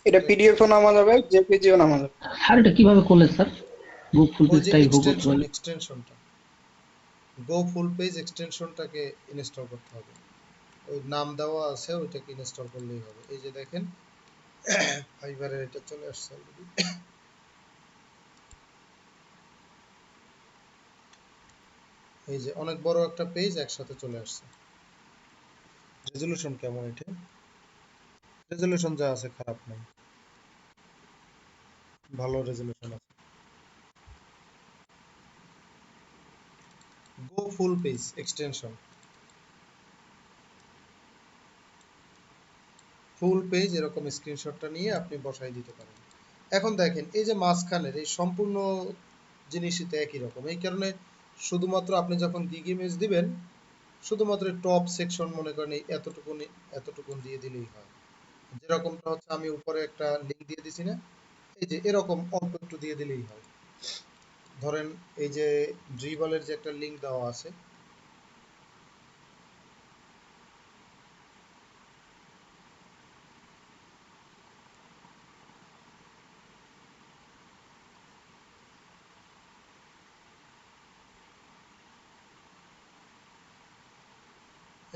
এটা পিডিএফও নামা যাবে, জেপিজিও নামা যাবে। স্যার এটা কিভাবে করলেন স্যার? বুক ফুল ওই যে পেজটাই হোক বলে। এক্সটেনশনটা গো ফুল পেজ এক্সটেনশনটাকে ইনস্টল করতে হবে। ওই নাম দেওয়া আছে, ওইটাকে ইনস্টল করলেই হবে। এই যে দেখেন ফাইবারের এটা চলে আসছে অলরেডি। এই যে অনেক বড় একটা পেজ একসাথে চলে আসছে। রেজলিউশন কেমন এটা? রেজলিউশন যা আছে খারাপ নাই, ভালো রেজলিউশন আছে। Go full page extension, full page এরকম স্ক্রিনশটটা নিয়ে আপনি বসাই দিতে পারেন। এখন দেখেন এই যে মাঝখানের এই সম্পূর্ণ জিনিসই তো একই রকম, এই কারণে শুধুমাত্র আপনি যখন গিগ ইমেজ দিবেন, শুধুমাত্র টপ সেকশন মনে করেন এই এতটুকুন দিয়ে দিলেই হয়। যেরকমটা হচ্ছে আমি উপরে একটা লিঙ্ক দিয়ে দিছি না, এই যে এরকম অল্প একটু দিয়ে দিলেই হয়। ধরেন এই যে ড্রিবলের যে একটা লিঙ্ক দেওয়া আছে,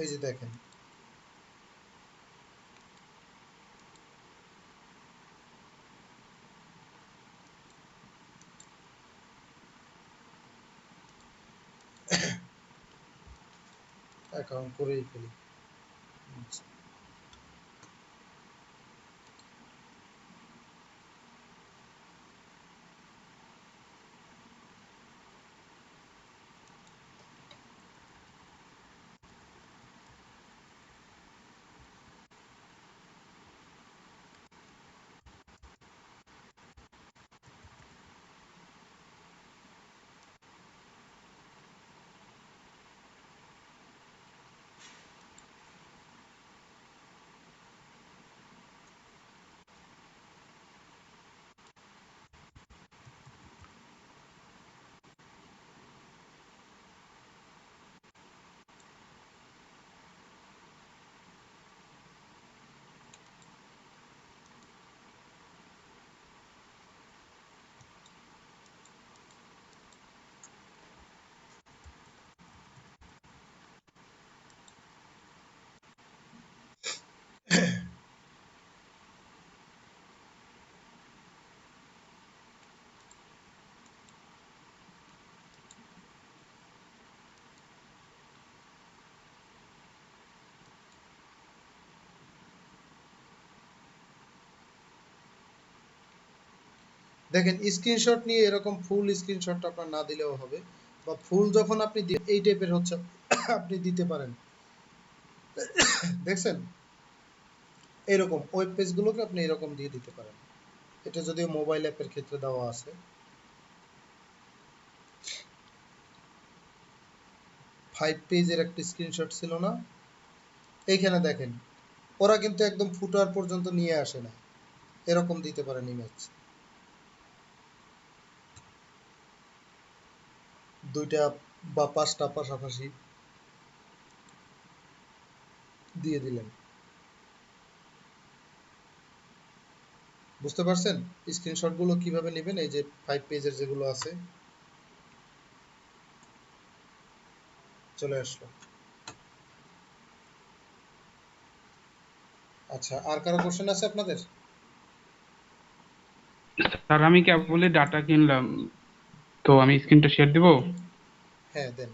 এই যে দেখেন অ্যাকাউন্ট করেই ফেলি। দেখেন স্ক্রিনশট নিয়ে এরকম ফুল স্ক্রিনশটটা আপনার না দিলেও হবে, বা ফুল যখন আপনি এই টাইপের হচ্ছে আপনি দিতে পারেন। দেখছেন এরকম ওয়েব পেজগুলোকে আপনি এরকম দিয়ে দিতে পারেন। এটা যদিও মোবাইল অ্যাপের ক্ষেত্রে দেওয়া আছে। 5 পেজের একটা স্ক্রিনশট ছিল না? এইখানে দেখেন ওরা কিন্তু একদম ফুটার পর্যন্ত নিয়ে আসে না, এরকম দিতে পারেন ইমেজ, দুইটা বা পাঁচটা পাশাপাশি দিয়ে দিলেন। বুঝতে পারছেন স্ক্রিনশট গুলো কিভাবে নেবেন? এই যে 5 পেজের যেগুলো আছে চলে আসলো। আচ্ছা, আর কারো কোশ্চেন আছে আপনাদের? স্যার আমি কেবলই ডাটা কিনলাম, তো আমি স্ক্রিনটা শেয়ার দিব? হ্যাঁ দেন।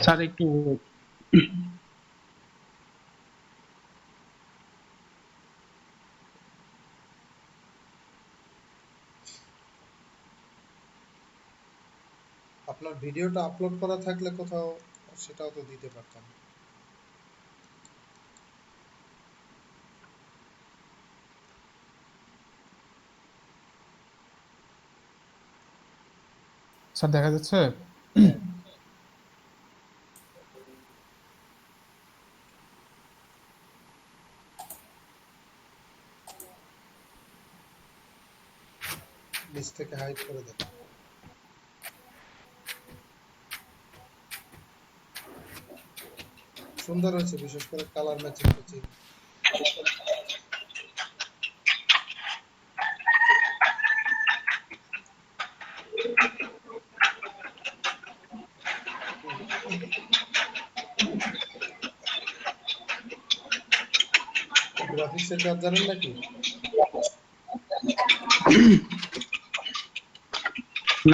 স্যার একটু আপনার ভিডিওটা আপলোড করা থাকলে কোথাও সেটাও তো দিতে পারতাম। স্যার দেখা যাচ্ছে? হ্যাঁ। লিস্ট থেকে হাইড করে দেন। সুন্দর হয়েছে, বিশেষ করে কালার ম্যাচিং ম্যাচিং। গ্রাফিক্সের কাজ জানেন নাকি?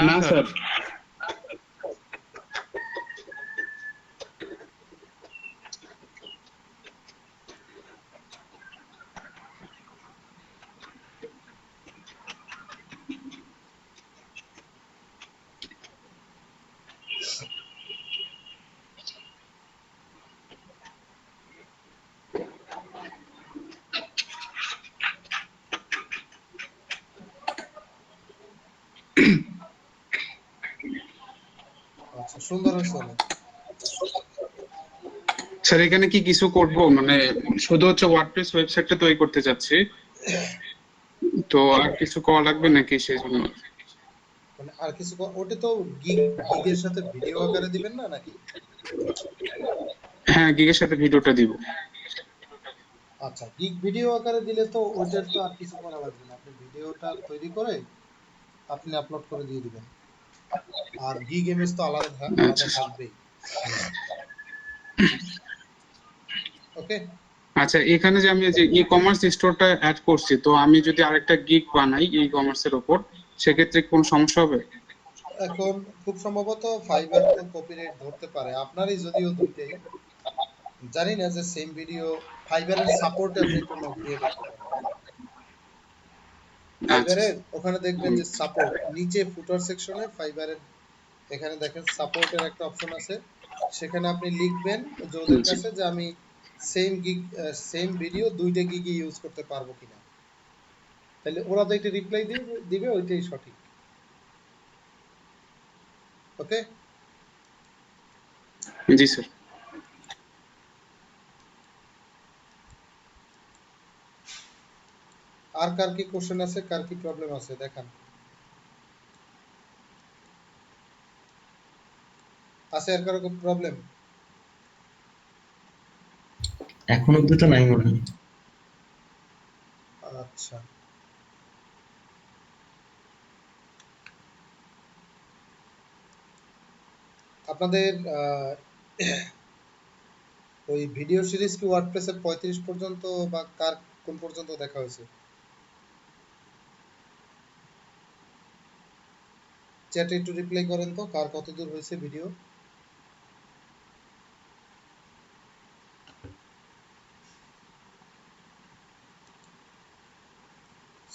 না স্যার। আচ্ছা, সুন্দর হয়েছে অনেক। স্যার এখানে কি কিছু করব, মানে শুধু হচ্ছে ওয়ার্ডপ্রেস ওয়েবসাইটটা তৈরি করতে চাচ্ছি, তো আর কিছু করা লাগবে নাকি সেই জন্য? মানে আর কিছু ওটা তো গিগের সাথে ভিডিও আকারে দিবেন না নাকি? হ্যাঁ, গিগের সাথে ভিডিওটা দিব। আচ্ছা, গিগ ভিডিও আকারে দিলে তো ওইটার তো আর কিছু করা লাগবে না, আপনি ভিডিওটা তৈরি করে আপনি আপলোড করে দিয়ে দিবেন, আর গিগ ইমেজ তো আলাদা আলাদা থাকবেই। ওকে। আচ্ছা, এখানে যে আমি যে ই কমার্স স্টোরটা অ্যাড করছি, তো আমি যদি আরেকটা গিগ বানাই ই কমার্সের উপর, সেক্ষেত্রে কোনো সমস্যা হবে? এখন খুব সম্ভবত ফাইবার তো কপিরাইট ধরতে পারে, আপনারই যদিও দুইটাই জানি না যে সেম ভিডিও। ফাইবারের সাপোর্টে আপনি একটু নক দিয়ে দেখতে পারেন। ফাইবারের ওখানে দেখবেন যে সাপোর্ট নিচে ফুটার সেকশনে ফাইবারের এখানে দেখেন সাপোর্টের একটা অপশন আছে, সেখানে আপনি লিখবেন যে ওদের কাছে যে আমি সেম ভিডিও দুইটা গিগে ইউজ করতে পারবো কিনা, তাহলে ওরা তো একটা রিপ্লাই দিবে ওইটাই সঠিক। ওকে। জি স্যার। আর কার কি কোশ্চেন আছে, কার কি প্রবলেম আছে দেখান। আছে আর কারো প্রবলেম? এখন অব্দি তো নাই মনে হয়। আচ্ছা, আপনাদের ওই ভিডিও সিরিজ কি ওয়ার্ডপ্রেসের 35 পর্যন্ত বা কার কোন পর্যন্ত দেখা হয়েছে? চ্যাটে একটু রিপ্লাই করেন তো, কার কত দূর হয়েছে ভিডিও?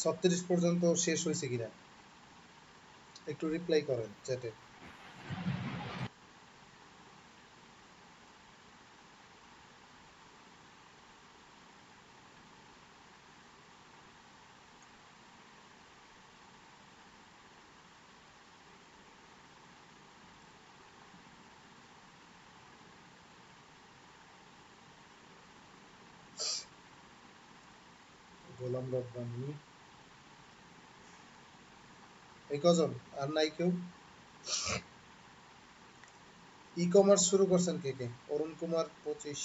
ছত্রিশ পর্যন্ত শেষ হয়েছে কিনা একটু রিপ্লাই করেন চ্যাটে। গোলাম রব্বানি, এই কজন? আর নাই কেউ? ই কমার্স শুরু করছেন কে কে? অরুণ কুমার 25।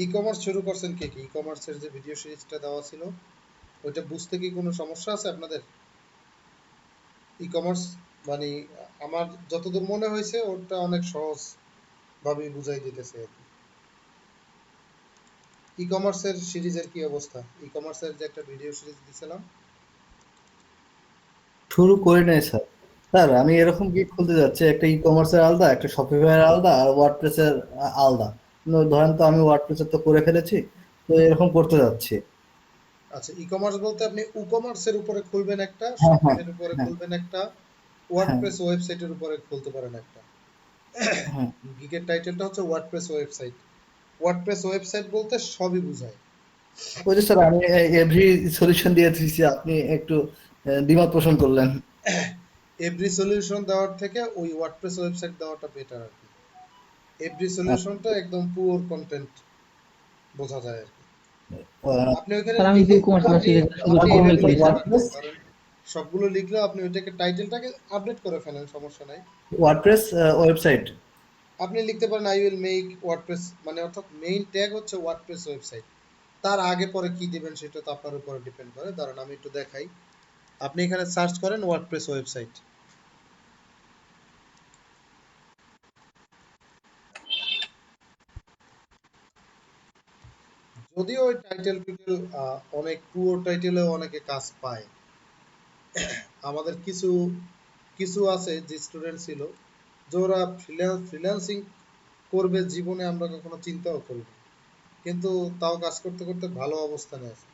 ই কমার্স শুরু করছেন কে কে? ই কমার্সের যে ভিডিও সিরিজটা দেওয়া ছিল ওইটা বুঝতে কি কোনো সমস্যা আছে আপনাদের? ই কমার্স মানে আমার যতদূর মনে হয়েছে ওটা অনেক সহজ ভাবে বুঝাই দিতেছে। ই কমার্সের সিরিজের কি অবস্থা? ই কমার্সের যে একটা ভিডিও সিরিজ দিছিলাম। শুরু করি নাই স্যার। স্যার আমি এরকম গিগ খুলতে যাচ্ছি, একটা ই কমার্সের আলাদা, একটা শপিফাই আলাদা, আর ওয়ার্ডপ্রেসের আলাদা। কিন্তু ধরেন তো আমি ওয়ার্ডপ্রেসের তো করে ফেলেছি, তো এরকম করতে যাচ্ছি। আচ্ছা, ই কমার্স বলতে আপনি ই কমার্সের উপরে খুলবেন একটা, হ্যাঁ হ্যাঁ শপিফাই এর উপরে হ্যাঁ খুলবেন একটা, হ্যাঁ ওয়ার্ডপ্রেস ওয়েবসাইটের উপরে খুলতে পারেন একটা। হ্যাঁ। গিগের টাইটেলটা হচ্ছে ওয়ার্ডপ্রেস ওয়েবসাইট। ওয়ার্ডপ্রেস ওয়েবসাইট বলতে সবই বোঝায়। ওই যে স্যার আমি এভরি সলিউশন দিয়ে দিয়েছি, আপনি একটু দ্বিমত পোষণ করলেন। এভরি সলিউশন দেওয়ার থেকে ওই ওয়ার্ডপ্রেস ওয়েবসাইট দেওয়াটা বেটার আর কি। এভরি সলিউশনটা একদম পুওর কন্টেন্ট বোঝা যায় আর কি। আপনি ওখানে স্যার আমি লিখে ই কমার্স না আপনি শিখে শুধু আপনি কমই এভাবে করি লিখতে স্যার। পারেন, ধরেন সবগুলো লিখলেও আপনি ওইটাকে টাইটেলটাকে আপডেট করে ফেলেন, সমস্যা নাই। WordPress website. আপনি লিখতে পারেন আই উইল মেক ওয়ার্ডপ্রেস, মানে অর্থাৎ মেইন ট্যাগ হচ্ছে ওয়ার্ডপ্রেস ওয়েবসাইট। তার আগে পরে কি দিবেন সেটা তো আপনার উপরে ডিপেন্ড করে। ধরেন আমি একটু দেখাই, আপনি এখানে সার্চ করেন ওয়ার্ডপ্রেস ওয়েবসাইট। যদিও ওই টাইটেল অনেক পুরো টাইটেলেও অনেকে কাজ পায়। আমাদের কিছু কিছু আছে যে স্টুডেন্ট ছিল যে ওরা ফ্রিল্যান্সিং করবে জীবনে আমরা কখনো চিন্তাও করি না, কিন্তু তাও কাজ করতে করতে ভালো অবস্থানে আছে।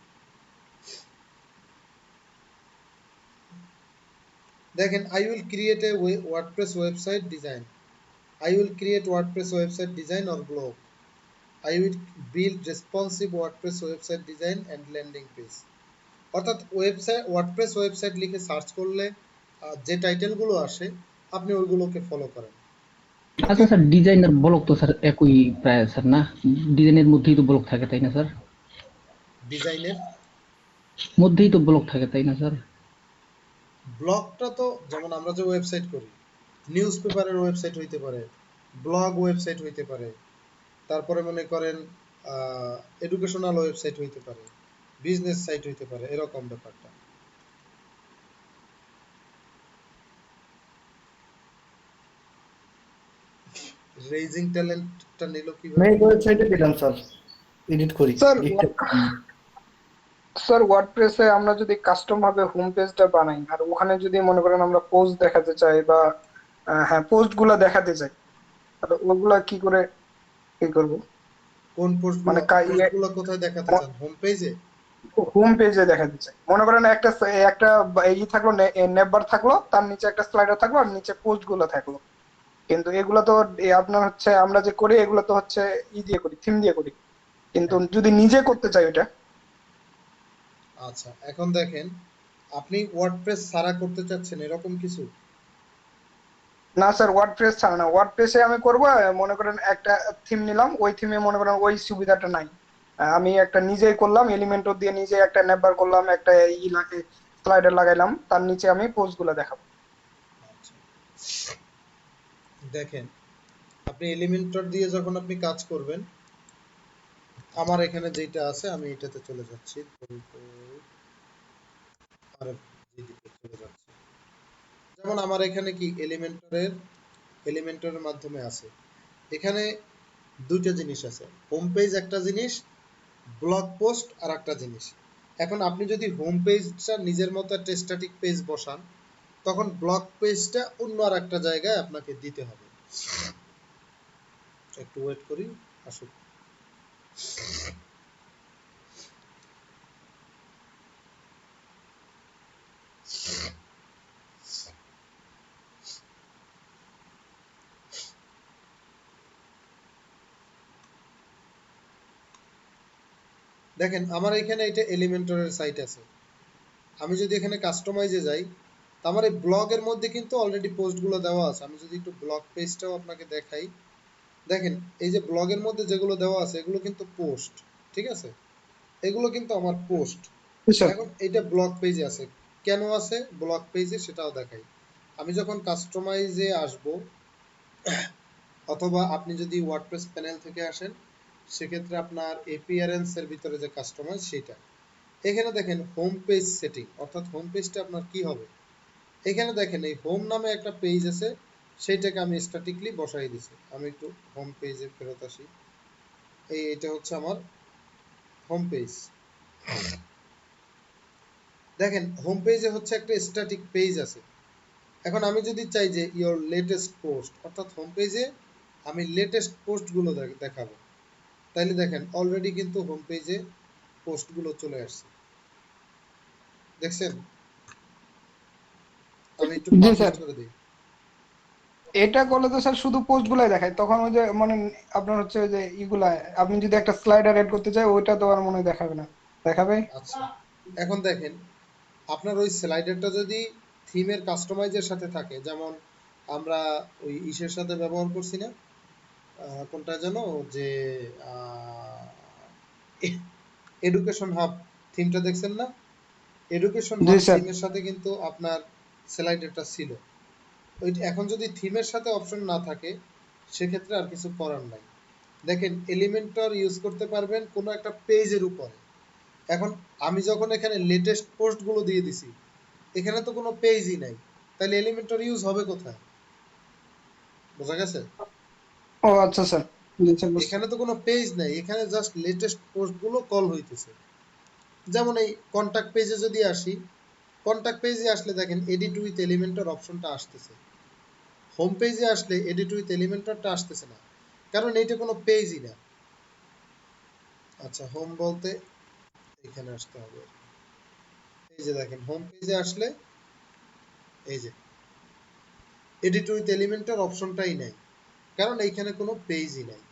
দেখেন, I will create a WordPress website design, I will create WordPress website design or blog, I will build responsive WordPress website design and landing page. অর্থাৎ ওয়েবসাইট ওয়ার্ডপ্রেস ওয়েবসাইট লিখে সার্চ করলে যে টাইটেলগুলো আসে আপনি ওইগুলোকে ফলো করেন। আচ্ছা স্যার, ডিজাইন আর block তো sir একই প্রায় স্যার না? ডিজাইনের মধ্যেই তো ব্লক থাকে তাই না স্যার? ডিজাইনের মধ্যেই তো ব্লক থাকে তাই না স্যার? ব্লগটা তো যেমন আমরা যে ওয়েবসাইট করি, নিউজ পেপারের ওয়েবসাইট হইতে পারে, ব্লগ ওয়েবসাইট হইতে পারে, তারপরে মনে করেন এডুকেশনাল ওয়েবসাইট হইতে পারে, বিজনেস সাইট হইতে পারে, এরকম ব্যাপারটা। রেজিং ট্যালেন্টটা নিল আমি কিভাবে? এই ওয়েবসাইটে দিলাম স্যার, এডিট করি স্যার গিগটা। স্যার ওয়ার্ডপ্রেসে আমরা যদি কাস্টম ভাবে হোম পেজটা বানাই আর ওখানে যদি মনে করেন আমরা পোস্ট দেখাতে চাই বা হ্যাঁ পোস্ট গুলা দেখাতে চাই, তাহলে ওগুলা কি করে কি করব? কোন মানে পোস্টগুলো কোথায় দেখাতে চান? হোম পেজে? হোম পেজে দেখাতে চাই। মনে করেন একটা একটা থাকলো নেবার থাকলো, তার নিচে একটা স্লাইডার থাকলো আর নিচে পোস্ট গুলো থাকলো। কিন্তু এগুলো তো আপনার হচ্ছে আমরা যে করি এগুলো তো হচ্ছে দিয়ে করি, থিম দিয়ে করি। কিন্তু যদি নিজে করতে চাই ওটা। আচ্ছা, এখন দেখেন, আপনি ওয়ার্ডপ্রেস ছাড়া করতে চাচ্ছেন এরকম কিছু? না স্যার, ওয়ার্ডপ্রেস ছাড়া না, ওয়ার্ডপ্রেসে আমি করব মনে করেন একটা থিম নিলাম, ওই থিমে মনে করেন ওই সুবিধাটা নাই। আমি একটা নিজেই করলাম, এলিমেন্টর দিয়ে নিজে একটা নেবার করলাম, একটা স্লাইডার লাগাইলাম, তার নিচে আমি পোস্ট গুলো দেখাবো। দেখেন, আপনি এলিমেন্টর দিয়ে যখন আপনি কাজ করবেন, আমার এখানে যেটা আছে আমি এটাতে চলে যাচ্ছি, চলে যাচ্ছি। যেমন আমার এখানে কি এলিমেন্টরের মাধ্যমে আছে। এখানে দুইটা জিনিস আছে, হোম পেজ একটা জিনিস, ব্লগ পোস্ট আর একটা জিনিস। এখন আপনি যদি হোম পেজটা নিজের মতো একটা স্ট্যাটিক পেজ বসান, তখন ব্লগ পেজটা অন্য আর একটা জায়গায় আপনাকে দিতে হবে। একটু ওয়েট করি, আসুক। দেখেন, আমার এখানে এটা এলিমেন্টরের সাইট আছে। আমি যদি এখানে কাস্টমাইজে যাই, তো আমার এই ব্লগের মধ্যে কিন্তু অলরেডি পোস্টগুলো দেওয়া আছে। আমি যদি একটু ব্লগ পেজটাও আপনাকে দেখাই, দেখেন এই যে ব্লগের মধ্যে যেগুলো দেওয়া আছে এগুলো কিন্তু পোস্ট, ঠিক আছে, এগুলো কিন্তু আমার পোস্ট। স্যার এখন এটা ব্লগ পেজে আছে, কেন আছে ব্লগ পেজে সেটাও দেখাই। আমি যখন কাস্টমাইজে আসব, অথবা আপনি যদি ওয়ার্ডপ্রেস প্যানেল থেকে আসেন, সেক্ষেত্রে আপনার এপিয়ারেন্স এর ভিতরে যে কাস্টমাইজ সেটা, এখানে দেখেন হোম পেজ সেটিং, অর্থাৎ হোম পেজটা আপনার কি হবে। এখানে দেখেন এই হোম নামে একটা পেজ আছে, সেইটাকে আমি স্ট্যাটিকলি বসাই দিছি। আমি একটু হোম পেজে ফেরত আসি। এটা হচ্ছে আমার হোম পেজ। দেখেন হোম পেজে হচ্ছে একটা স্ট্যাটিক পেজ আছে। এখন আমি যদি চাই যে ইওর লেটেস্ট পোস্ট, অর্থাৎ হোম পেজে আমি লেটেস্ট পোস্টগুলো দেখাবো, তাইলে দেখেন অলরেডি কিন্তু হোম পেজে পোস্টগুলো চলে আসছে, দেখছেন। আমি একটু জি পাবলিশ স্যার, করে দিই। এটা করলে তো স্যার শুধু পোস্ট গুলাই দেখায়, তখন ওই যে মানে আপনার হচ্ছে ওই যে ইগুলা, আপনি যদি একটা স্লাইডার এড করতে চাই ওইটা তো আর মনে হয় দেখাবে না, দেখাবে? আচ্ছা, এখন দেখেন আপনার ওই স্লাইডারটা যদি থিমের কাস্টমাইজের সাথে থাকে, যেমন আমরা ওই ইসের সাথে ব্যবহার করছি না, কোনটা যেন, যে এডুকেশন হাব থিমটা দেখছেন না, এডুকেশন জি হাব স্যার। থিমের সাথে কিন্তু আপনার স্লাইডারটা ছিল। ওই এখন যদি থিমের সাথে অপশন না থাকে, সেক্ষেত্রে আর কিছু করার নাই। দেখেন এলিমেন্টর ইউজ করতে পারবেন কোনো একটা পেজের উপরে। এখন আমি যখন এখানে লেটেস্ট পোস্ট গুলো দিয়ে দিছি, এখানে তো কোনো পেজই নাই, তাহলে এলিমেন্টর ইউজ হবে কোথায়? বোঝা গেছে? ও আচ্ছা স্যার, জি স্যার বুঝছি। এখানে তো কোনো পেজ নাই, এখানে জাস্ট লেটেস্ট পোস্ট গুলো কল হইতেছে। যেমন এই কন্টাক্ট পেজে যদি আসি, কন্টাক্ট পেজে আসলে দেখেন এডিট উইথ এলিমেন্টর অপশনটা আসতেছে। হোম পেজে আসলে এডিট উইথ এলিমেন্টরটা আসতেছে না, কারণ এইটা কোনো পেজই না। আচ্ছা, হোম বলতে এখানে আসতে হবে। এই যে দেখেন হোম পেজে আসলে এই যে এডিট উইথ এলিমেন্টর অপশনটাই নাই, কারণ এইখানে কোনো পেজই নাই।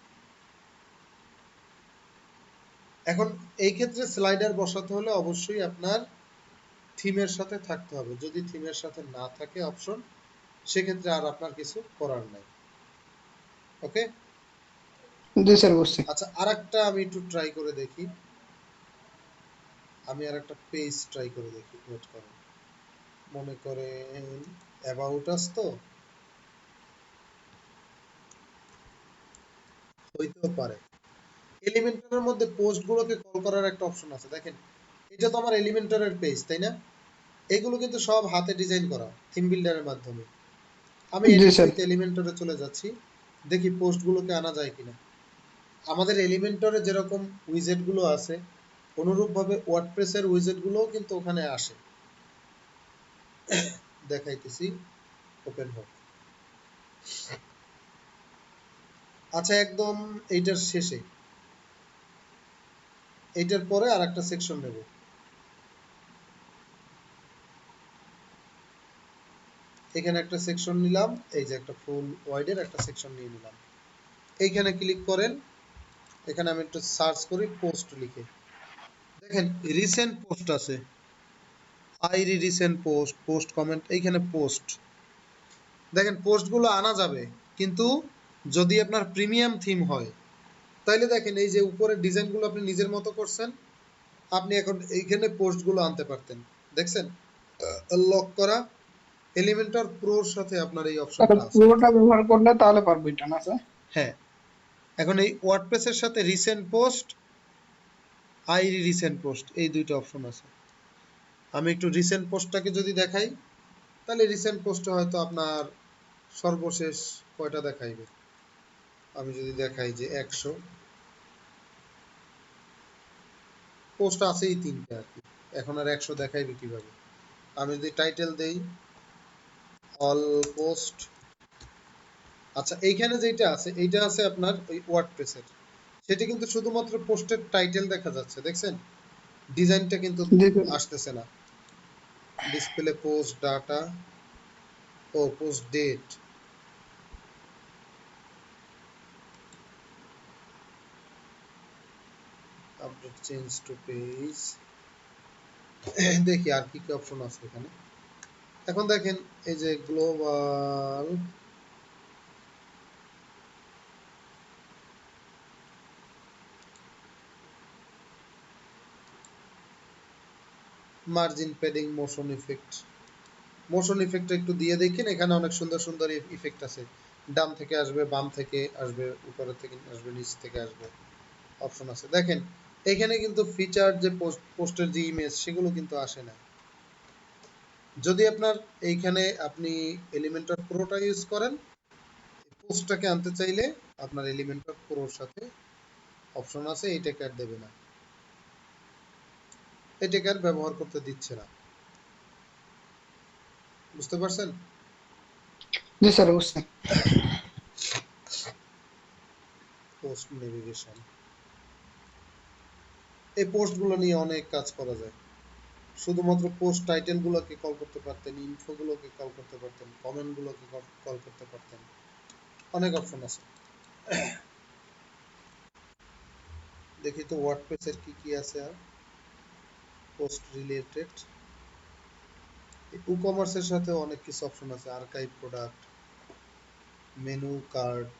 এখন এই ক্ষেত্রে স্লাইডার বসাতে হলে অবশ্যই আপনার থিমের সাথে থাকতে হবে। যদি থিমের সাথে না থাকে অপশন, সেক্ষেত্রে আর আপনার কিছু করার নাই। ওকে। জি স্যার বুঝছি। আচ্ছা, আরেকটা আমি একটু ট্রাই করে দেখি। আমি আরেকটা পেজ ট্রাই করে দেখি, ওয়েট করেন। মনে করেন অ্যাবাউট আস, তো হইতেও পারে। এলিমেন্টরের মধ্যে পোস্ট গুলোকে কল করার একটা অপশন আছে, দেখেন এটা তো আমার এলিমেন্টরের পেজ, তাই না? এগুলো কিন্তু সব হাতে ডিজাইন করা থিম বিল্ডারের মাধ্যমে। আমি জি এডিট স্যার। উইথ এলিমেন্টরে চলে যাচ্ছি, দেখি পোস্ট গুলোকে আনা যায় কিনা। আমাদের এলিমেন্টরে যেরকম উইজেট গুলো আছে, অনুরূপভাবে ওয়ার্ডপ্রেসের উইজেট গুলোও কিন্তু ওখানে আসে। দেখাইতেছি, ওপেন হোক। আচ্ছা, একদম এইটার শেষে, এইটার পরে আর একটা সেকশন নেব। এখানে একটা সেকশন নিলাম, এই যে একটা ফুল ওয়াইডের একটা সেকশন নিয়ে নিলাম। এইখানে ক্লিক করেন, এখানে আমি একটু সার্চ করি পোস্ট লিখে। দেখেন রিসেন্ট পোস্ট আছে, আইরি রিসেন্ট পোস্ট, পোস্ট কমেন্ট, এইখানে পোস্ট। দেখেন পোস্টগুলো আনা যাবে, কিন্তু যদি আপনার প্রিমিয়াম থিম হয়, তাইলে দেখেন এই যে উপরের ডিজাইনগুলো আপনি নিজের মতো করছেন, আপনি এখন এইখানে পোস্টগুলো আনতে পারতেন। দেখছেন লক করা, এলিমেন্টর প্রোর সাথে আপনার এই তাহলে অপশনটা আছে। পুরোটা ব্যবহার করলে তাহলে পারবো এটা না স্যার? হ্যাঁ, এখন এই ওয়ার্ডপ্রেসের সাথে রিসেন্ট পোস্ট, আইরি রিসেন্ট পোস্ট, এই দুইটা অপশন আছে। আমি একটু রিসেন্ট পোস্টটাকে যদি দেখাই, তাহলে রিসেন্ট পোস্টে হয়তো আপনার সর্বশেষ কয়টা দেখাইবে। আমি যদি দেখাই যে 100 পোস্ট আছেই 3টা আর কি, এখন আর 100 দেখাইবে কিভাবে। আমি যদি টাইটেল দেই অল পোস্ট, আচ্ছা এইখানে যেটা আছে এইটা আছে আপনার ওই ওয়ার্ডপ্রেসের, সেটা কিন্তু শুধুমাত্র পোস্টের টাইটেল দেখা যাচ্ছে, দেখছেন ডিজাইনটা কিন্তু জি স্যার। আসতেছে না। ডিসপ্লে পোস্ট ডাটা, ও post date, update change to page, দেখি আর কি কি অপশন আছে এখানে। এখন দেখেন এই যে global, margin padding, motion effect. Motion effect একটু দিয়ে দেখেন, এখানে অনেক সুন্দর সুন্দর ইফেক্ট আছে। ডান থেকে আসবে, বাম থেকে আসবে, উপরের থেকে আসবে, নিচ থেকে আসবে, অপশন আছে। দেখেন এখানে কিন্তু ফিচার যে পোস্টের যে ইমেজ সেগুলো কিন্তু আসে না। যদি আপনার এইখানে আপনি এলিমেন্টর প্রোটা ইউজ করেন, পোস্টটাকে আনতে চাইলে আপনার এলিমেন্টর প্রোর সাথে অপশন আছে, এইটাকে আর দেবে না, এটাকে আর ব্যবহার করতে দিচ্ছে না। বুঝতে পারছেন? জি স্যার বুঝছি। পোস্ট নেভিগেশন, এই পোস্টগুলো নিয়ে অনেক কাজ করা যায়। শুধুমাত্র পোস্ট টাইটেল গুলোকে কল করতে পারতেন, ইনফো গুলোকে কল করতে পারতেন, কমেন্ট গুলোকে কল করতে পারতেন, অনেক অপশন আছে। দেখি তো ওয়ার্ডপ্রেসের কি কি আছে আর পোস্ট রিলেটেড। ই কমার্সের সাথে অনেক কিছু অপশন আছে, আর্কাইভ প্রোডাক্ট, মেনু কার্ড।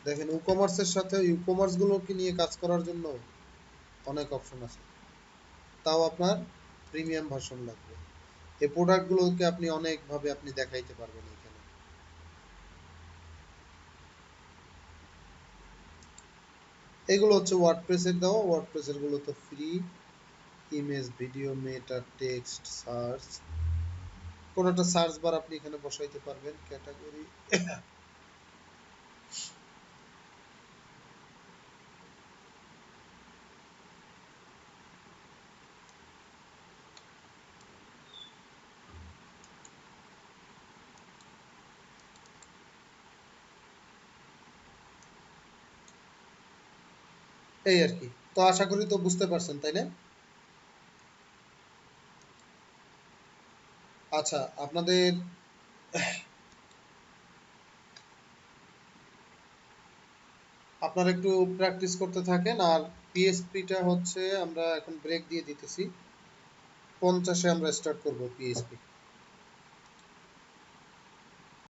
দেখেন ই কমার্সের সাথে ই কমার্স গুলোকে নিয়ে কাজ করার জন্য অনেক অপশন আছে, তাও আপনার প্রিমিয়াম ভার্সন লাগবে। এই প্রোডাক্ট গুলোকে আপনি অনেক ভাবে আপনি দেখাইতে পারবেন এখানে। এগুলো হচ্ছে ওয়ার্ডপ্রেসের দেওয়া, ওয়ার্ডপ্রেসের গুলো তো ফ্রি। ইমেজ, ভিডিও, মেটা, টেক্সট, সার্চ, কোনটা সার্চ বার আপনি এখানে বসাইতে পারবেন, ক্যাটাগরি। এই আর কি। তো আশা করি তো বুঝতে পারছেন, তাই না? আচ্ছা, আপনাদের আপনারা একটু প্র্যাকটিস করতে থাকেন। আর পিএসপিটা হচ্ছে আমরা এখন ব্রেক দিয়ে দিতেছি, 50-এ আমরা স্টার্ট করব পিএসপি।